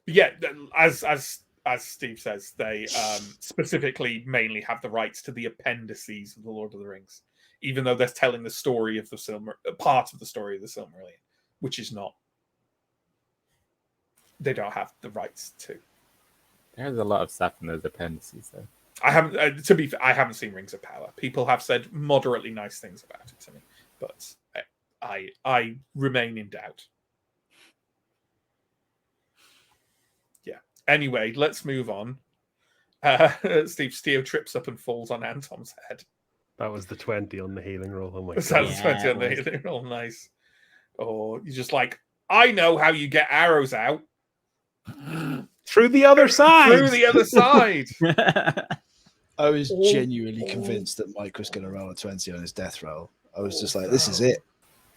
But yeah, as Steve says, they specifically mainly have the rights to the appendices of the Lord of the Rings, even though they're telling the story of the part of the story of the Silmarillion, which is not. They don't have the rights to. There's a lot of stuff in those appendices, though. I haven't. To be fair, I haven't seen Rings of Power. People have said moderately nice things about it to me, but I remain in doubt. Yeah. Anyway, let's move on. Steve Steele trips up and falls on Antom's head. That was the 20 on the healing roll. Oh my That god. was 20 on the healing roll. Nice. Or you're just like, I know how you get arrows out. Through the other side. Through the other side. I was genuinely convinced that Mike was going to roll a 20 on his death roll. I was just like, this is it.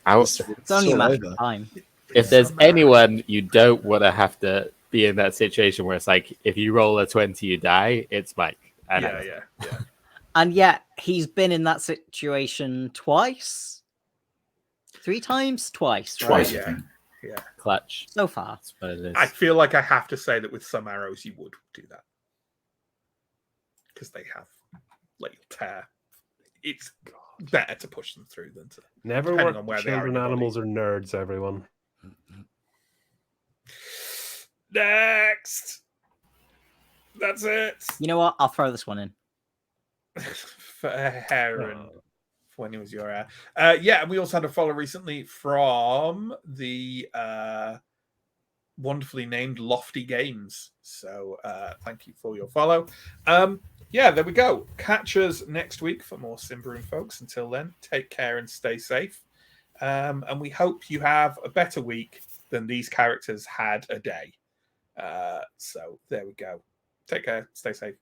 It's only a all matter over. of time. If there's anyone you don't want to have to be in that situation where it's like, if you roll a 20, you die. It's Mike. And Yeah. And yet he's been in that situation twice, 3 times, twice, right? Twice, Yeah. I think. Yeah. Clutch. So far. That's what it is. I feel like I have to say that with some arrows you would do that. Because they have like tear. It's better to push them through than to Never depending work. on where they are in Children, your body. animals, or nerds. Everyone. Next. That's it. You know what? I'll throw this one in. For Heron. Oh. When he was your heir. And we also had a follow recently from the wonderfully named Lofty Games. So thank you for your follow. There we go. Catch us next week for more Symbaroum, folks. Until then, take care and stay safe. And we hope you have a better week than these characters had a day. So there we go. Take care. Stay safe.